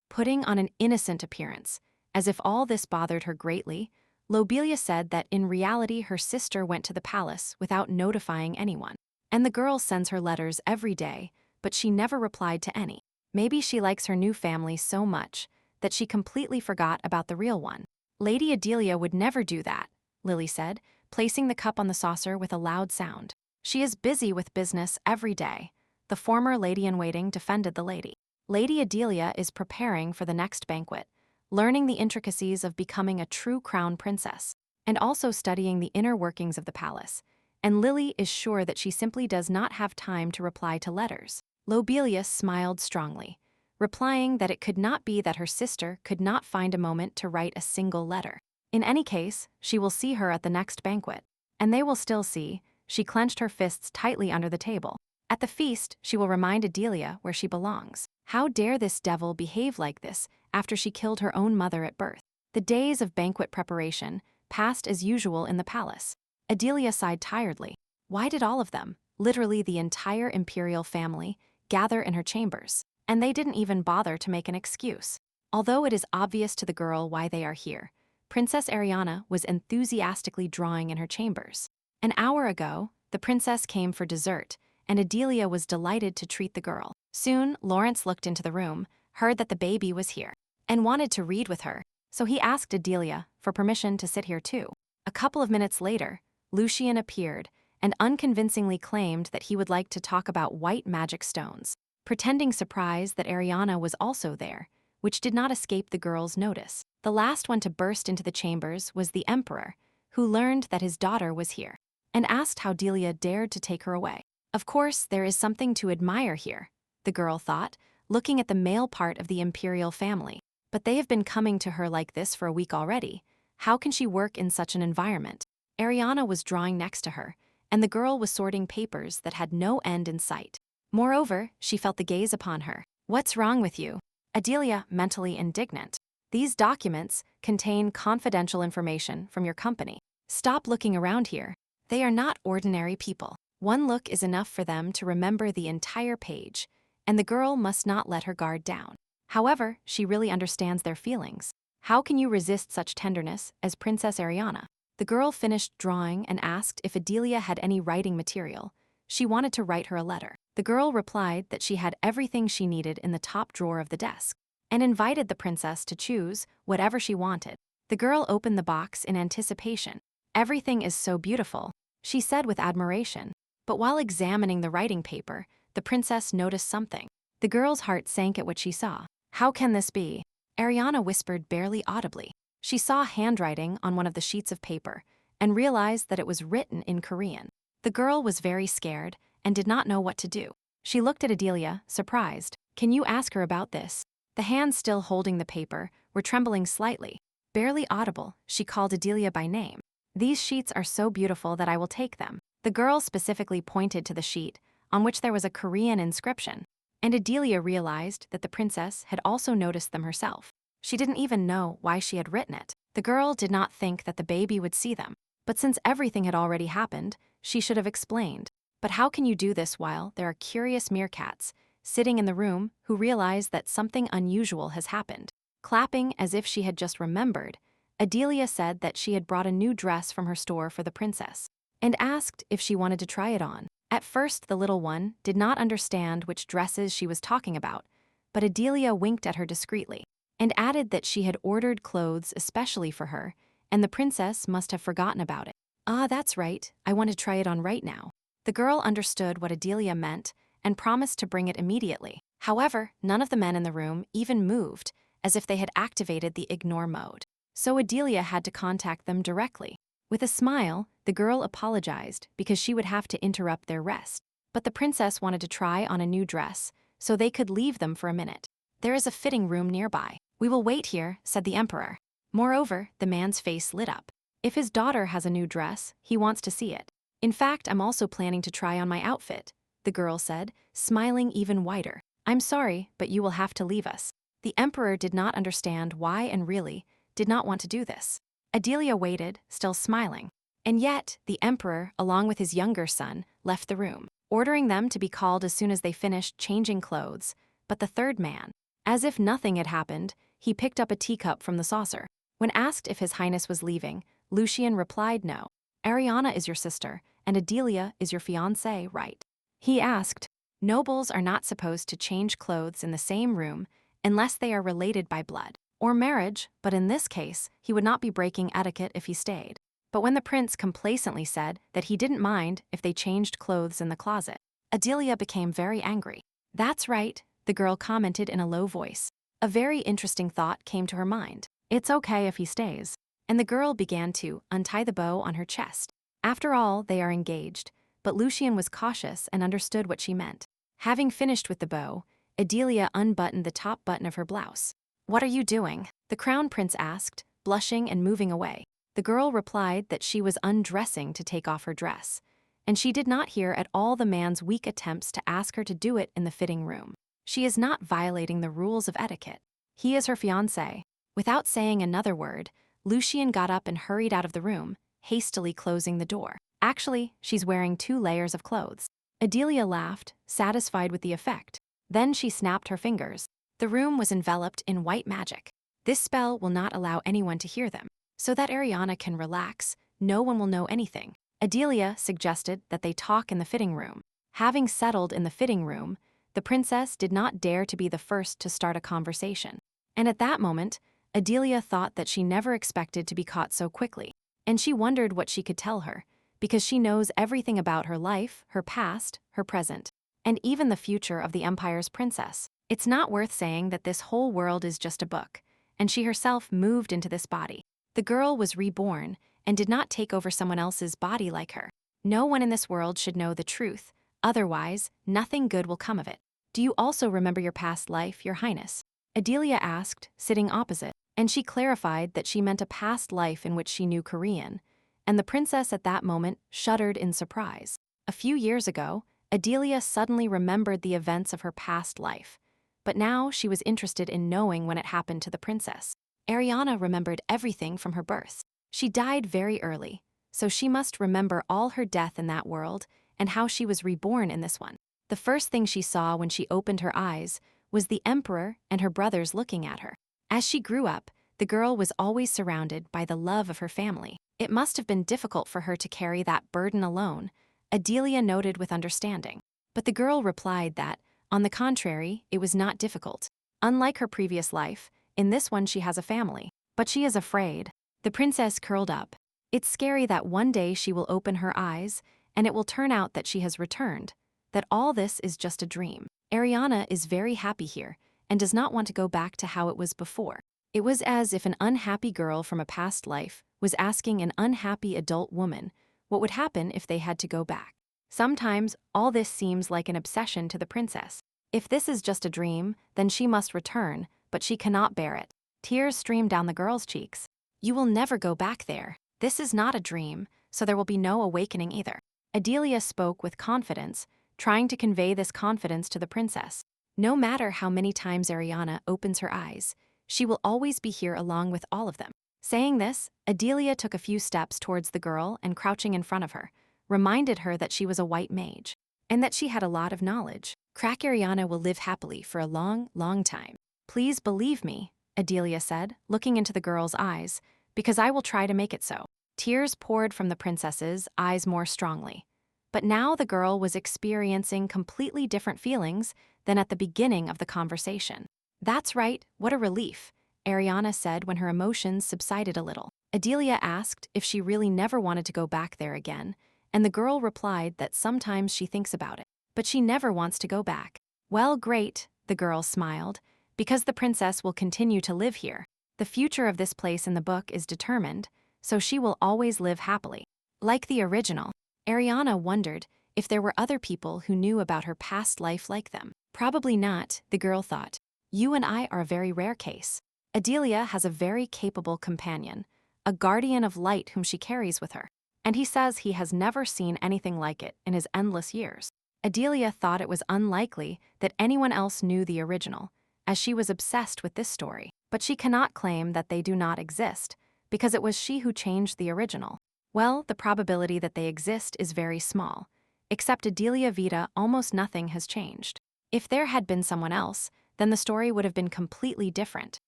A: Putting on an innocent appearance, as if all this bothered her greatly, Lobelia said that in reality her sister went to the palace without notifying anyone. And the girl sends her letters every day, but she never replied to any. Maybe she likes her new family so much that she completely forgot about the real one. Lady Adelia would never do that, Lily said, placing the cup on the saucer with a loud sound. She is busy with business every day. The former lady-in-waiting defended the lady. Lady Adelia is preparing for the next banquet. learning the intricacies of becoming a true crown princess, and also studying the inner workings of the palace. And Lily is sure that she simply does not have time to reply to letters. Lobelia smiled strongly, replying that it could not be that her sister could not find a moment to write a single letter. In any case, she will see her at the next banquet. And they will still see. She clenched her fists tightly under the table. At the feast, she will remind Adelia where she belongs. How dare this devil behave like this after she killed her own mother at birth? The days of banquet preparation passed as usual in the palace. Adelia sighed tiredly. Why did all of them, literally the entire imperial family, gather in her chambers? And they didn't even bother to make an excuse. Although it is obvious to the girl why they are here, Princess Ariana was enthusiastically drawing in her chambers. An hour ago, the princess came for dessert, and Adelia was delighted to treat the girl. Soon, Lawrence looked into the room, heard that the baby was here, and wanted to read with her, so he asked Adelia for permission to sit here too. A couple of minutes later, Lucian appeared and unconvincingly claimed that he would like to talk about white magic stones, pretending surprise that Ariana was also there, which did not escape the girl's notice. The last one to burst into the chambers was the emperor, who learned that his daughter was here, and asked how Adelia dared to take her away. Of course, there is something to admire here, the girl thought, looking at the male part of the imperial family. But they have been coming to her like this for a week already. How can she work in such an environment? Ariana was drawing next to her, and the girl was sorting papers that had no end in sight. Moreover, she felt the gaze upon her. What's wrong with you? Adelia, mentally indignant. These documents contain confidential information from your company. Stop looking around here. They are not ordinary people. One look is enough for them to remember the entire page, and the girl must not let her guard down. However, she really understands their feelings. How can you resist such tenderness as Princess Ariana? The girl finished drawing and asked if Adelia had any writing material. She wanted to write her a letter. The girl replied that she had everything she needed in the top drawer of the desk, and invited the princess to choose whatever she wanted. The girl opened the box in anticipation. Everything is so beautiful, she said with admiration. But while examining the writing paper, the princess noticed something. The girl's heart sank at what she saw. How can this be? Ariana whispered barely audibly. She saw handwriting on one of the sheets of paper and realized that it was written in Korean. The girl was very scared and did not know what to do. She looked at Adelia, surprised. Can you ask her about this? The hands still holding the paper were trembling slightly. Barely audible, she called Adelia by name. These sheets are so beautiful that I will take them. The girl specifically pointed to the sheet, on which there was a Korean inscription, and Adelia realized that the princess had also noticed them herself. She didn't even know why she had written it. The girl did not think that the baby would see them, but since everything had already happened, she should have explained. But how can you do this while there are curious meerkats sitting in the room who realize that something unusual has happened? Clapping as if she had just remembered, Adelia said that she had brought a new dress from her store for the princess, and asked if she wanted to try it on. At first, the little one did not understand which dresses she was talking about, but Adelia winked at her discreetly, and added that she had ordered clothes especially for her, and the princess must have forgotten about it. Ah, that's right, I want to try it on right now. The girl understood what Adelia meant and promised to bring it immediately. However, none of the men in the room even moved, as if they had activated the ignore mode. So Adelia had to contact them directly. With a smile, the girl apologized because she would have to interrupt their rest. But the princess wanted to try on a new dress, so they could leave them for a minute. There is a fitting room nearby. We will wait here, said the emperor. Moreover, the man's face lit up. If his daughter has a new dress, he wants to see it. In fact, I'm also planning to try on my outfit, the girl said, smiling even wider. I'm sorry, but you will have to leave us. The emperor did not understand why and really did not want to do this. Adelia waited, still smiling. And yet, the emperor, along with his younger son, left the room, ordering them to be called as soon as they finished changing clothes. But the third man, as if nothing had happened, he picked up a teacup from the saucer. When asked if His Highness was leaving, Lucian replied no. Ariana is your sister, and Adelia is your fiancée, right? He asked. Nobles are not supposed to change clothes in the same room unless they are related by blood or marriage, but in this case, he would not be breaking etiquette if he stayed. But when the prince complacently said that he didn't mind if they changed clothes in the closet, Adelia became very angry. That's right, the girl commented in a low voice. A very interesting thought came to her mind. It's okay if he stays. And the girl began to untie the bow on her chest. After all, they are engaged, but Lucian was cautious and understood what she meant. Having finished with the bow, Adelia unbuttoned the top button of her blouse. "What are you doing?" the crown prince asked, blushing and moving away. The girl replied that she was undressing to take off her dress, and she did not hear at all the man's weak attempts to ask her to do it in the fitting room. She is not violating the rules of etiquette. He is her fiancé. Without saying another word, Lucian got up and hurried out of the room, hastily closing the door. Actually, she's wearing 2 layers of clothes. Adelia laughed, satisfied with the effect. Then she snapped her fingers. The room was enveloped in white magic. This spell will not allow anyone to hear them. So that Ariana can relax, no one will know anything. Adelia suggested that they talk in the fitting room. Having settled in the fitting room, the princess did not dare to be the first to start a conversation. And at that moment, Adelia thought that she never expected to be caught so quickly. And she wondered what she could tell her, because she knows everything about her life, her past, her present, and even the future of the Empire's princess. It's not worth saying that this whole world is just a book, and she herself moved into this body. The girl was reborn and did not take over someone else's body like her. No one in this world should know the truth, otherwise, nothing good will come of it. "Do you also remember your past life, Your Highness?" Adelia asked, sitting opposite, and she clarified that she meant a past life in which she knew Korean, and the princess at that moment shuddered in surprise. A few years ago, Adelia suddenly remembered the events of her past life, but now she was interested in knowing when it happened to the princess. Ariana remembered everything from her birth. She died very early, so she must remember all her death in that world and how she was reborn in this one. The first thing she saw when she opened her eyes was the emperor and her brothers looking at her. As she grew up, the girl was always surrounded by the love of her family. It must have been difficult for her to carry that burden alone, Adelia noted with understanding. But the girl replied that, on the contrary, it was not difficult. Unlike her previous life, in this one she has a family. But she is afraid. The princess curled up. It's scary that one day she will open her eyes, and it will turn out that she has returned, that all this is just a dream. Ariana is very happy here, and does not want to go back to how it was before. It was as if an unhappy girl from a past life was asking an unhappy adult woman what would happen if they had to go back. Sometimes, all this seems like an obsession to the princess. If this is just a dream, then she must return, but she cannot bear it. Tears streamed down the girl's cheeks. "You will never go back there. This is not a dream, so there will be no awakening either." Adelia spoke with confidence, trying to convey this confidence to the princess. No matter how many times Ariana opens her eyes, she will always be here along with all of them. Saying this, Adelia took a few steps towards the girl and, crouching in front of her, reminded her that she was a white mage, and that she had a lot of knowledge. "Crack Ariana will live happily for a long, long time. Please believe me," Adelia said, looking into the girl's eyes, "because I will try to make it so." Tears poured from the princess's eyes more strongly. But now the girl was experiencing completely different feelings than at the beginning of the conversation. "That's right, what a relief," Ariana said when her emotions subsided a little. Adelia asked if she really never wanted to go back there again, and the girl replied that sometimes she thinks about it, but she never wants to go back. "Well, great," the girl smiled, "because the princess will continue to live here. The future of this place in the book is determined, so she will always live happily." Like the original, Ariana wondered if there were other people who knew about her past life like them. Probably not, the girl thought. You and I are a very rare case. Adelia has a very capable companion, a guardian of light whom she carries with her, and he says he has never seen anything like it in his endless years. Adelia thought it was unlikely that anyone else knew the original, as she was obsessed with this story, but she cannot claim that they do not exist, because it was she who changed the original. Well, the probability that they exist is very small. Except Adelia Vita, almost nothing has changed. If there had been someone else, then the story would have been completely different.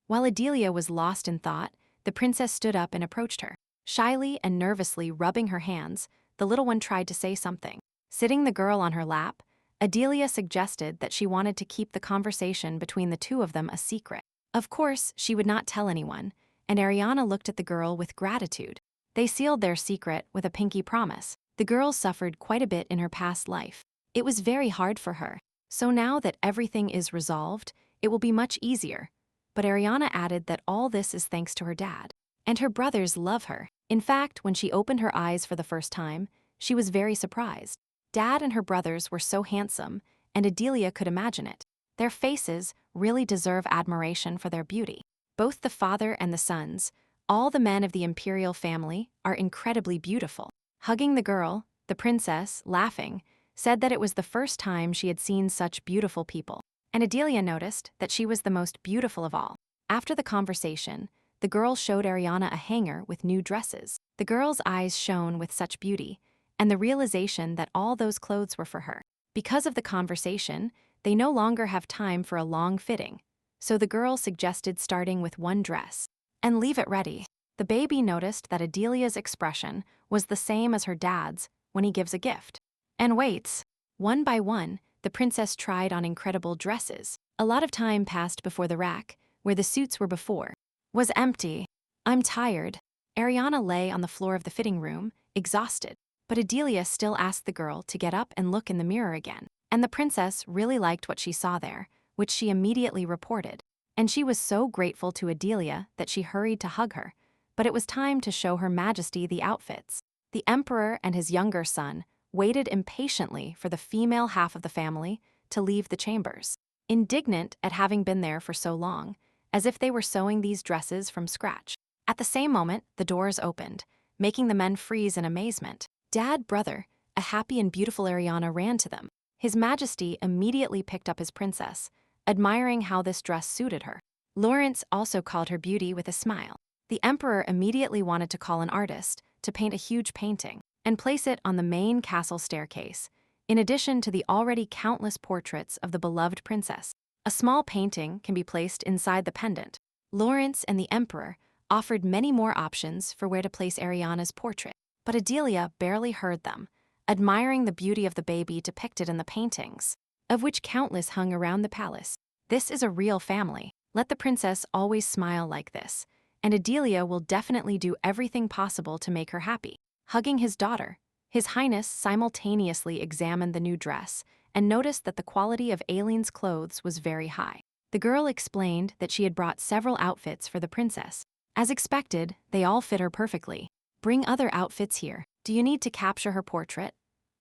A: While Adelia was lost in thought, the princess stood up and approached her. Shyly and nervously rubbing her hands, the little one tried to say something. Sitting the girl on her lap, Adelia suggested that she wanted to keep the conversation between the two of them a secret. Of course, she would not tell anyone, and Ariana looked at the girl with gratitude. They sealed their secret with a pinky promise. The girl suffered quite a bit in her past life. It was very hard for her. So now that everything is resolved, it will be much easier. but Ariana added that all this is thanks to her dad. And her brothers love her. In fact, when she opened her eyes for the first time, she was very surprised. Dad and her brothers were so handsome, and Adelia could imagine it. Their faces really deserve admiration for their beauty. Both the father and the sons, all the men of the imperial family, are incredibly beautiful. Hugging the girl, the princess, laughing, said that it was the first time she had seen such beautiful people. And Adelia noticed that she was the most beautiful of all. After the conversation, the girl showed Ariana a hanger with new dresses. The girl's eyes shone with such beauty, and the realization that all those clothes were for her. Because of the conversation, they no longer have time for a long fitting, so the girl suggested starting with one dress and leave it ready. The baby noticed that Adelia's expression was the same as her dad's when he gives a gift, and waits. One by one, the princess tried on incredible dresses. A lot of time passed before the rack, where the suits were before, was empty. I'm tired. Ariana lay on the floor of the fitting room, exhausted. But Adelia still asked the girl to get up and look in the mirror again. And the princess really liked what she saw there, which she immediately reported. And she was so grateful to Adelia that she hurried to hug her. But it was time to show Her Majesty the outfits. The emperor and his younger son waited impatiently for the female half of the family to leave the chambers, indignant at having been there for so long, as if they were sewing these dresses from scratch. At the same moment, the doors opened, making the men freeze in amazement. Dad, brother, a happy and beautiful Ariana ran to them. His Majesty immediately picked up his princess, admiring how this dress suited her. Lawrence also called her beauty with a smile. The emperor immediately wanted to call an artist to paint a huge painting and place it on the main castle staircase, in addition to the already countless portraits of the beloved princess. A small painting can be placed inside the pendant. Lawrence and the emperor offered many more options for where to place Ariana's portrait, but Adelia barely heard them, admiring the beauty of the baby depicted in the paintings, of which countless hung around the palace. This is a real family. Let the princess always smile like this, and Adelia will definitely do everything possible to make her happy. Hugging his daughter, His Highness simultaneously examined the new dress and noticed that the quality of Aileen's clothes was very high. The girl explained that she had brought several outfits for the princess. As expected, they all fit her perfectly. Bring other outfits here. Do you need to capture her portrait?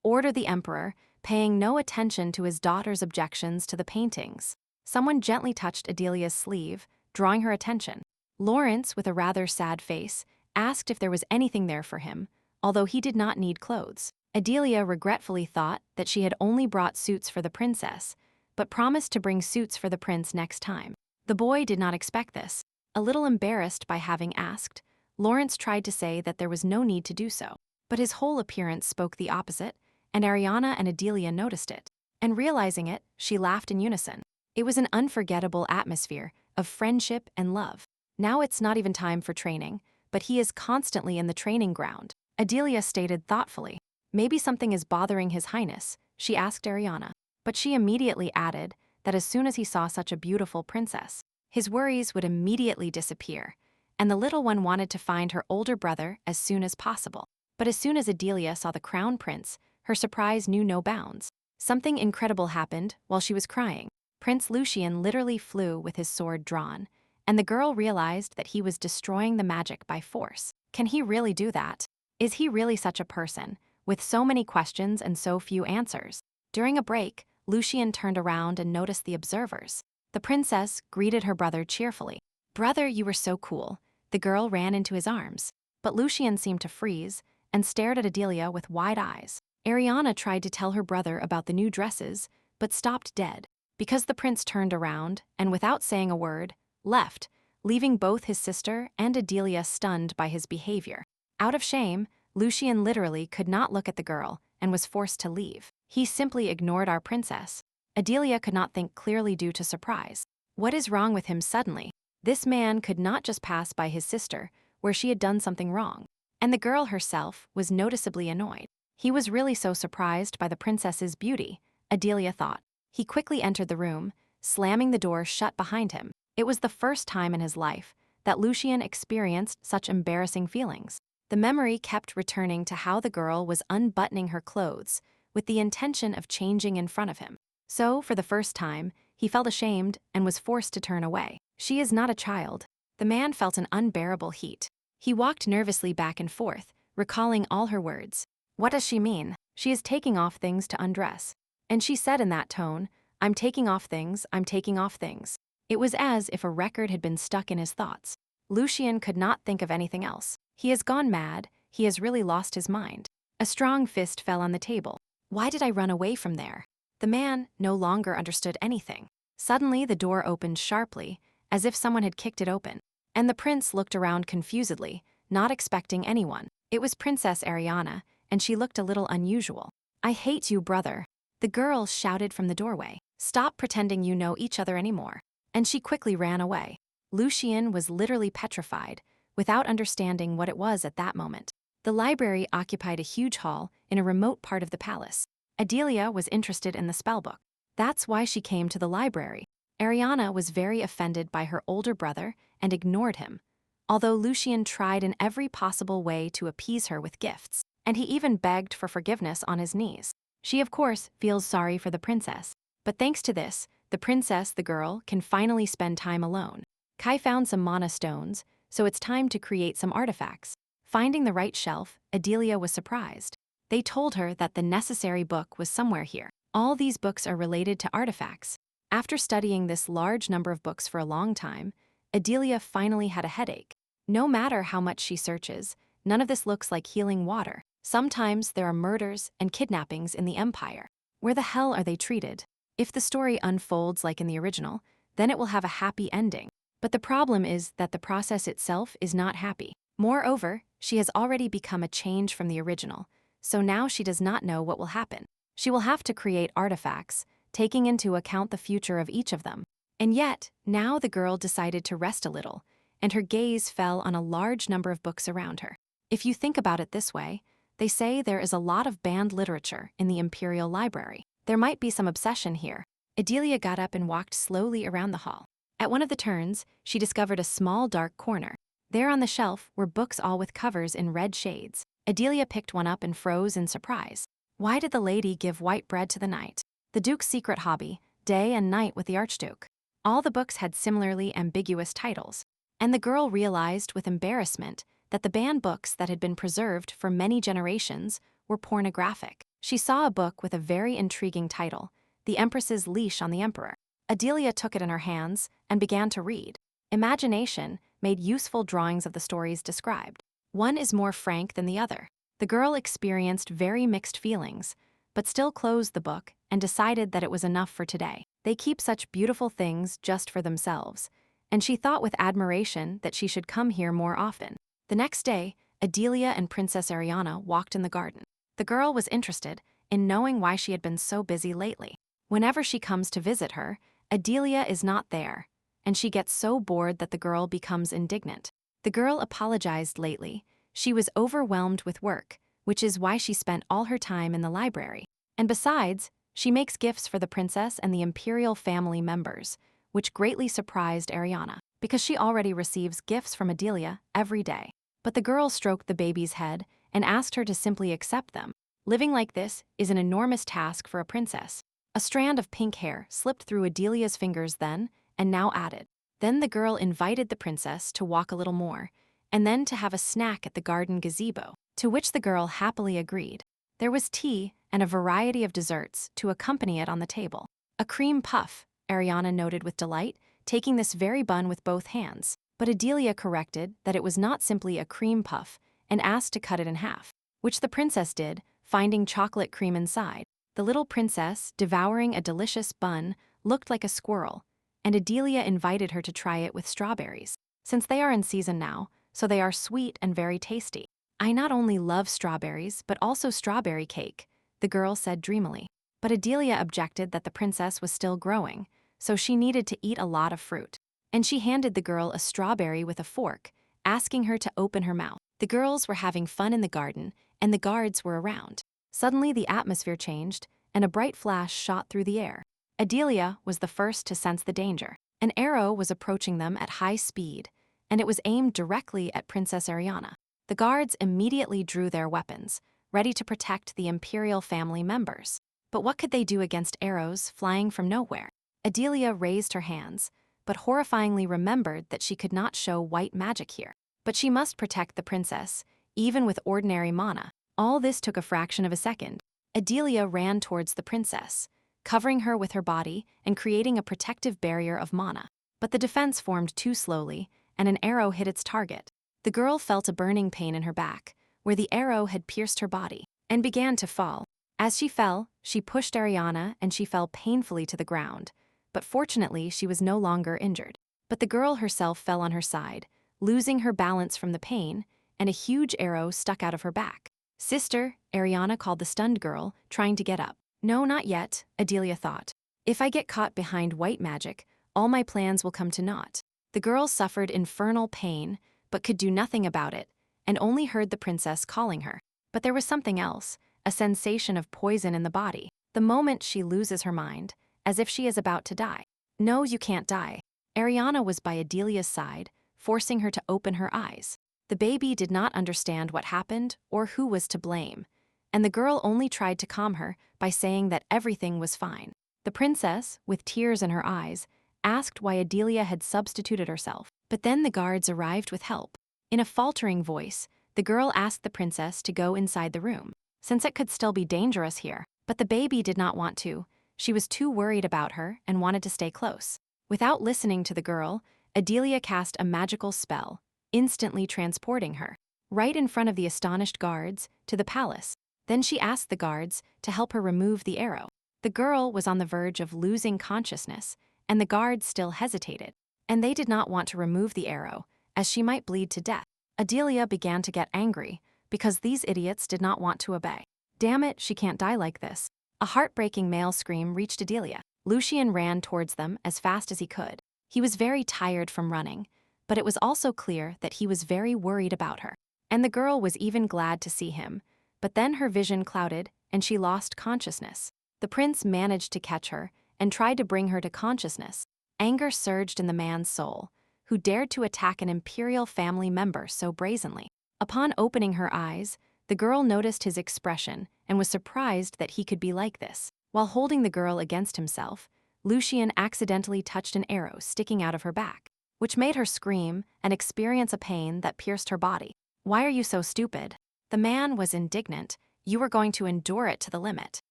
A: Ordered the emperor, paying no attention to his daughter's objections to the paintings. Someone gently touched Adelia's sleeve, drawing her attention. Lawrence, with a rather sad face, asked if there was anything there for him, although he did not need clothes. Adelia regretfully thought that she had only brought suits for the princess, but promised to bring suits for the prince next time. The boy did not expect this. A little embarrassed by having asked, Lawrence tried to say that there was no need to do so, but his whole appearance spoke the opposite, and Ariana and Adelia noticed it. And realizing it, she laughed in unison. It was an unforgettable atmosphere of friendship and love. Now it's not even time for training, but he is constantly in the training ground. Adelia stated thoughtfully. Maybe something is bothering His Highness, she asked Ariana. But she immediately added that as soon as he saw such a beautiful princess, his worries would immediately disappear, and the little one wanted to find her older brother as soon as possible. But as soon as Adelia saw the crown prince, her surprise knew no bounds. Something incredible happened while she was crying. Prince Lucian literally flew with his sword drawn, and the girl realized that he was destroying the magic by force. Can he really do that? Is he really such a person, with so many questions and so few answers? During a break, Lucian turned around and noticed the observers. The princess greeted her brother cheerfully. Brother, you were so cool. The girl ran into his arms, but Lucian seemed to freeze and stared at Adelia with wide eyes. Ariana tried to tell her brother about the new dresses, but stopped dead, because the prince turned around and, without saying a word, left, leaving both his sister and Adelia stunned by his behavior. Out of shame, Lucian literally could not look at the girl and was forced to leave. He simply ignored our princess. Adelia could not think clearly due to surprise. What is wrong with him suddenly? This man could not just pass by his sister, where she had done something wrong. And the girl herself was noticeably annoyed. He was really so surprised by the princess's beauty, Adelia thought. He quickly entered the room, slamming the door shut behind him. It was the first time in his life that Lucian experienced such embarrassing feelings. The memory kept returning to how the girl was unbuttoning her clothes with the intention of changing in front of him. So, for the first time, he felt ashamed and was forced to turn away. She is not a child. The man felt an unbearable heat. He walked nervously back and forth, recalling all her words. What does she mean? She is taking off things to undress. And she said in that tone, I'm taking off things, I'm taking off things. It was as if a record had been stuck in his thoughts. Lucian could not think of anything else. He has gone mad, he has really lost his mind. A strong fist fell on the table. Why did I run away from there? The man no longer understood anything. Suddenly the door opened sharply, as if someone had kicked it open. And the prince looked around confusedly, not expecting anyone. It was Princess Ariana, and she looked a little unusual. I hate you, brother. The girl shouted from the doorway. Stop pretending you know each other anymore. And she quickly ran away. Lucian was literally petrified, without understanding what it was at that moment. The library occupied a huge hall in a remote part of the palace. Adelia was interested in the spellbook. That's why she came to the library. Ariana was very offended by her older brother and ignored him, although Lucian tried in every possible way to appease her with gifts, and he even begged for forgiveness on his knees. She, of course, feels sorry for the princess, but thanks to this, the princess, the girl, can finally spend time alone. Kai found some mana stones, so it's time to create some artifacts. Finding the right shelf, Adelia was surprised. They told her that the necessary book was somewhere here. All these books are related to artifacts. After studying this large number of books for a long time, Adelia finally had a headache. No matter how much she searches, none of this looks like healing water. Sometimes there are murders and kidnappings in the Empire. Where the hell are they treated? If the story unfolds like in the original, then it will have a happy ending. But the problem is that the process itself is not happy. Moreover, she has already become a change from the original, so now she does not know what will happen. She will have to create artifacts, taking into account the future of each of them. And yet, now the girl decided to rest a little, and her gaze fell on a large number of books around her. If you think about it this way, they say there is a lot of banned literature in the Imperial Library. There might be some obsession here. Adelia got up and walked slowly around the hall. At one of the turns, she discovered a small dark corner. There on the shelf were books all with covers in red shades. Adelia picked one up and froze in surprise. Why did the lady give white bread to the knight? The Duke's secret hobby, day and night with the Archduke. All the books had similarly ambiguous titles, and the girl realized with embarrassment that the banned books that had been preserved for many generations were pornographic. She saw a book with a very intriguing title, The Empress's Leash on the Emperor. Adelia took it in her hands and began to read. Imagination made useful drawings of the stories described. One is more frank than the other. The girl experienced very mixed feelings, but still closed the book and decided that it was enough for today. They keep such beautiful things just for themselves, and she thought with admiration that she should come here more often. The next day, Adelia and Princess Ariana walked in the garden. The girl was interested in knowing why she had been so busy lately. Whenever she comes to visit her, Adelia is not there, and she gets so bored that the girl becomes indignant. The girl apologized lately. She was overwhelmed with work, which is why she spent all her time in the library. And besides, she makes gifts for the princess and the imperial family members, which greatly surprised Ariana, because she already receives gifts from Adelia every day. But the girl stroked the baby's head and asked her to simply accept them. Living like this is an enormous task for a princess. A strand of pink hair slipped through Adelia's fingers then, and now added. Then the girl invited the princess to walk a little more, and then to have a snack at the garden gazebo, to which the girl happily agreed. There was tea and a variety of desserts to accompany it on the table. A cream puff, Ariana noted with delight, taking this very bun with both hands. But Adelia corrected that it was not simply a cream puff and asked to cut it in half, which the princess did, finding chocolate cream inside. The little princess, devouring a delicious bun, looked like a squirrel, and Adelia invited her to try it with strawberries. Since they are in season now, so they are sweet and very tasty. I not only love strawberries, but also strawberry cake, the girl said dreamily. But Adelia objected that the princess was still growing, so she needed to eat a lot of fruit. And she handed the girl a strawberry with a fork, asking her to open her mouth. The girls were having fun in the garden, and the guards were around. Suddenly the atmosphere changed, and a bright flash shot through the air. Adelia was the first to sense the danger. An arrow was approaching them at high speed, and it was aimed directly at Princess Ariana. The guards immediately drew their weapons, ready to protect the imperial family members. But what could they do against arrows flying from nowhere? Adelia raised her hands, but horrifyingly remembered that she could not show white magic here. But she must protect the princess, even with ordinary mana. All this took a fraction of a second. Adelia ran towards the princess, covering her with her body and creating a protective barrier of mana. But the defense formed too slowly, and an arrow hit its target. The girl felt a burning pain in her back, where the arrow had pierced her body, and began to fall. As she fell, she pushed Ariana and she fell painfully to the ground. But fortunately, she was no longer injured. But the girl herself fell on her side, losing her balance from the pain, and a huge arrow stuck out of her back. "Sister," Ariana called the stunned girl, trying to get up. "No, not yet," Adelia thought. "If I get caught behind white magic, all my plans will come to naught." The girl suffered infernal pain, but could do nothing about it, and only heard the princess calling her. But there was something else, a sensation of poison in the body. The moment she loses her mind, as if she is about to die. "No, you can't die." Ariana was by Adelia's side, forcing her to open her eyes. The baby did not understand what happened or who was to blame, and the girl only tried to calm her by saying that everything was fine. The princess, with tears in her eyes, asked why Adelia had substituted herself, but then the guards arrived with help. In a faltering voice, the girl asked the princess to go inside the room, since it could still be dangerous here. But the baby did not want to. She was too worried about her and wanted to stay close. Without listening to the girl, Adelia cast a magical spell, instantly transporting her, right in front of the astonished guards, to the palace. Then she asked the guards to help her remove the arrow. The girl was on the verge of losing consciousness, and the guards still hesitated. And they did not want to remove the arrow, as she might bleed to death. Adelia began to get angry, because these idiots did not want to obey. "Damn it, she can't die like this." A heartbreaking male scream reached Adelia. Lucian ran towards them as fast as he could. He was very tired from running, but it was also clear that he was very worried about her. And the girl was even glad to see him, but then her vision clouded and she lost consciousness. The prince managed to catch her and tried to bring her to consciousness. Anger surged in the man's soul, who dared to attack an imperial family member so brazenly. Upon opening her eyes, the girl noticed his expression and was surprised that he could be like this. While holding the girl against himself, Lucian accidentally touched an arrow sticking out of her back, which made her scream and experience a pain that pierced her body. "Why are you so stupid?" The man was indignant. "You were going to endure it to the limit."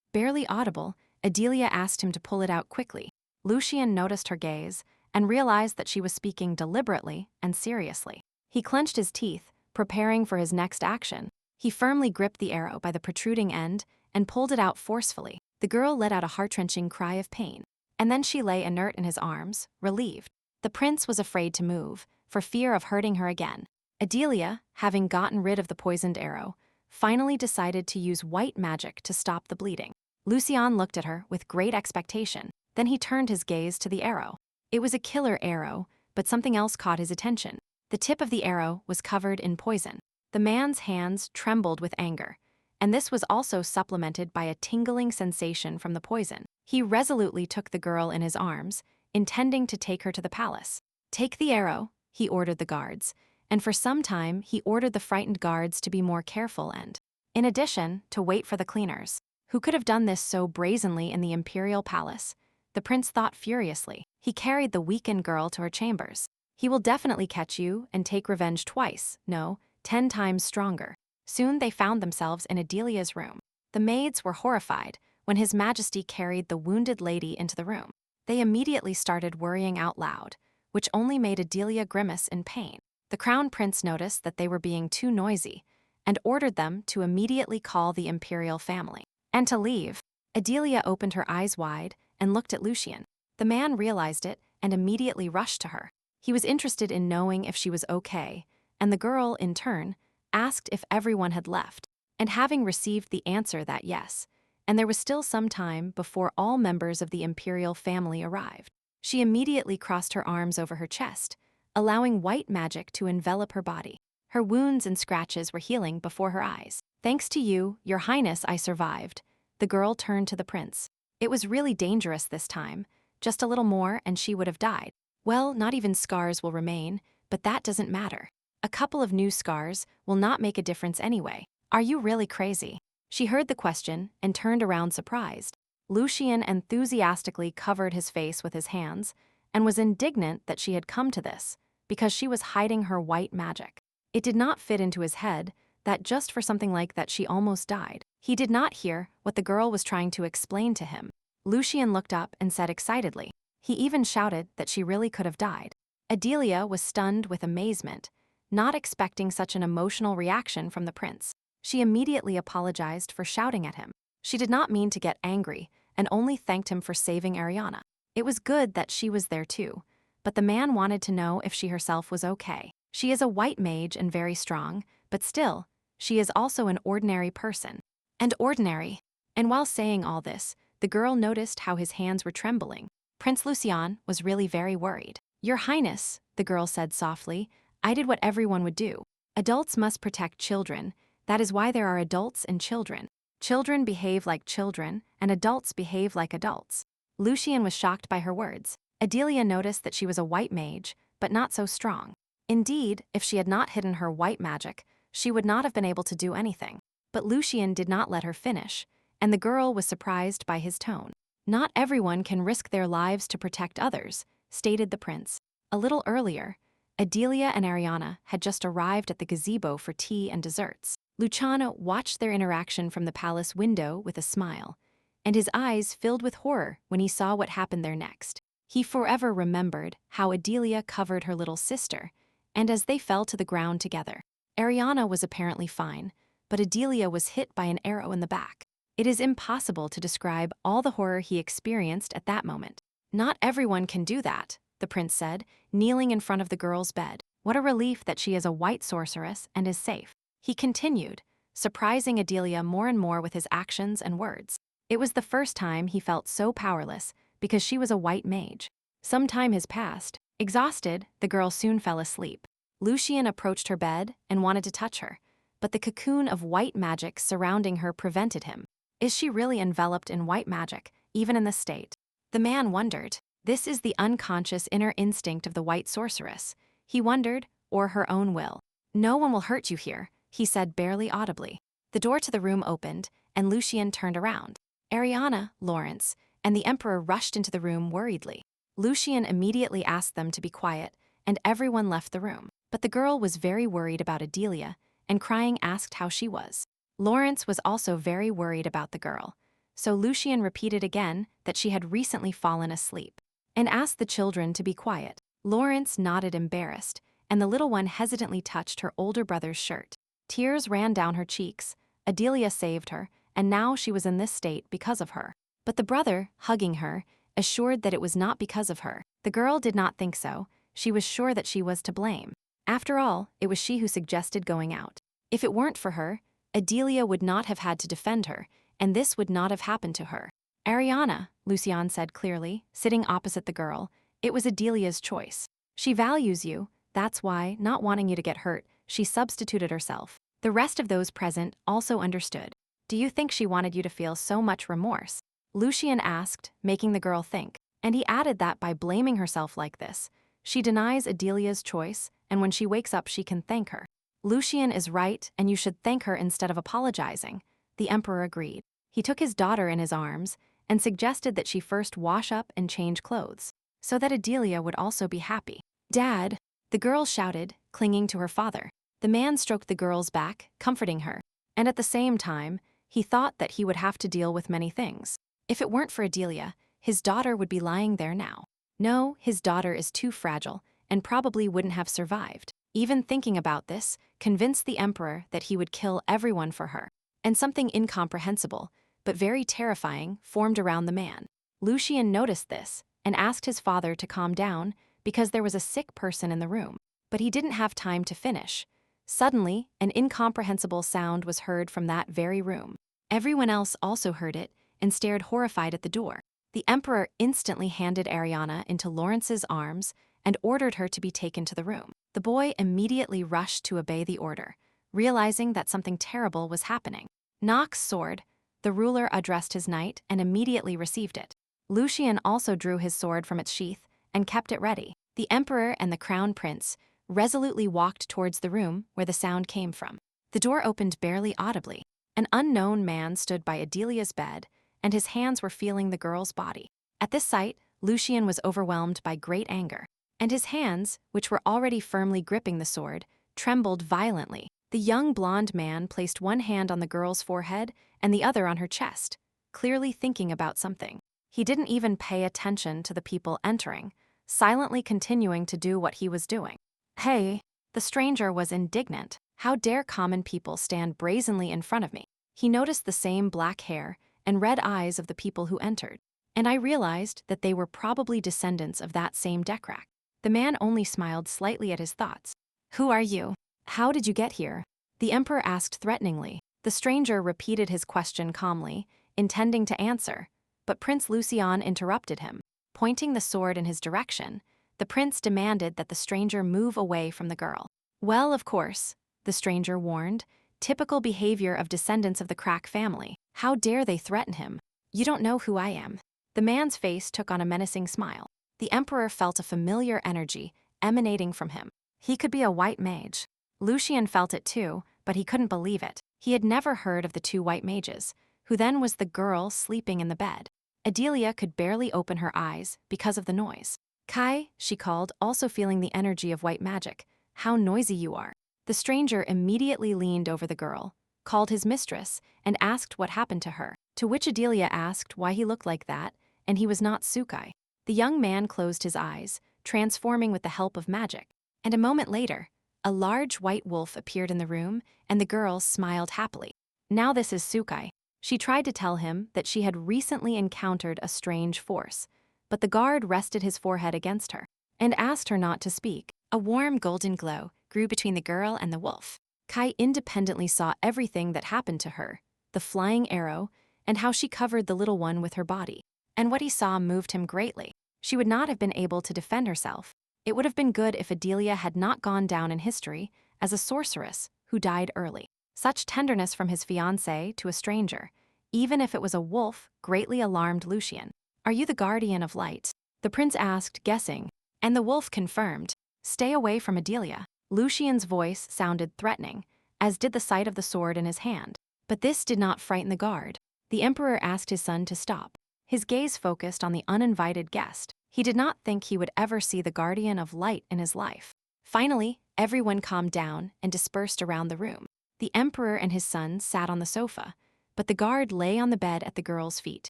A: Barely audible, Adelia asked him to pull it out quickly. Lucian noticed her gaze and realized that she was speaking deliberately and seriously. He clenched his teeth, preparing for his next action. He firmly gripped the arrow by the protruding end and pulled it out forcefully. The girl let out a heart-wrenching cry of pain, and then she lay inert in his arms, relieved. The prince was afraid to move, for fear of hurting her again. Adelia, having gotten rid of the poisoned arrow, finally decided to use white magic to stop the bleeding. Lucian looked at her with great expectation. Then he turned his gaze to the arrow. It was a killer arrow, but something else caught his attention. The tip of the arrow was covered in poison. The man's hands trembled with anger, and this was also supplemented by a tingling sensation from the poison. He resolutely took the girl in his arms, intending to take her to the palace. "Take the arrow," he ordered the guards, and for some time he ordered the frightened guards to be more careful and, in addition, to wait for the cleaners. Who could have done this so brazenly in the imperial palace? The prince thought furiously. He carried the weakened girl to her chambers. "He will definitely catch you and take revenge twice, no, 10 times stronger." Soon they found themselves in Adelia's room. The maids were horrified when His Majesty carried the wounded lady into the room. They immediately started worrying out loud, which only made Adelia grimace in pain. The crown prince noticed that they were being too noisy and ordered them to immediately call the imperial family and to leave. Adelia opened her eyes wide and looked at Lucian. The man realized it and immediately rushed to her. He was interested in knowing if she was okay, and the girl, in turn, asked if everyone had left, and having received the answer that yes, and there was still some time before all members of the imperial family arrived, she immediately crossed her arms over her chest, allowing white magic to envelop her body. Her wounds and scratches were healing before her eyes. "Thanks to you, Your Highness, I survived." The girl turned to the prince. "It was really dangerous this time. Just a little more and she would have died." "Well, not even scars will remain, but that doesn't matter. A couple of new scars will not make a difference anyway. Are you really crazy?" She heard the question and turned around surprised. Lucian enthusiastically covered his face with his hands, and was indignant that she had come to this, because she was hiding her white magic. It did not fit into his head that just for something like that she almost died. He did not hear what the girl was trying to explain to him. Lucian looked up and said excitedly. He even shouted that she really could have died. Adelia was stunned with amazement, not expecting such an emotional reaction from the prince. She immediately apologized for shouting at him. She did not mean to get angry and only thanked him for saving Ariana. It was good that she was there too, but the man wanted to know if she herself was okay. She is a white mage and very strong, but still, she is also an ordinary person. And ordinary. And while saying all this, the girl noticed how his hands were trembling. Prince Lucian was really very worried. Your Highness, the girl said softly, I did what everyone would do. Adults must protect children. That is why there are adults and children. Children behave like children, and adults behave like adults. Lucian was shocked by her words. Adelia noticed that she was a white mage, but not so strong. Indeed, if she had not hidden her white magic, she would not have been able to do anything. But Lucian did not let her finish, and the girl was surprised by his tone. Not everyone can risk their lives to protect others, stated the prince. A little earlier, Adelia and Ariana had just arrived at the gazebo for tea and desserts. Luciano watched their interaction from the palace window with a smile, and his eyes filled with horror when he saw what happened there next. He forever remembered how Adelia covered her little sister, and as they fell to the ground together. Ariana was apparently fine, but Adelia was hit by an arrow in the back. It is impossible to describe all the horror he experienced at that moment. Not everyone can do that, the prince said, kneeling in front of the girl's bed. What a relief that she is a white sorceress and is safe. He continued, surprising Adelia more and more with his actions and words. It was the first time he felt so powerless because she was a white mage. Some time has passed. Exhausted, the girl soon fell asleep. Lucian approached her bed and wanted to touch her, but the cocoon of white magic surrounding her prevented him. Is she really enveloped in white magic, even in this state? The man wondered. This is the unconscious inner instinct of the white sorceress. He wondered, or her own will. No one will hurt you here, he said barely audibly. The door to the room opened, and Lucian turned around. Ariana, Lawrence, and the Emperor rushed into the room worriedly. Lucian immediately asked them to be quiet, and everyone left the room. But the girl was very worried about Adelia, and crying asked how she was. Lawrence was also very worried about the girl, so Lucian repeated again that she had recently fallen asleep, and asked the children to be quiet. Lawrence nodded embarrassed, and the little one hesitantly touched her older brother's shirt. Tears ran down her cheeks. Adelia saved her, and now she was in this state because of her. But the brother, hugging her, assured that it was not because of her. The girl did not think so. She was sure that she was to blame. After all, it was she who suggested going out. If it weren't for her, Adelia would not have had to defend her, and this would not have happened to her. Ariana, Lucian said clearly, sitting opposite the girl, it was Adelia's choice. She values you, that's why, not wanting you to get hurt, she substituted herself. The rest of those present also understood. Do you think she wanted you to feel so much remorse? Lucian asked, making the girl think, and he added that by blaming herself like this, she denies Adelia's choice, and when she wakes up she can thank her. Lucian is right, and you should thank her instead of apologizing. The Emperor agreed. He took his daughter in his arms and suggested that she first wash up and change clothes, so that Adelia would also be happy. Dad, the girl shouted, clinging to her father. The man stroked the girl's back, comforting her, and at the same time, he thought that he would have to deal with many things. If it weren't for Adelia, his daughter would be lying there now. No, his daughter is too fragile and probably wouldn't have survived. Even thinking about this convinced the Emperor that he would kill everyone for her. And something incomprehensible, but very terrifying, formed around the man. Lucian noticed this and asked his father to calm down because there was a sick person in the room. But he didn't have time to finish. Suddenly, an incomprehensible sound was heard from that very room. Everyone else also heard it and stared horrified at the door. The Emperor instantly handed Ariana into Lawrence's arms and ordered her to be taken to the room. The boy immediately rushed to obey the order, realizing that something terrible was happening. Nock's sword, the ruler addressed his knight and immediately received it. Lucian also drew his sword from its sheath and kept it ready. The Emperor and the Crown Prince resolutely walked towards the room where the sound came from. The door opened barely audibly. An unknown man stood by Adelia's bed, and his hands were feeling the girl's body. At this sight, Lucian was overwhelmed by great anger, and his hands, which were already firmly gripping the sword, trembled violently. The young blonde man placed one hand on the girl's forehead and the other on her chest, clearly thinking about something. He didn't even pay attention to the people entering, silently continuing to do what he was doing. "Hey," the stranger was indignant. "How dare common people stand brazenly in front of me?" He noticed the same black hair and red eyes of the people who entered, and I realized that they were probably descendants of that same Dekrak. The man only smiled slightly at his thoughts. "Who are you? How did you get here?" the emperor asked threateningly. The stranger repeated his question calmly, intending to answer, but Prince Lucian interrupted him. Pointing the sword in his direction, the prince demanded that the stranger move away from the girl. "Well, of course," the stranger warned, "typical behavior of descendants of the Crack family. How dare they threaten him? You don't know who I am." The man's face took on a menacing smile. The emperor felt a familiar energy emanating from him. He could be a white mage. Lucian felt it too, but he couldn't believe it. He had never heard of the two white mages. Who then was the girl sleeping in the bed? Adelia could barely open her eyes because of the noise. "Kai," she called, also feeling the energy of white magic. "How noisy you are." The stranger immediately leaned over the girl, called his mistress, and asked what happened to her, to which Adelia asked why he looked like that, and he was not Sukai. The young man closed his eyes, transforming with the help of magic, and a moment later, a large white wolf appeared in the room, and the girl smiled happily. "Now this is Sukai." She tried to tell him that she had recently encountered a strange force, but the guard rested his forehead against her and asked her not to speak. A warm golden glow grew between the girl and the wolf. Kai independently saw everything that happened to her, the flying arrow, and how she covered the little one with her body. And what he saw moved him greatly. She would not have been able to defend herself. It would have been good if Adelia had not gone down in history as a sorceress who died early. Such tenderness from his fiancée to a stranger, even if it was a wolf, greatly alarmed Lucian. "Are you the guardian of light?" the prince asked, guessing, and the wolf confirmed. "Stay away from Adelia." Lucian's voice sounded threatening, as did the sight of the sword in his hand. But this did not frighten the guard. The emperor asked his son to stop. His gaze focused on the uninvited guest. He did not think he would ever see the guardian of light in his life. Finally, everyone calmed down and dispersed around the room. The emperor and his son sat on the sofa, but the guard lay on the bed at the girl's feet,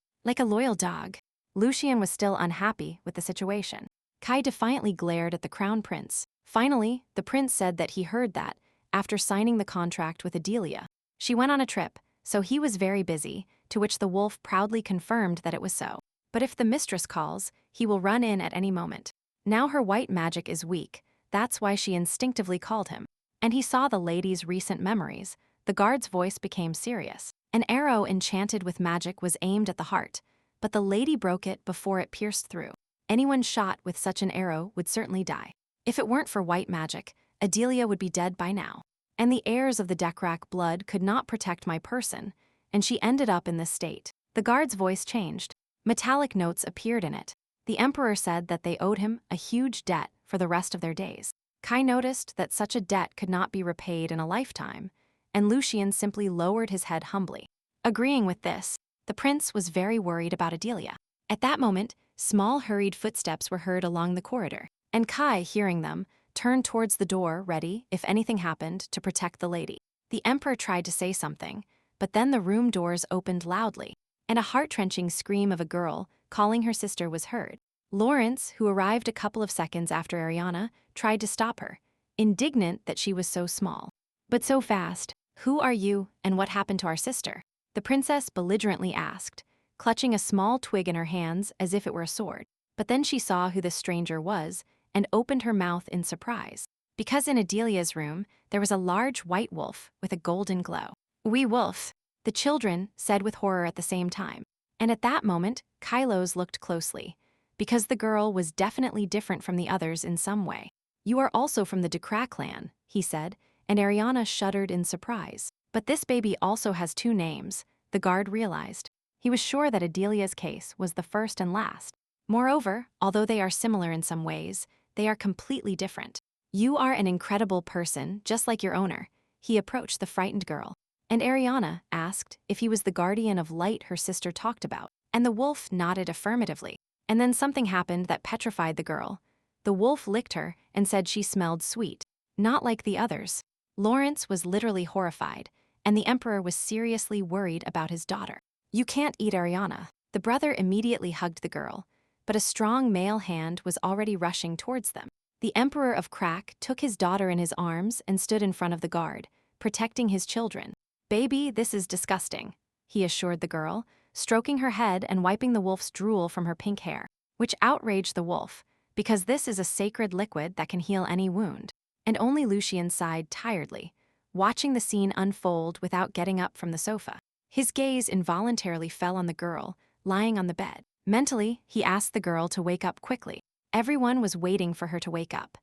A: like a loyal dog. Lucian was still unhappy with the situation. Kai defiantly glared at the crown prince. Finally, the prince said that he heard that, after signing the contract with Adelia, she went on a trip, so he was very busy, to which the wolf proudly confirmed that it was so. But if the mistress calls, he will run in at any moment. Now her white magic is weak, that's why she instinctively called him. And he saw the lady's recent memories. The guard's voice became serious. An arrow enchanted with magic was aimed at the heart, but the lady broke it before it pierced through. Anyone shot with such an arrow would certainly die. If it weren't for white magic, Adelia would be dead by now. And the heirs of the Dekrak blood could not protect my person, and she ended up in this state. The guard's voice changed. Metallic notes appeared in it. The emperor said that they owed him a huge debt for the rest of their days. Kai noticed that such a debt could not be repaid in a lifetime, and Lucian simply lowered his head humbly. Agreeing with this, the prince was very worried about Adelia. At that moment, small hurried footsteps were heard along the corridor, and Kai, hearing them, turned towards the door, ready, if anything happened, to protect the lady. The emperor tried to say something, but then the room doors opened loudly, and a heart-wrenching scream of a girl calling her sister was heard. Lawrence, who arrived a couple of seconds after Ariana, tried to stop her, indignant that she was so small. But so fast. "Who are you, and what happened to our sister?" the princess belligerently asked, clutching a small twig in her hands as if it were a sword. But then she saw who the stranger was and opened her mouth in surprise, because in Adelia's room there was a large white wolf with a golden glow. "We wolf," the children said with horror at the same time. And at that moment, Kylos looked closely, because the girl was definitely different from the others in some way. "You are also from the Dekrak clan," he said, and Ariana shuddered in surprise. But this baby also has two names, the guard realized. He was sure that Adelia's case was the first and last. Moreover, although they are similar in some ways, they are completely different. "You are an incredible person, just like your owner," he approached the frightened girl. And Ariana asked if he was the guardian of light her sister talked about, and the wolf nodded affirmatively. And then something happened that petrified the girl. The wolf licked her and said she smelled sweet, not like the others. Lawrence was literally horrified, and the emperor was seriously worried about his daughter. "You can't eat Ariana." The brother immediately hugged the girl, but a strong male hand was already rushing towards them. The Emperor of Crack took his daughter in his arms and stood in front of the guard, protecting his children. "Baby, this is disgusting," he assured the girl, stroking her head and wiping the wolf's drool from her pink hair, which outraged the wolf, because this is a sacred liquid that can heal any wound. And only Lucian sighed tiredly, watching the scene unfold without getting up from the sofa. His gaze involuntarily fell on the girl, lying on the bed. Mentally, he asked the girl to wake up quickly. Everyone was waiting for her to wake up.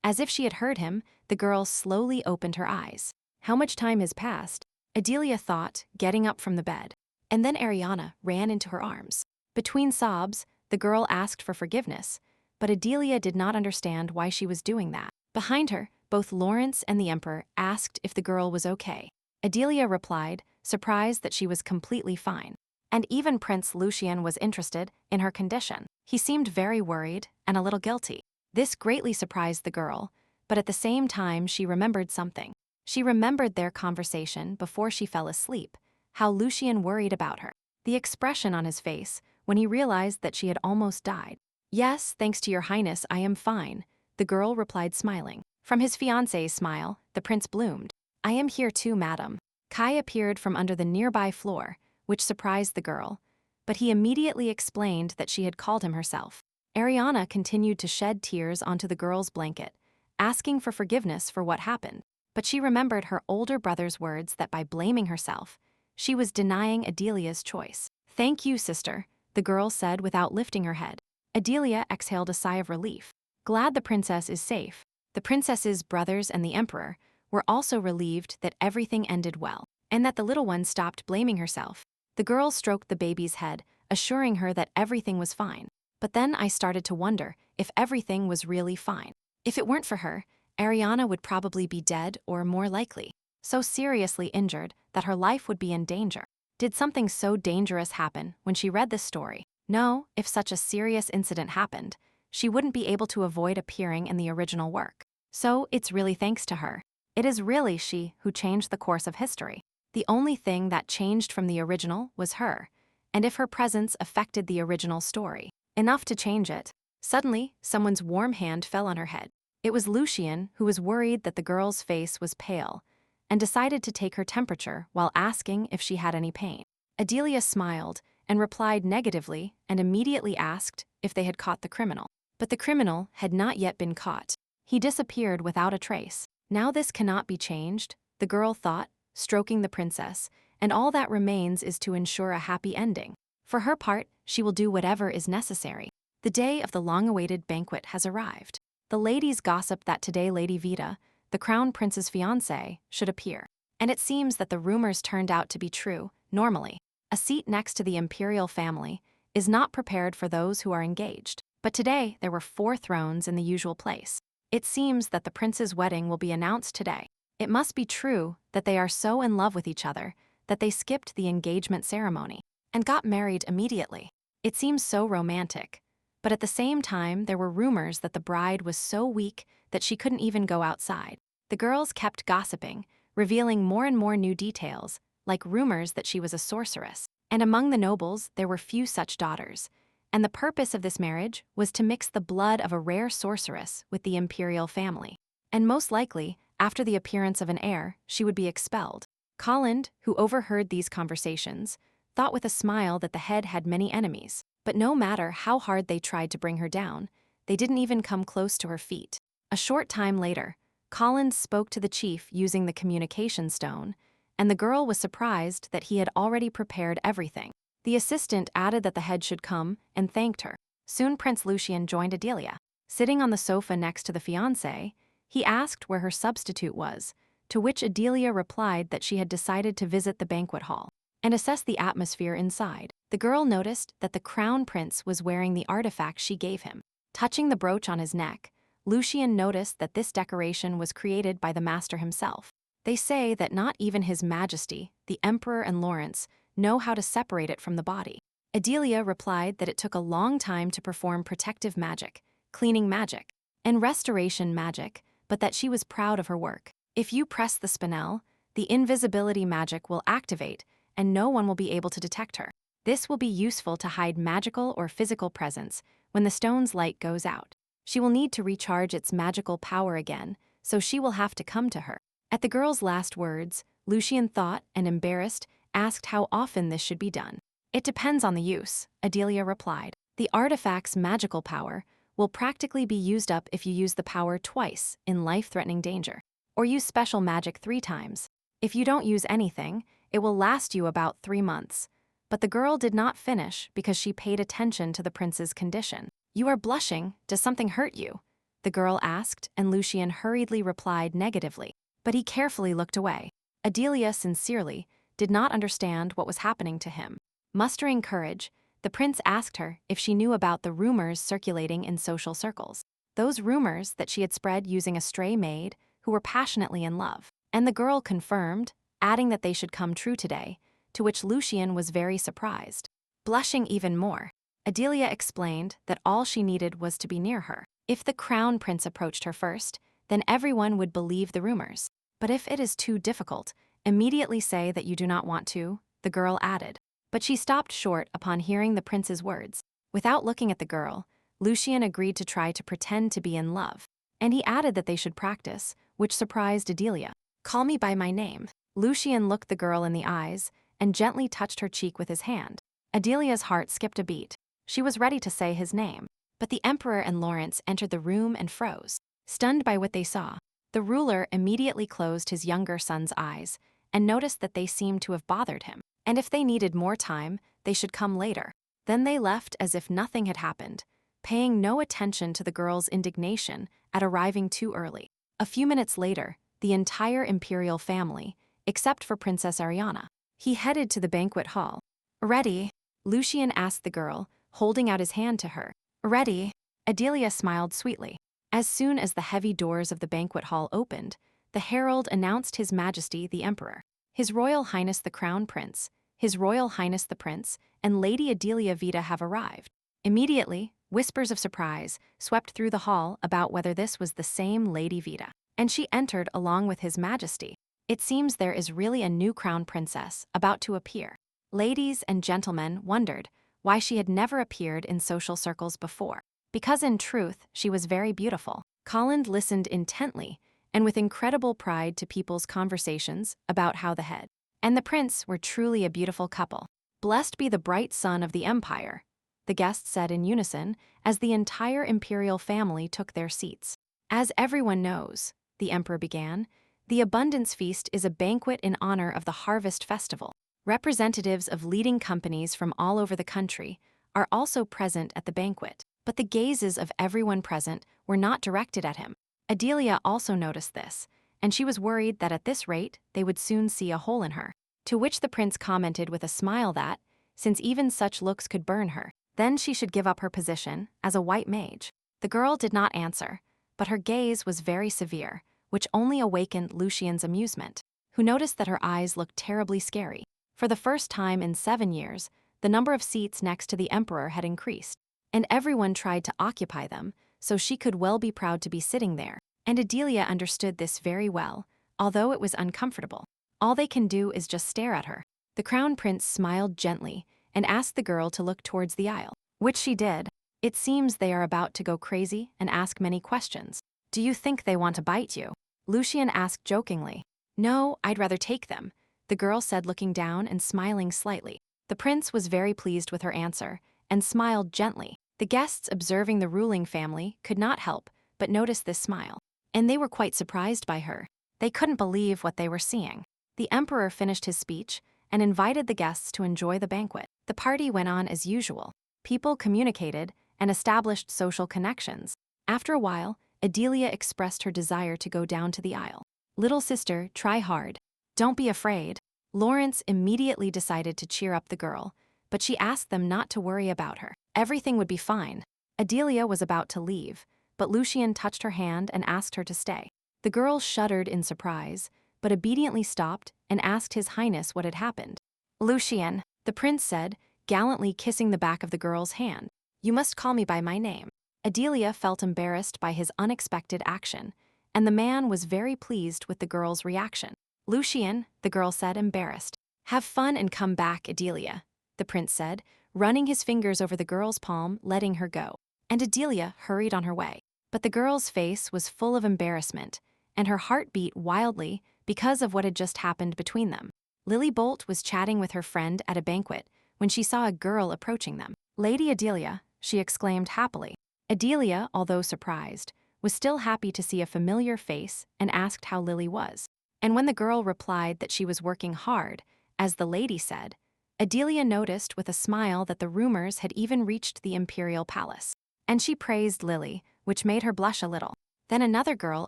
A: As if she had heard him, the girl slowly opened her eyes. How much time has passed? Adelia thought, getting up from the bed. And then Ariana ran into her arms. Between sobs, the girl asked for forgiveness, but Adelia did not understand why she was doing that. Behind her, both Lawrence and the Emperor asked if the girl was okay. Adelia replied, surprised that she was completely fine. And even Prince Lucian was interested in her condition. He seemed very worried and a little guilty. This greatly surprised the girl, but at the same time she remembered something. She remembered their conversation before she fell asleep, how Lucian worried about her. The expression on his face when he realized that she had almost died. "Yes, thanks to your highness, I am fine," the girl replied smiling. From his fiancée's smile, the prince bloomed. "I am here too, madam." Kai appeared from under the nearby floor, which surprised the girl, but he immediately explained that she had called him herself. Ariana continued to shed tears onto the girl's blanket, asking for forgiveness for what happened. But she remembered her older brother's words that by blaming herself, she was denying Adelia's choice. "Thank you, sister," the girl said without lifting her head. Adelia exhaled a sigh of relief. Glad the princess is safe. The princess's brothers and the emperor were also relieved that everything ended well, and that the little one stopped blaming herself. The girl stroked the baby's head, assuring her that everything was fine. "But then I started to wonder if everything was really fine. If it weren't for her, Ariana would probably be dead or more likely, so seriously injured that her life would be in danger." Did something so dangerous happen when she read this story? No, if such a serious incident happened, she wouldn't be able to avoid appearing in the original work. So it's really thanks to her. It is really she who changed the course of history. The only thing that changed from the original was her, and if her presence affected the original story, enough to change it. Suddenly, someone's warm hand fell on her head. It was Lucian, who was worried that the girl's face was pale, and decided to take her temperature while asking if she had any pain. Adelia smiled and replied negatively and immediately asked if they had caught the criminal. But the criminal had not yet been caught. He disappeared without a trace. Now this cannot be changed, the girl thought, stroking the princess, and all that remains is to ensure a happy ending. For her part, she will do whatever is necessary. The day of the long-awaited banquet has arrived. The ladies gossip that today Lady Vita, the crown prince's fiancée, should appear. And it seems that the rumors turned out to be true. Normally, a seat next to the imperial family is not prepared for those who are engaged. But today there were 4 thrones in the usual place. It seems that the prince's wedding will be announced today. It must be true that they are so in love with each other that they skipped the engagement ceremony and got married immediately. It seems so romantic. But at the same time, there were rumors that the bride was so weak that she couldn't even go outside. The girls kept gossiping, revealing more and more new details, like rumors that she was a sorceress. And among the nobles, there were few such daughters. And the purpose of this marriage was to mix the blood of a rare sorceress with the imperial family. And most likely, after the appearance of an heir, she would be expelled. Colin, who overheard these conversations, thought with a smile that the head had many enemies. But no matter how hard they tried to bring her down, they didn't even come close to her feet. A short time later, Collins spoke to the chief using the communication stone, and the girl was surprised that he had already prepared everything. The assistant added that the head should come and thanked her. Soon Prince Lucian joined Adelia. Sitting on the sofa next to the fiancé, he asked where her substitute was, to which Adelia replied that she had decided to visit the banquet hall and assess the atmosphere inside. The girl noticed that the crown prince was wearing the artifact she gave him. Touching the brooch on his neck, Lucian noticed that this decoration was created by the master himself. They say that not even His Majesty, the Emperor and Lawrence, know how to separate it from the body. Adelia replied that it took a long time to perform protective magic, cleaning magic, and restoration magic, but that she was proud of her work. If you press the spinel, the invisibility magic will activate and no one will be able to detect her. This will be useful to hide magical or physical presence when the stone's light goes out. She will need to recharge its magical power again, so she will have to come to her. At the girl's last words, Lucian thought and, embarrassed, asked how often this should be done. It depends on the use, Adelia replied. The artifact's magical power will practically be used up if you use the power twice in life-threatening danger, or use special magic 3 times. If you don't use anything, it will last you about 3 months. But the girl did not finish because she paid attention to the prince's condition. You are blushing. Does something hurt you? The girl asked, and Lucian hurriedly replied negatively. But he carefully looked away. Adelia sincerely did not understand what was happening to him. Mustering courage, the prince asked her if she knew about the rumors circulating in social circles. Those rumors that she had spread using a stray maid who were passionately in love. And the girl confirmed, adding that they should come true today, to which Lucian was very surprised. Blushing even more, Adelia explained that all she needed was to be near her. If the crown prince approached her first, then everyone would believe the rumors. But if it is too difficult, immediately say that you do not want to, the girl added. But she stopped short upon hearing the prince's words. Without looking at the girl, Lucian agreed to try to pretend to be in love. And he added that they should practice, which surprised Adelia. Call me by my name. Lucian looked the girl in the eyes and gently touched her cheek with his hand. Adelia's heart skipped a beat. She was ready to say his name. But the emperor and Lawrence entered the room and froze. Stunned by what they saw, the ruler immediately closed his younger son's eyes and noticed that they seemed to have bothered him. And if they needed more time, they should come later. Then they left as if nothing had happened, paying no attention to the girl's indignation at arriving too early. A few minutes later, the entire imperial family, except for Princess Ariana, he headed to the banquet hall. Ready? Lucian asked the girl, holding out his hand to her. Ready? Adelia smiled sweetly. As soon as the heavy doors of the banquet hall opened, the herald announced His Majesty the Emperor, His Royal Highness the Crown Prince, His Royal Highness the Prince, and Lady Adelia Vita have arrived. Immediately, whispers of surprise swept through the hall about whether this was the same Lady Vita, and she entered along with His Majesty. It seems there is really a new crown princess about to appear. Ladies and gentlemen wondered why she had never appeared in social circles before. Because in truth, she was very beautiful. Colin listened intently and with incredible pride to people's conversations about how the head and the prince were truly a beautiful couple. Blessed be the bright sun of the empire, the guests said in unison as the entire imperial family took their seats. As everyone knows, the emperor began, the Abundance Feast is a banquet in honor of the Harvest Festival. Representatives of leading companies from all over the country are also present at the banquet, but the gazes of everyone present were not directed at him. Adelia also noticed this, and she was worried that at this rate they would soon see a hole in her. To which the prince commented with a smile that, since even such looks could burn her, then she should give up her position as a white mage. The girl did not answer, but her gaze was very severe, which only awakened Lucian's amusement, who noticed that her eyes looked terribly scary. For the first time in 7 years, the number of seats next to the emperor had increased, and everyone tried to occupy them, so she could well be proud to be sitting there. And Adelia understood this very well, although it was uncomfortable. All they can do is just stare at her. The crown prince smiled gently and asked the girl to look towards the aisle, which she did. It seems they are about to go crazy and ask many questions. Do you think they want to bite you? Lucian asked jokingly. No, I'd rather take them, the girl said, looking down and smiling slightly. The prince was very pleased with her answer and smiled gently. The guests observing the ruling family could not help but notice this smile, and they were quite surprised by her. They couldn't believe what they were seeing. The emperor finished his speech and invited the guests to enjoy the banquet. The party went on as usual. People communicated and established social connections. After a while, Adelia expressed her desire to go down to the aisle. Little sister, try hard. Don't be afraid. Lawrence immediately decided to cheer up the girl, but she asked them not to worry about her. Everything would be fine. Adelia was about to leave, but Lucian touched her hand and asked her to stay. The girl shuddered in surprise, but obediently stopped and asked His Highness what had happened. Lucian, the prince said, gallantly kissing the back of the girl's hand. "You must call me by my name." Adelia felt embarrassed by his unexpected action, and the man was very pleased with the girl's reaction. "Lucian," the girl said, embarrassed. "Have fun and come back, Adelia," the prince said, running his fingers over the girl's palm, letting her go. And Adelia hurried on her way. But the girl's face was full of embarrassment, and her heart beat wildly because of what had just happened between them. Lily Bolt was chatting with her friend at a banquet when she saw a girl approaching them. "Lady Adelia," she exclaimed happily. Adelia, although surprised, was still happy to see a familiar face and asked how Lily was. And when the girl replied that she was working hard, as the lady said, Adelia noticed with a smile that the rumors had even reached the imperial palace. And she praised Lily, which made her blush a little. Then another girl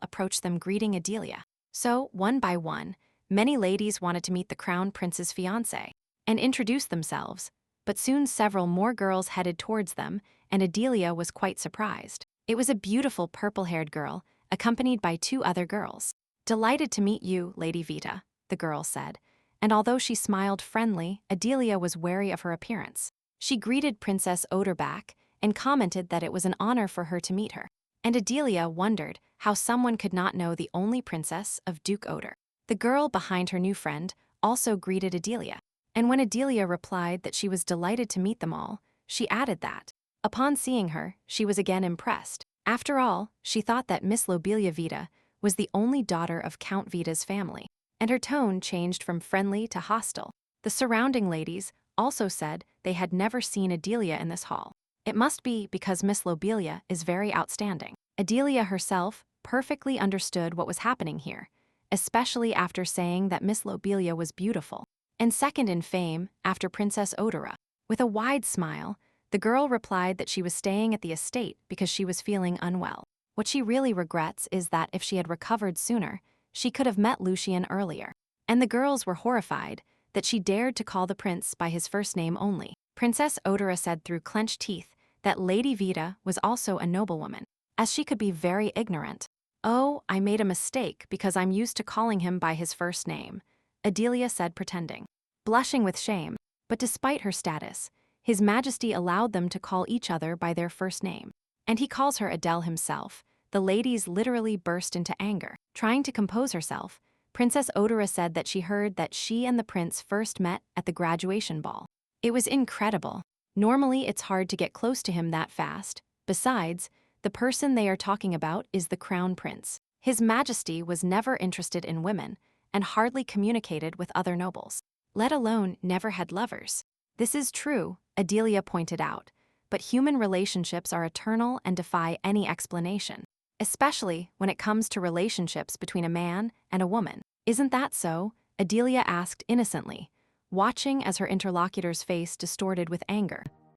A: approached them greeting Adelia. So, one by one, many ladies wanted to meet the crown prince's fiancé and introduce themselves, but soon several more girls headed towards them, and Adelia was quite surprised. It was a beautiful purple-haired girl, accompanied by two other girls. "Delighted to meet you, Lady Vita," the girl said, and although she smiled friendly, Adelia was wary of her appearance. She greeted Princess Oderbach and commented that it was an honor for her to meet her. And Adelia wondered how someone could not know the only princess of Duke Oder. The girl behind her new friend also greeted Adelia, and when Adelia replied that she was delighted to meet them all, she added that, upon seeing her, she was again impressed. After all, she thought that Miss Lobelia Vita was the only daughter of Count Vita's family, and her tone changed from friendly to hostile. The surrounding ladies also said they had never seen Adelia in this hall. It must be because Miss Lobelia is very outstanding. Adelia herself perfectly understood what was happening here, especially after saying that Miss Lobelia was beautiful, and second in fame after Princess Odera. With a wide smile, the girl replied that she was staying at the estate because she was feeling unwell. What she really regrets is that if she had recovered sooner, she could have met Lucian earlier. And the girls were horrified that she dared to call the prince by his first name only. Princess Odera said through clenched teeth that Lady Vita was also a noblewoman, as she could be very ignorant. "Oh, I made a mistake because I'm used to calling him by his first name," Adelia said, pretending, blushing with shame. But despite her status, His Majesty allowed them to call each other by their first name. And he calls her Adele himself. The ladies literally burst into anger. Trying to compose herself, Princess Odera said that she heard that she and the prince first met at the graduation ball. It was incredible. Normally, it's hard to get close to him that fast. Besides, the person they are talking about is the crown prince. His Majesty was never interested in women and hardly communicated with other nobles, let alone never had lovers. This is true, Adelia pointed out, but human relationships are eternal and defy any explanation, especially when it comes to relationships between a man and a woman. "Isn't that so?" Adelia asked innocently, watching as her interlocutor's face distorted with anger.